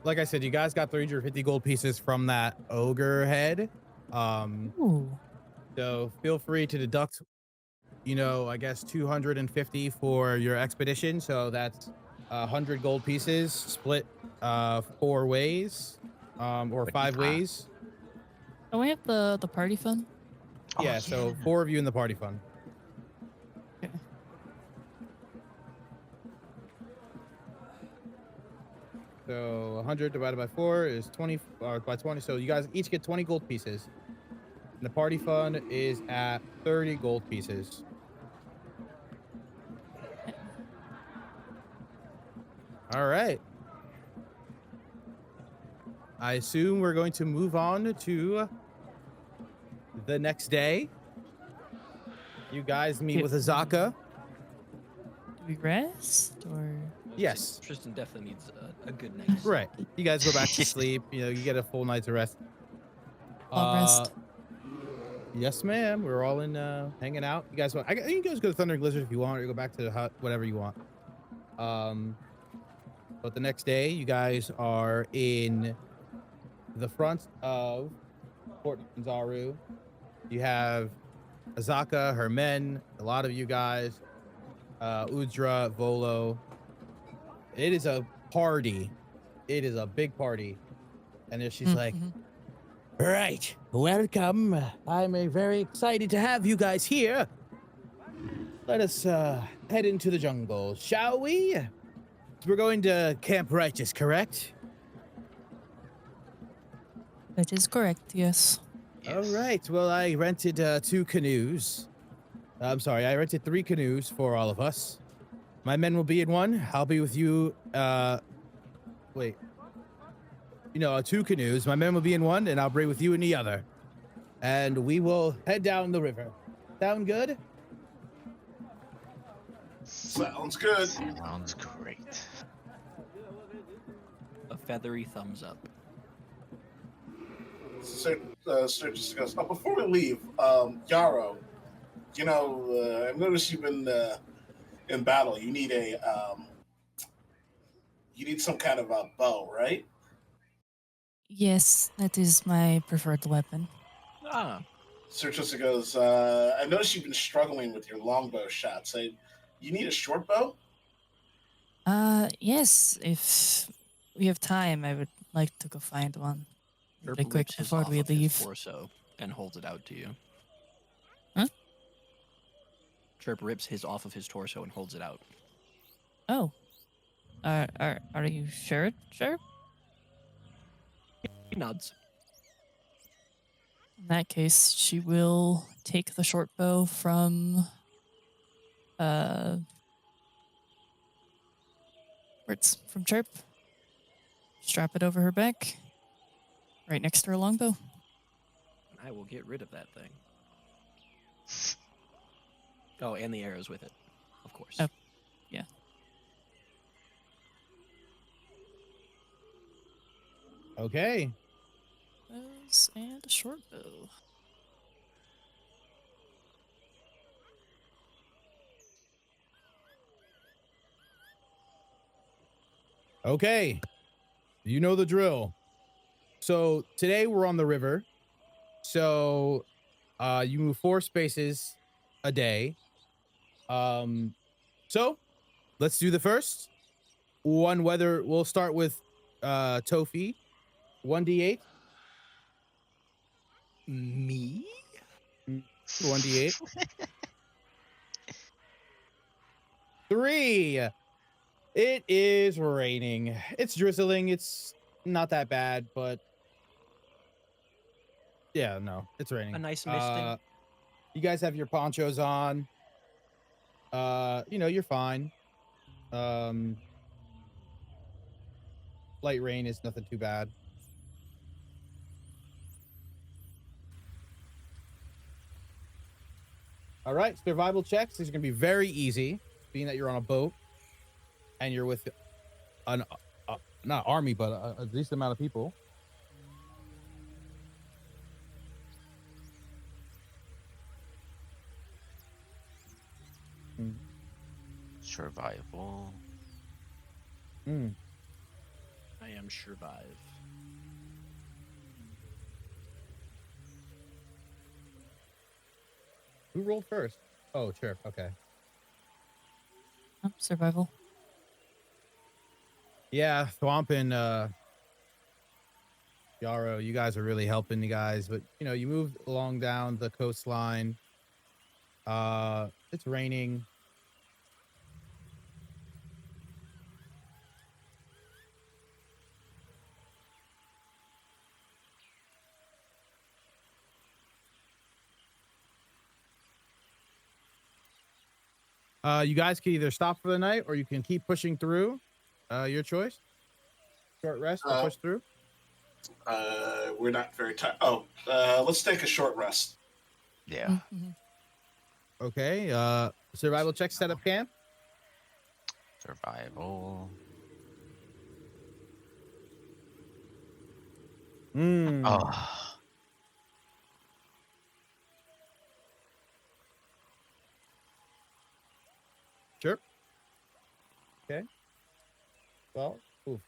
like I said, you guys got 350 gold pieces from that ogre head. ooh. So feel free to deduct, I guess 250 for your expedition. So that's 100 gold pieces split 4 ways, or 5 ways. Don't we have the party fund? Yeah, so 4 of you in the party fund. Okay. So 100 divided by 4 is 20, or by 20. So you guys each get 20 gold pieces. And the party fund is at 30 gold pieces. All right. I assume we're going to move on to the next day. You guys meet with Azaka. Do we rest or? Yes. Tristan definitely needs a good night's Right. You guys go back to sleep. You get a full night's rest. Long rest. Yes, ma'am. We're all in hanging out. You guys want? You guys go to Thunder and Blizzard if you want, or go back to the hut, whatever you want. But the next day, you guys are in the front of Port Nyanzaru. You have Azaka, her men, a lot of you guys, Udra, Volo. It is a party. It is a big party. And then she's like, right, welcome. I'm very excited to have you guys here. Let us head into the jungle, shall we? We're going to Camp Righteous, correct? That is correct, yes. Yes. All right. Well, I rented 2 canoes. I'm sorry, I rented 3 canoes for all of us. My men will be in one. I'll be with you. 2 canoes. My men will be in one, and I'll be with you in the other. And we will head down the river. Sound good? Sounds good. Sounds great. A feathery thumbs up. So just goes, before we leave, Yarrow, I've noticed you've been in battle. You need some kind of a bow, right? Yes, that is my preferred weapon. Ah, Sir Trista goes, I noticed you've been struggling with your longbow shots. You need a short bow? Yes, if we have time, I would like to go find one. Chirp Really quick rips his before off we of his leave. torso and holds it out to you. Huh? Chirp rips his off of his torso and holds it out. Oh. Are you sure, Chirp? He nods. In that case, she will take the short bow from where it's from Chirp. Strap it over her back. Right next to her longbow. I will get rid of that thing. Oh, and the arrows with it, of course. Oh. Yeah. Okay. Bows and a short bow. Okay. You know the drill. So today we're on the river. So You move 4 spaces a day. So let's do the first one. Whether we'll start with Tofi, 1d8. Me? 1d8. 3. It is raining. It's drizzling. It's not that bad, but yeah, no, it's raining. A nice misting. You guys have your ponchos on. You know, you're fine. Light rain is nothing too bad. All right, survival checks. These are gonna be very easy, being that you're on a boat and you're with an not army, but a decent amount of people. Survival. I am survive. Who rolled first? Oh, Chirp. Okay. Oh, survival. Yeah, Thwomp and Yarrow, you guys are really helping you guys, but you know, you moved along down the coastline. It's raining. You guys can either stop for the night or you can keep pushing through. Your choice. Short rest or push through. We're not very tired. Oh, let's take a short rest. Yeah. Okay. Survival check, set up camp. Survival. Oh. Sure. Okay. Well, oof.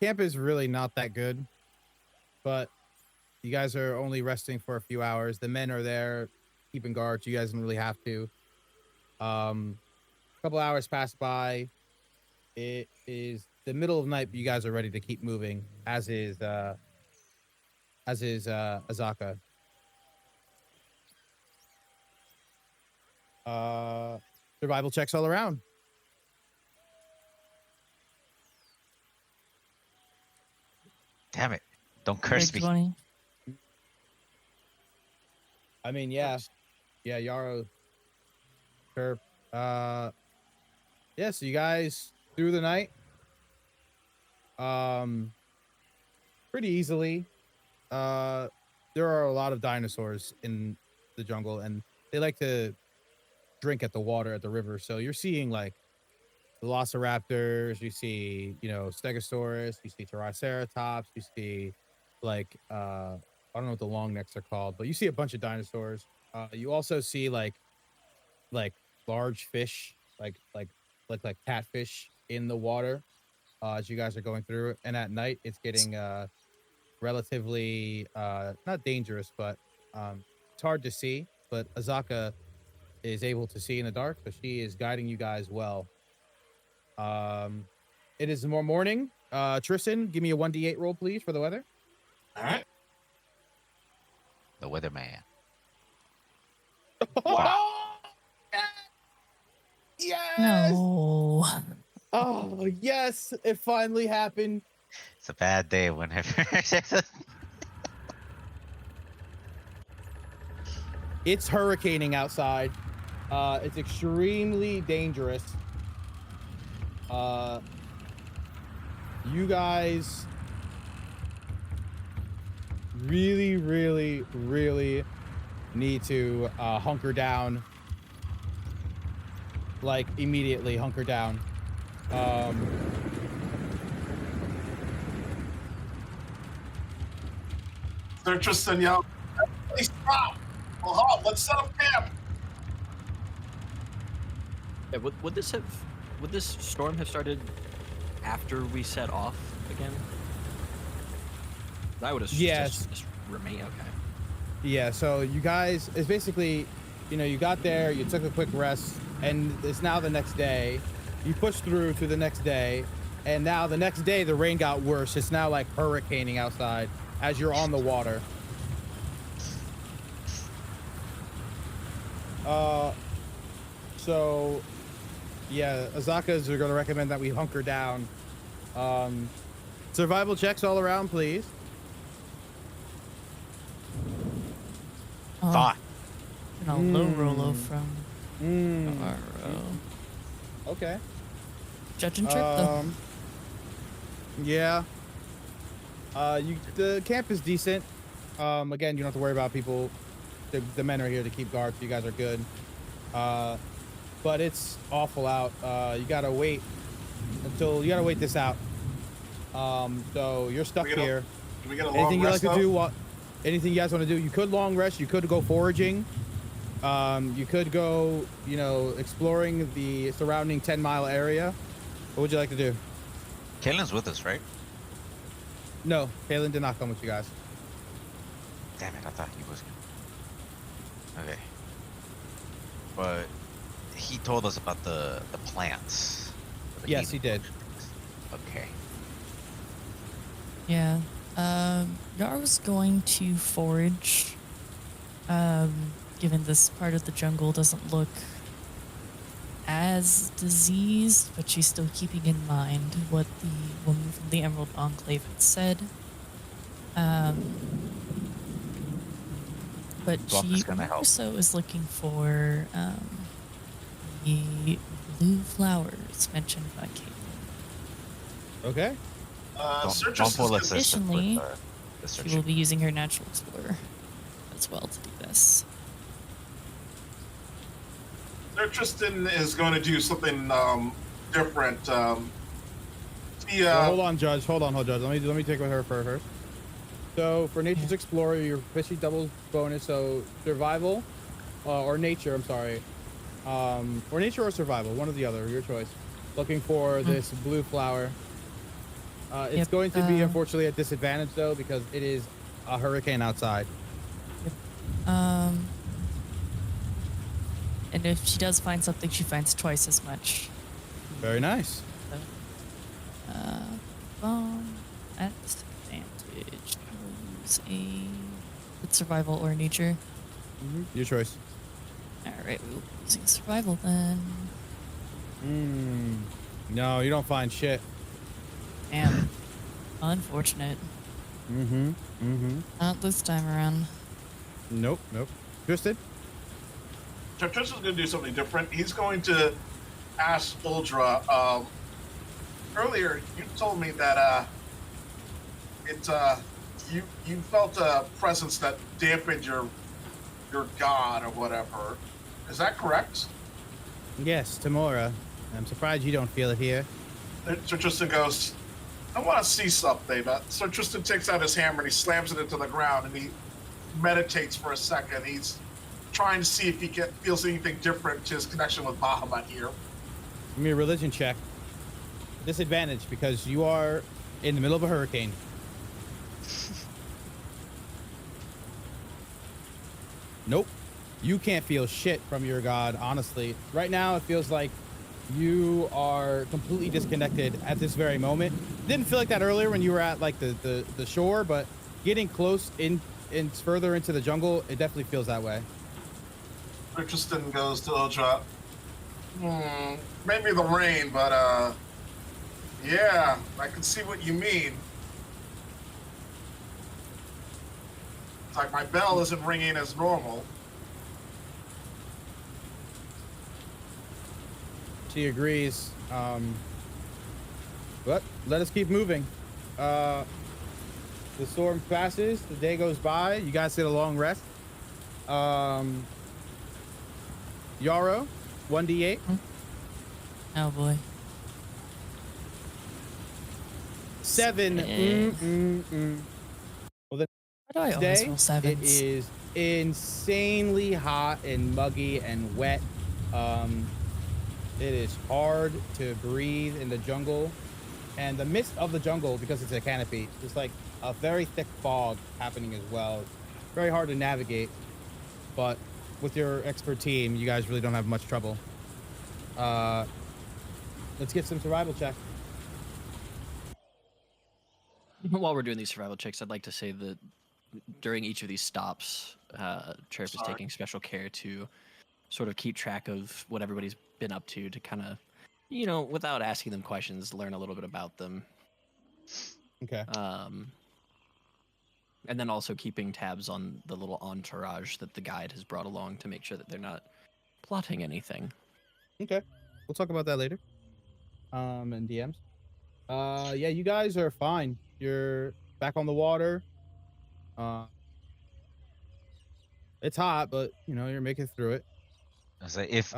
Camp is really not that good, but you guys are only resting for a few hours. The men are there keeping guard. You guys don't really have to. A couple hours pass by. It is the middle of the night, but you guys are ready to keep moving, as is Azaka. Survival checks all around. Damn it. Don't curse me. 20. I mean, yeah, Yarrow, Chirp. Yeah, so you guys through the night, pretty easily. There are a lot of dinosaurs in the jungle, and they like to drink at the water at the river. So you're seeing like velociraptors, you see, you know, stegosaurus, you see triceratops, you see like I don't know what the long necks are called, but you see a bunch of dinosaurs. You also see like large fish, like catfish in the water as you guys are going through it. And at night it's getting relatively not dangerous, but it's hard to see. But Azaka is able to see in the dark, so she is guiding you guys well. It is more morning. Tristan, give me a 1d8 roll, please, for the weather. All right. The weatherman. Wow. Yes. No. Oh, yes. It finally happened. It's a bad day whenever. It's hurricaning outside. It's extremely dangerous. You guys really, really, really need to hunker down. Like, immediately hunker down. Sir Tristan yelled, "Please stop! Well, halt! Let's set up camp!" Yeah, would this storm have started after we set off again? I would have Yes. just remain okay. Yeah, so you guys, it's basically, you know, you got there, you took a quick rest, and it's now the next day. You pushed through to the next day, and now the next day the rain got worse. It's now like hurricaning outside as you're on the water. So yeah, Azaka's are going to recommend that we hunker down. Survival checks all around, please. Fine. And a low Rolo from our Okay. Judge and Chirp, though. Yeah. The camp is decent. Again, you don't have to worry about people. The men are here to keep guard, so you guys are good. But it's awful out. You gotta wait this out. So you're stuck here. Can we get a long Anything you like rest, to though? do? Anything you guys want to do? You could long rest. You could go foraging. You could go, you know, exploring the surrounding 10-mile area. What would you like to do? Kalen's with us, right? No, Kalen did not come with you guys. Damn it, I thought he was. Okay. But he told us about the plants. The Yes, he did. Okay. Yeah. Yar was going to forage. Given this part of the jungle doesn't look as diseased, but she's still keeping in mind what the woman from the Emerald Enclave had said. But Buck she is gonna help. also is looking for the blue flowers mentioned by Kate. Okay. Search Don't us pull is assistance Additionally, with the She will searching. be using her natural explorer as well to do this. Sir Tristan is going to do something different. Hold on, Judge. Hold on, Judge. Let me take with her first. So for Nature's Explorer, your fishy doubles bonus. So survival, or nature. I'm sorry, or nature or survival, one or the other, your choice. Looking for this blue flower. It's Yep, going to be unfortunately a disadvantage though because it is a hurricane outside. And if she does find something, she finds twice as much. Very nice. At disadvantage, I'll use it's survival or nature. Your choice. All right, we'll be using survival then. No, you don't find shit. Damn. Unfortunate. Not this time around. Nope. Tristan? Sir Tristan's going to do something different. He's going to ask Uldra. Earlier, you told me that you felt a presence that dampened your god or whatever. Is that correct? Yes, Tamora. I'm surprised you don't feel it here. Sir Tristan goes, I want to see something. Sir Tristan takes out his hammer and he slams it into the ground and he meditates for a second. He's trying to see if he feels anything different to his connection with Bahamut here. Give me a religion check. Disadvantage because you are in the middle of a hurricane. Nope. You can't feel shit from your god, honestly. Right now, it feels like you are completely disconnected at this very moment. Didn't feel like that earlier when you were at like the shore, but getting close in further into the jungle, it definitely feels that way. Tristan goes to Uldra. Maybe the rain, but yeah, I can see what you mean. It's like my bell isn't ringing as normal. She agrees. But let us keep moving. The storm passes. The day goes by. You guys get a long rest. Yarrow, 1d8. Oh boy. 7. Well, the Why do I always day roll it sevens? is insanely hot and muggy and wet. It is hard to breathe in the jungle, and the midst of the jungle, because it's a canopy, it's like a very thick fog happening as well. very hard to navigate, but with your expert team, you guys really don't have much trouble. Let's get some survival checks. While we're doing these survival checks, I'd like to say that during each of these stops, Chirp is taking special care to sort of keep track of what everybody's been up to kind of, without asking them questions, learn a little bit about them. Okay. And then also keeping tabs on the little entourage that the guide has brought along to make sure that they're not plotting anything. Okay. We'll talk about that later. And DMs. Yeah, you guys are fine. You're back on the water. It's hot, but you're making through it. I say if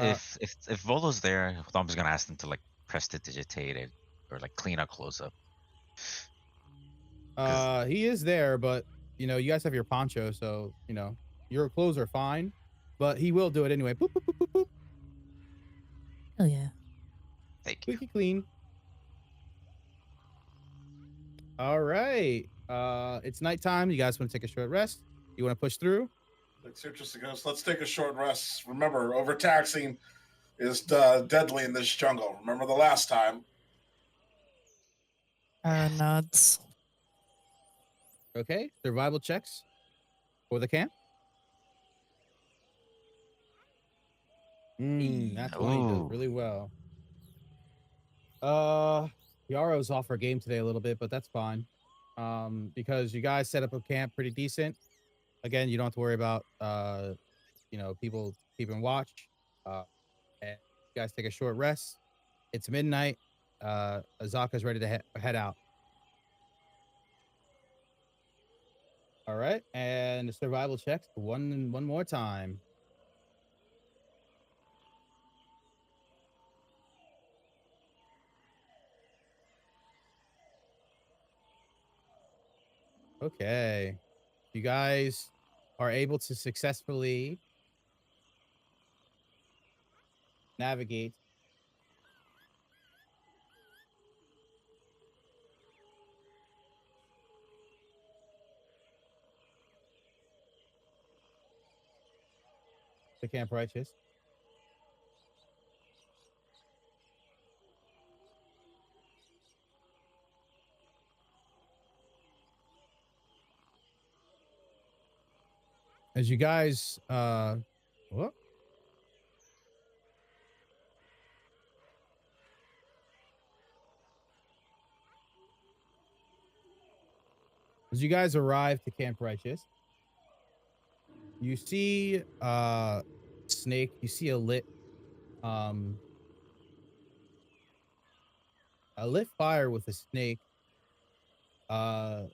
Volo's there, I'm just gonna ask them to like prestidigitate it or like clean up close up. He is there, but you guys have your poncho, so your clothes are fine. But he will do it anyway. Boop, boop, boop, boop, boop. Hell yeah. Thank you. Squeaky clean. All right. It's nighttime. You guys want to take a short rest? You want to push through? Like Citrus goes, let's take a short rest. Remember, overtaxing is deadly in this jungle. Remember the last time? Nods. Okay. Survival checks for the camp. That's 20 does really well. Yaro's off her game today a little bit, but that's fine. Because you guys set up a camp pretty decent. Again, you don't have to worry about people keeping watch. And you guys take a short rest. It's midnight. Azaka's ready to head out. All right, and the survival checks one more time. Okay. You guys are able to successfully navigate the Camp Righteous. As you guys, what? As you guys arrive to Camp Righteous, you see snake, you see a lit fire with a snake. And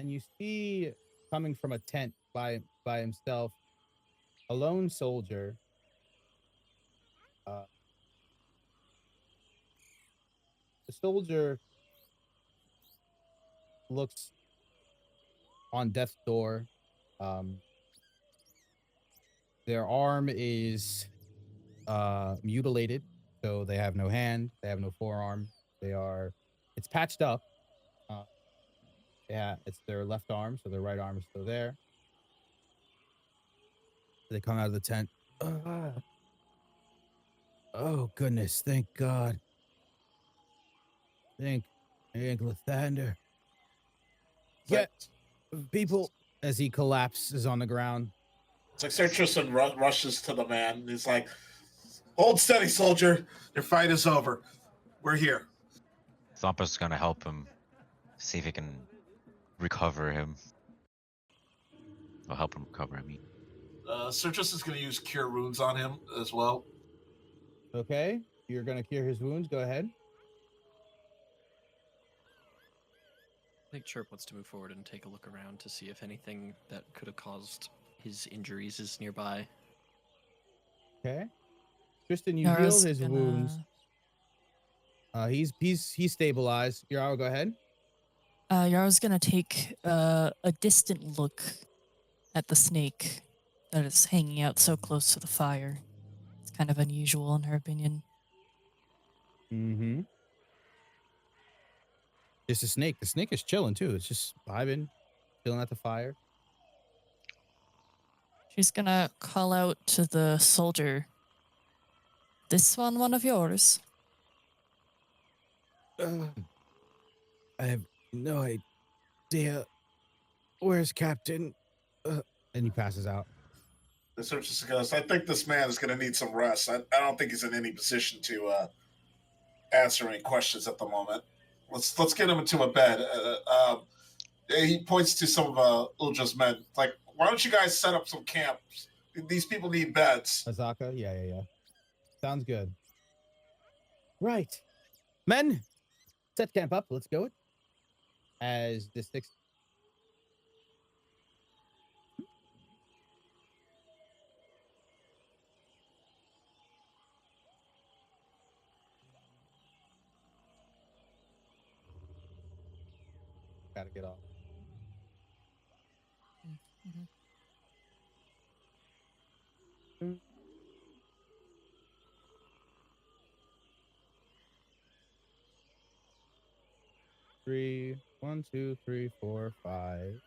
you see coming from a tent by himself, a lone soldier. The soldier looks on death's door. Their arm is mutilated, so they have no hand, they have no forearm. It's patched up. Yeah, it's their left arm, so their right arm is still there. They come out of the tent. Oh goodness, thank God. Thank Lathander. Get people, as he collapses on the ground. It's like Citrus rushes to the man. He's like, hold steady, soldier. Your fight is over. We're here. Thumper's gonna help him, see if he can recover him. Or help him recover him. Citrus is going to use Cure Wounds on him as well. Okay, you're going to cure his wounds. Go ahead. I think Chirp wants to move forward and take a look around to see if anything that could have caused his injuries is nearby. Okay. Tristan, you heal his wounds. He's stabilized. Yaro, go ahead. Yaro's gonna take a distant look at the snake that is hanging out so close to the fire. It's kind of unusual in her opinion. Mm-hmm. Just a snake. The snake is chilling too. It's just vibing, chilling at the fire. She's gonna call out to the soldier. This one of yours? I have no idea. Where's Captain? And he passes out. The searcher goes, I think this man is going to need some rest. I don't think he's in any position to answer any questions at the moment. Let's get him into a bed. He points to some of Ulja's men. Like, why don't you guys set up some camps? These people need beds. Azaka? Yeah. Sounds good. Right. Men, set camp up. Let's go. As the six. Gotta get off. Mm-hmm. 3, 1, 2, 3, 4, 5.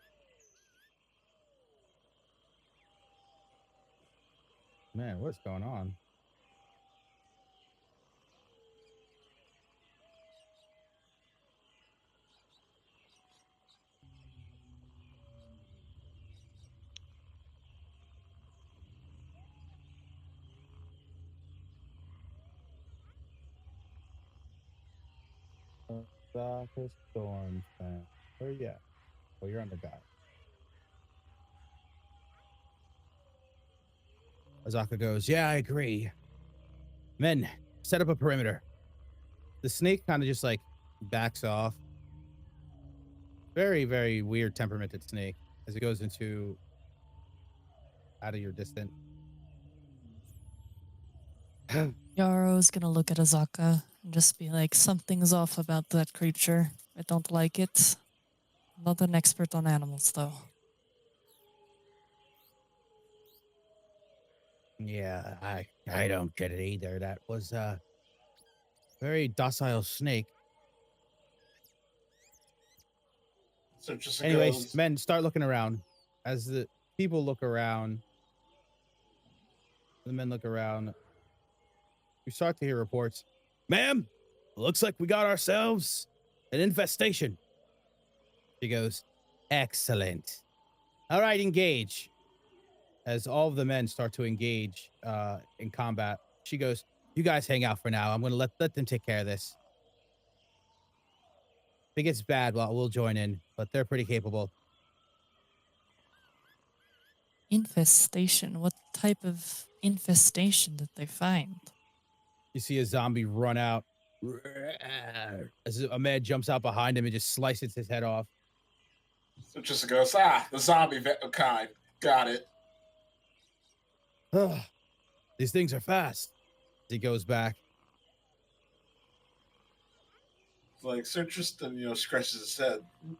Man, what's going on? Darkest storm fan. Where you at? Oh, you're on the guy. Azaka goes, yeah, I agree. Men, set up a perimeter. The snake kind of just like backs off. Very, very weird temperamented snake as it goes into out of your distance. Yaro's gonna look at Azaka and just be like, something's off about that creature. I don't like it. I'm not an expert on animals, though. Yeah, I don't get it either. That was a very docile snake. So just Anyways, goes, men, start looking around. As the people look around, the men look around. We start to hear reports. Ma'am, looks like we got ourselves an infestation. She goes, excellent. All right, engage. As all of the men start to engage in combat, she goes, you guys hang out for now. I'm going to let them take care of this. If it gets bad, well, we'll join in, but they're pretty capable. Infestation? What type of infestation did they find? You see a zombie run out as a man jumps out behind him and just slices his head off. so just goes, the zombie kind. Got it. Ugh, these things are fast. He goes back. Like Sir Tristan, scratches his head.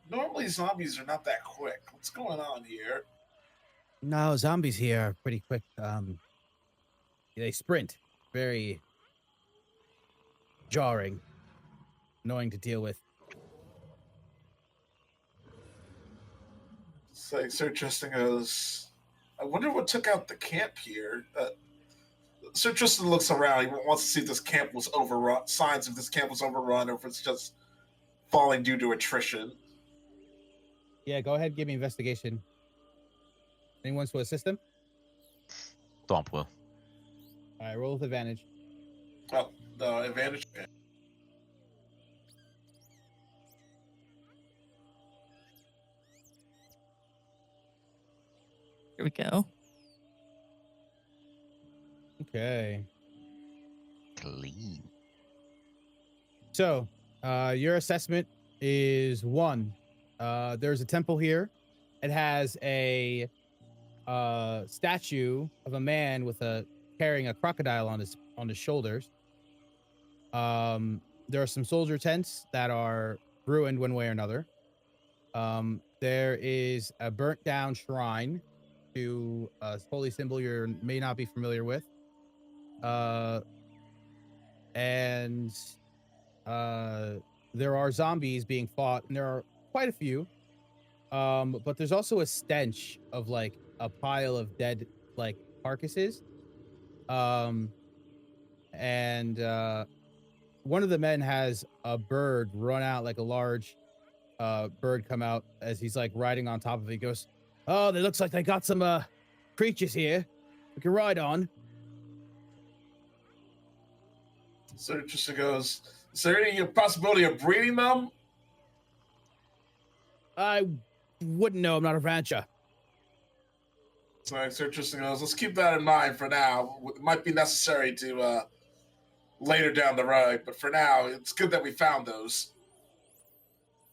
Normally zombies are not that quick. What's going on here? No, zombies here are pretty quick. They sprint. Very jarring. Annoying to deal with. It's like Sir Tristan goes, I wonder what took out the camp here. Sir Tristan looks around. He wants to see if this camp was overrun, signs if this camp was overrun, or if it's just falling due to attrition. Yeah, go ahead and give me investigation. Anyone wants to assist him? Thomp will. All right, roll with advantage. Oh, the advantage. Okay. Here we go. Okay. Clean. So, your assessment is 1. There's a temple here. It has a statue of a man with carrying a crocodile on his shoulders. There are some soldier tents that are ruined one way or another. There is a burnt down shrine to a holy symbol you may not be familiar with. And there are zombies being fought, and there are quite a few. But there's also a stench of like a pile of dead like carcasses. And one of the men has a bird run out, like a large bird come out as he's like riding on top of it. He goes, "Oh, it looks like they got some creatures here we can ride on." So it just goes, is there any possibility of breeding them? I wouldn't know. I'm not a rancher. So interesting goes, let's keep that in mind for now. It might be necessary to later down the road, but for now, it's good that we found those.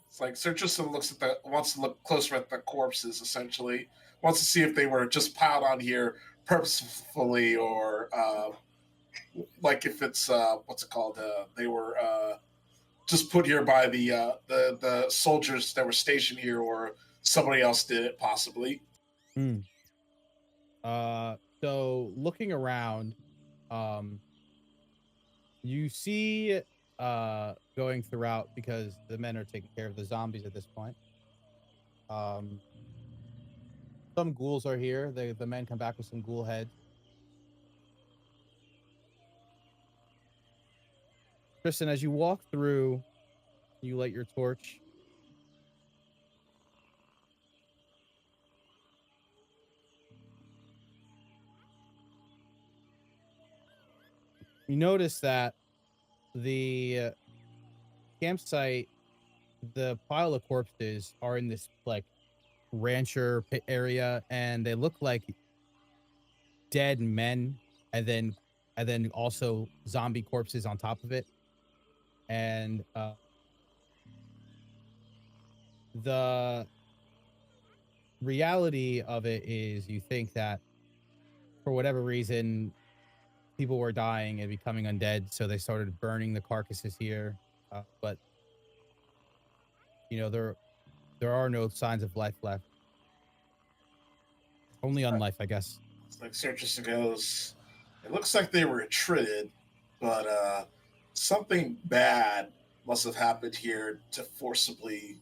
It's like Sir Tristan wants to look closer at the corpses, essentially. Wants to see if they were just piled on here purposefully or like if it's what's it called? They were just put here by the soldiers that were stationed here, or somebody else did it, possibly. So looking around, you see going throughout, because the men are taking care of the zombies at this point. Some ghouls are here. The men come back with some ghoul heads. Tristan, as you walk through, you light your torch. You notice that the campsite, the pile of corpses are in this like rancher pit area, and they look like dead men, and then also zombie corpses on top of it. And the reality of it is, you think that for whatever reason people were dying and becoming undead, so they started burning the carcasses here. But you know, there are no signs of life left. Only unlife, I guess. It's like Sir Tristan goes, it looks like they were treated, but something bad must have happened here to forcibly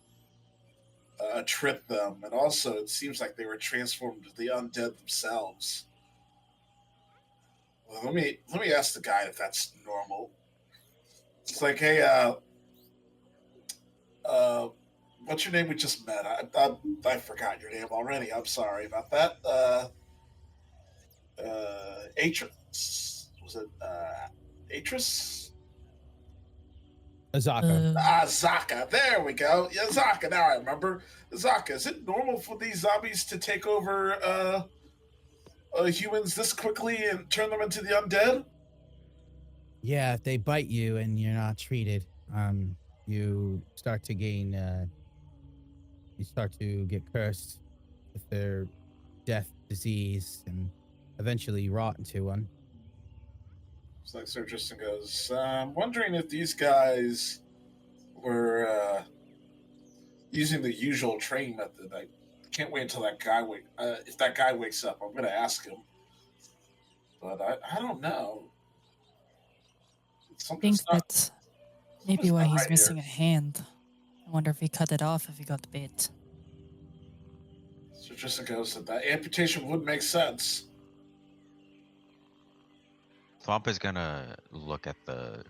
trip them, and also it seems like they were transformed into the undead themselves. Well, let me ask the guy if that's normal. It's like, hey, what's your name? We just met. I forgot your name already. I'm sorry about that. Atris. Was it Atris? Azaka. Zaka. There we go. Yeah, Zaka. Now I remember. Zaka, is it normal for these zombies to take over humans this quickly and turn them into the undead? Yeah, if they bite you and you're not treated, you start to gain, you start to get cursed with their death, disease, and eventually rot into one. It's like Sir Tristan goes, I'm wondering if these guys were using the usual training method. I can't wait until that guy if that guy wakes up. I'm going to ask him. But I don't know. I think that's maybe why he's right missing here. a hand. I wonder if he cut it off if he got bit. Sir Tristan goes, that amputation would make sense. Thwomp is gonna look at the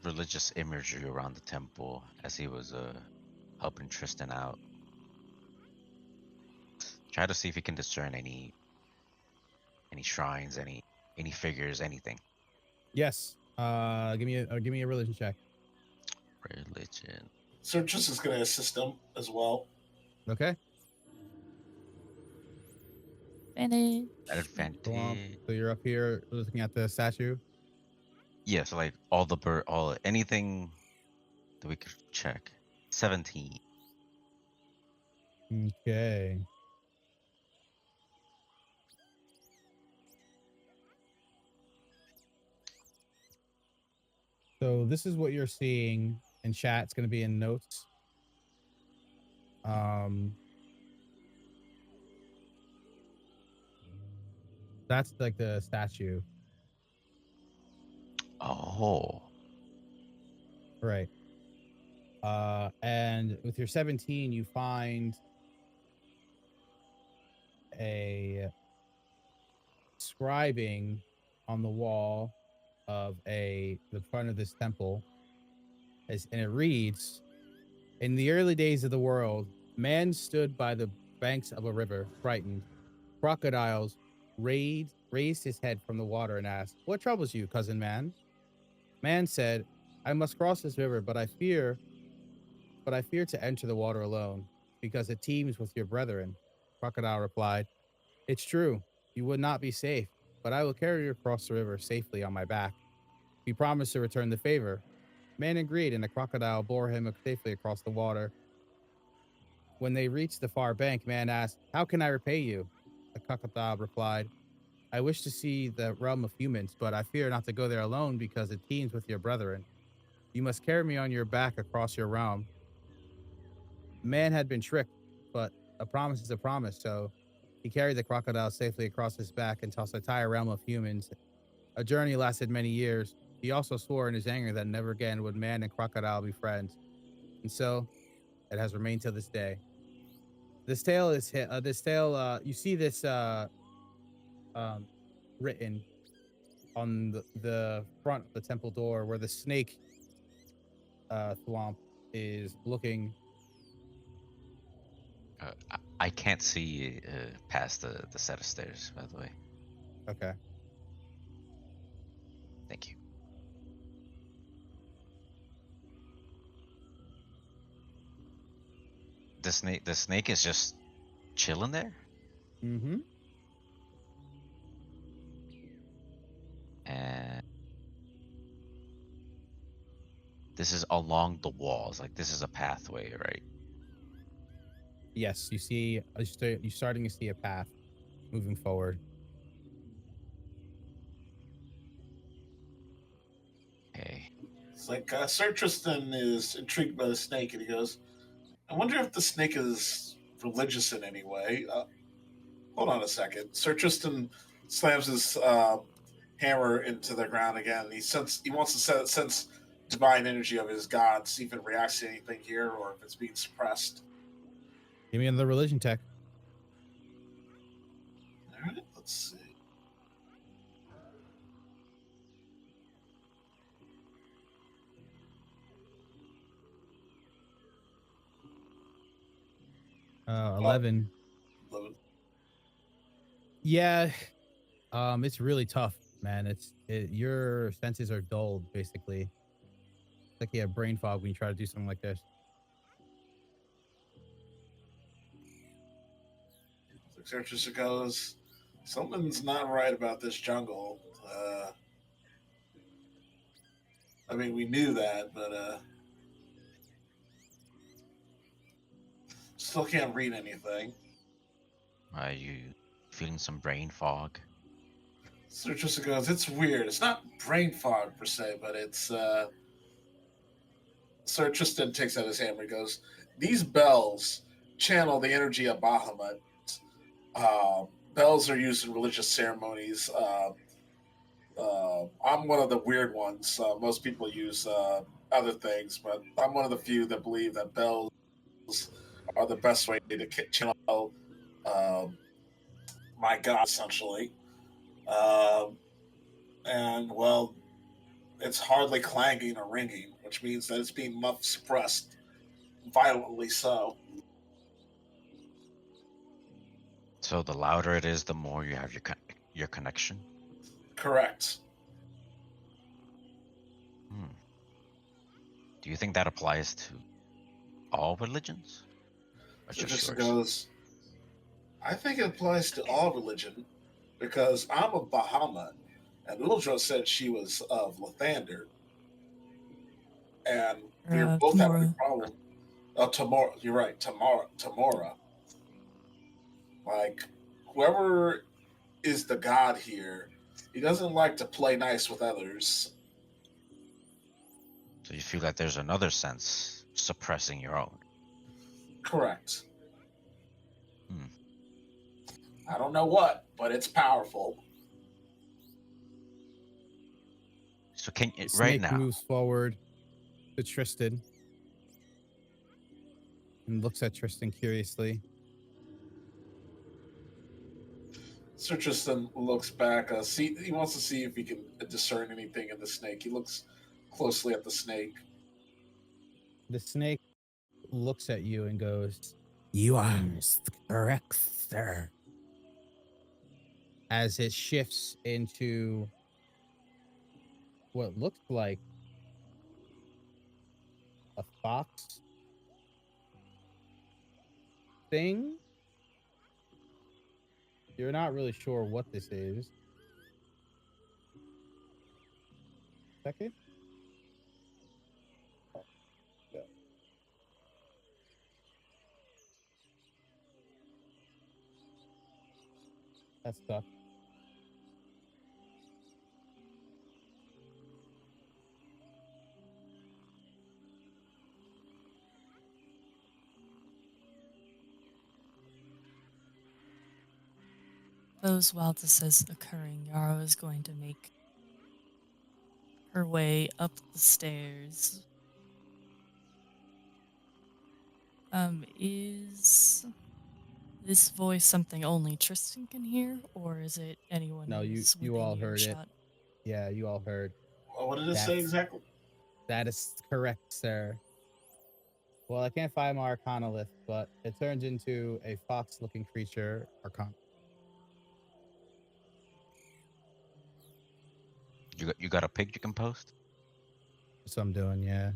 religious imagery around the temple as he was helping Tristan out. Try to see if he can discern any shrines, any figures, anything. Yes. Give me a religion check. Religion. Sir Tristan's going to assist him as well. Okay. Finish. Advantage. So you're up here looking at the statue. Yeah, so like anything that we could check. 17. Okay. So this is what you're seeing in chat. It's going to be in notes. That's like the statue. Oh. Right. And with your 17, you find a scribing on the wall of the front of this temple, and it reads, "In the early days of the world, man stood by the banks of a river, frightened. Crocodiles raised his head from the water and asked, 'What troubles you, cousin man?' Man said, 'I must cross this river, but I fear to enter the water alone, because it teems with your brethren.' Crocodile replied, 'It's true, you would not be safe, but I will carry you across the river safely on my back. If you promise to return the favor.' Man agreed, and the crocodile bore him safely across the water. When they reached the far bank, man asked, 'How can I repay you?' The crocodile replied, 'I wish to see the realm of humans, but I fear not to go there alone because it teems with your brethren. You must carry me on your back across your realm.' Man had been tricked, but a promise is a promise, so he carried the crocodile safely across his back until the entire realm of humans. A journey lasted many years. He also swore in his anger that never again would man and crocodile be friends, and so it has remained till this day. This tale is you see this um, written on the front of the temple door where the snake thwomp is looking. I can't see past the set of stairs, by the way. Okay. Thank you. The snake is just chilling there, Mm-hmm. and this is along the walls. Like this is a pathway, right? Yes, you see, you're starting to see a path moving forward. Okay. It's like Sir Tristan is intrigued by the snake, and he goes, "I wonder if the snake is religious in any way." Hold on a second. Sir Tristan slams his hammer into the ground again. He wants to sense divine energy of his god, see if it reacts to anything here or if it's being suppressed. Give me another religion tech. All right, let's see. Uh, 11. 11. Yeah, it's really tough, man. Your senses are dulled, basically. It's like you have brain fog when you try to do something like this. Sir Tristan goes, "Something's not right about this jungle. I mean, we knew that, but still can't read anything." Are you feeling some brain fog? Sir Tristan goes, "It's weird. It's not brain fog per se, but it's." Sir Tristan takes out his hammer and goes, "These bells channel the energy of Bahamut. Bells are used in religious ceremonies. I'm one of the weird ones. Most people use other things, but I'm one of the few that believe that bells are the best way to channel my god, essentially. And, well, it's hardly clanging or ringing, which means that it's being suppressed, violently so." So the louder it is, the more you have your connection. Correct. Do you think that applies to all religions? Or So just just yours? goes, "I think it applies to all religion because I'm a Bahamut, and Uldra said she was of Lathander, and we both having a Tamora. problem." Oh, Tamora, you're right, Tamora. Like, whoever is the god here, he doesn't like to play nice with others. So you feel that there's another sense suppressing your own. Correct. Hmm. I don't know what, but it's powerful. So can The right snake now moves forward to Tristan and looks at Tristan curiously. Sir Tristan looks back. He wants to see if he can discern anything in the snake. He looks closely at the snake. The snake looks at you and goes, "You are correct, sir." As it shifts into what looks like a fox thing. You're not really sure what this is. Second? Yeah. That's tough. Those while this is occurring, Yarrow is going to make her way up the stairs. Is this voice something only Tristan can hear, or is it anyone No, who's you within all heard it. earshot? Yeah, you all heard. What did it say exactly? That is correct, sir. Well, I can't find my Arcanaloth, but it turns into a fox-looking creature. You got a pig you can post? So I'm doing, yeah.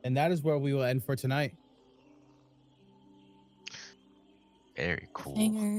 And that is where we will end for tonight. Very cool. Clinger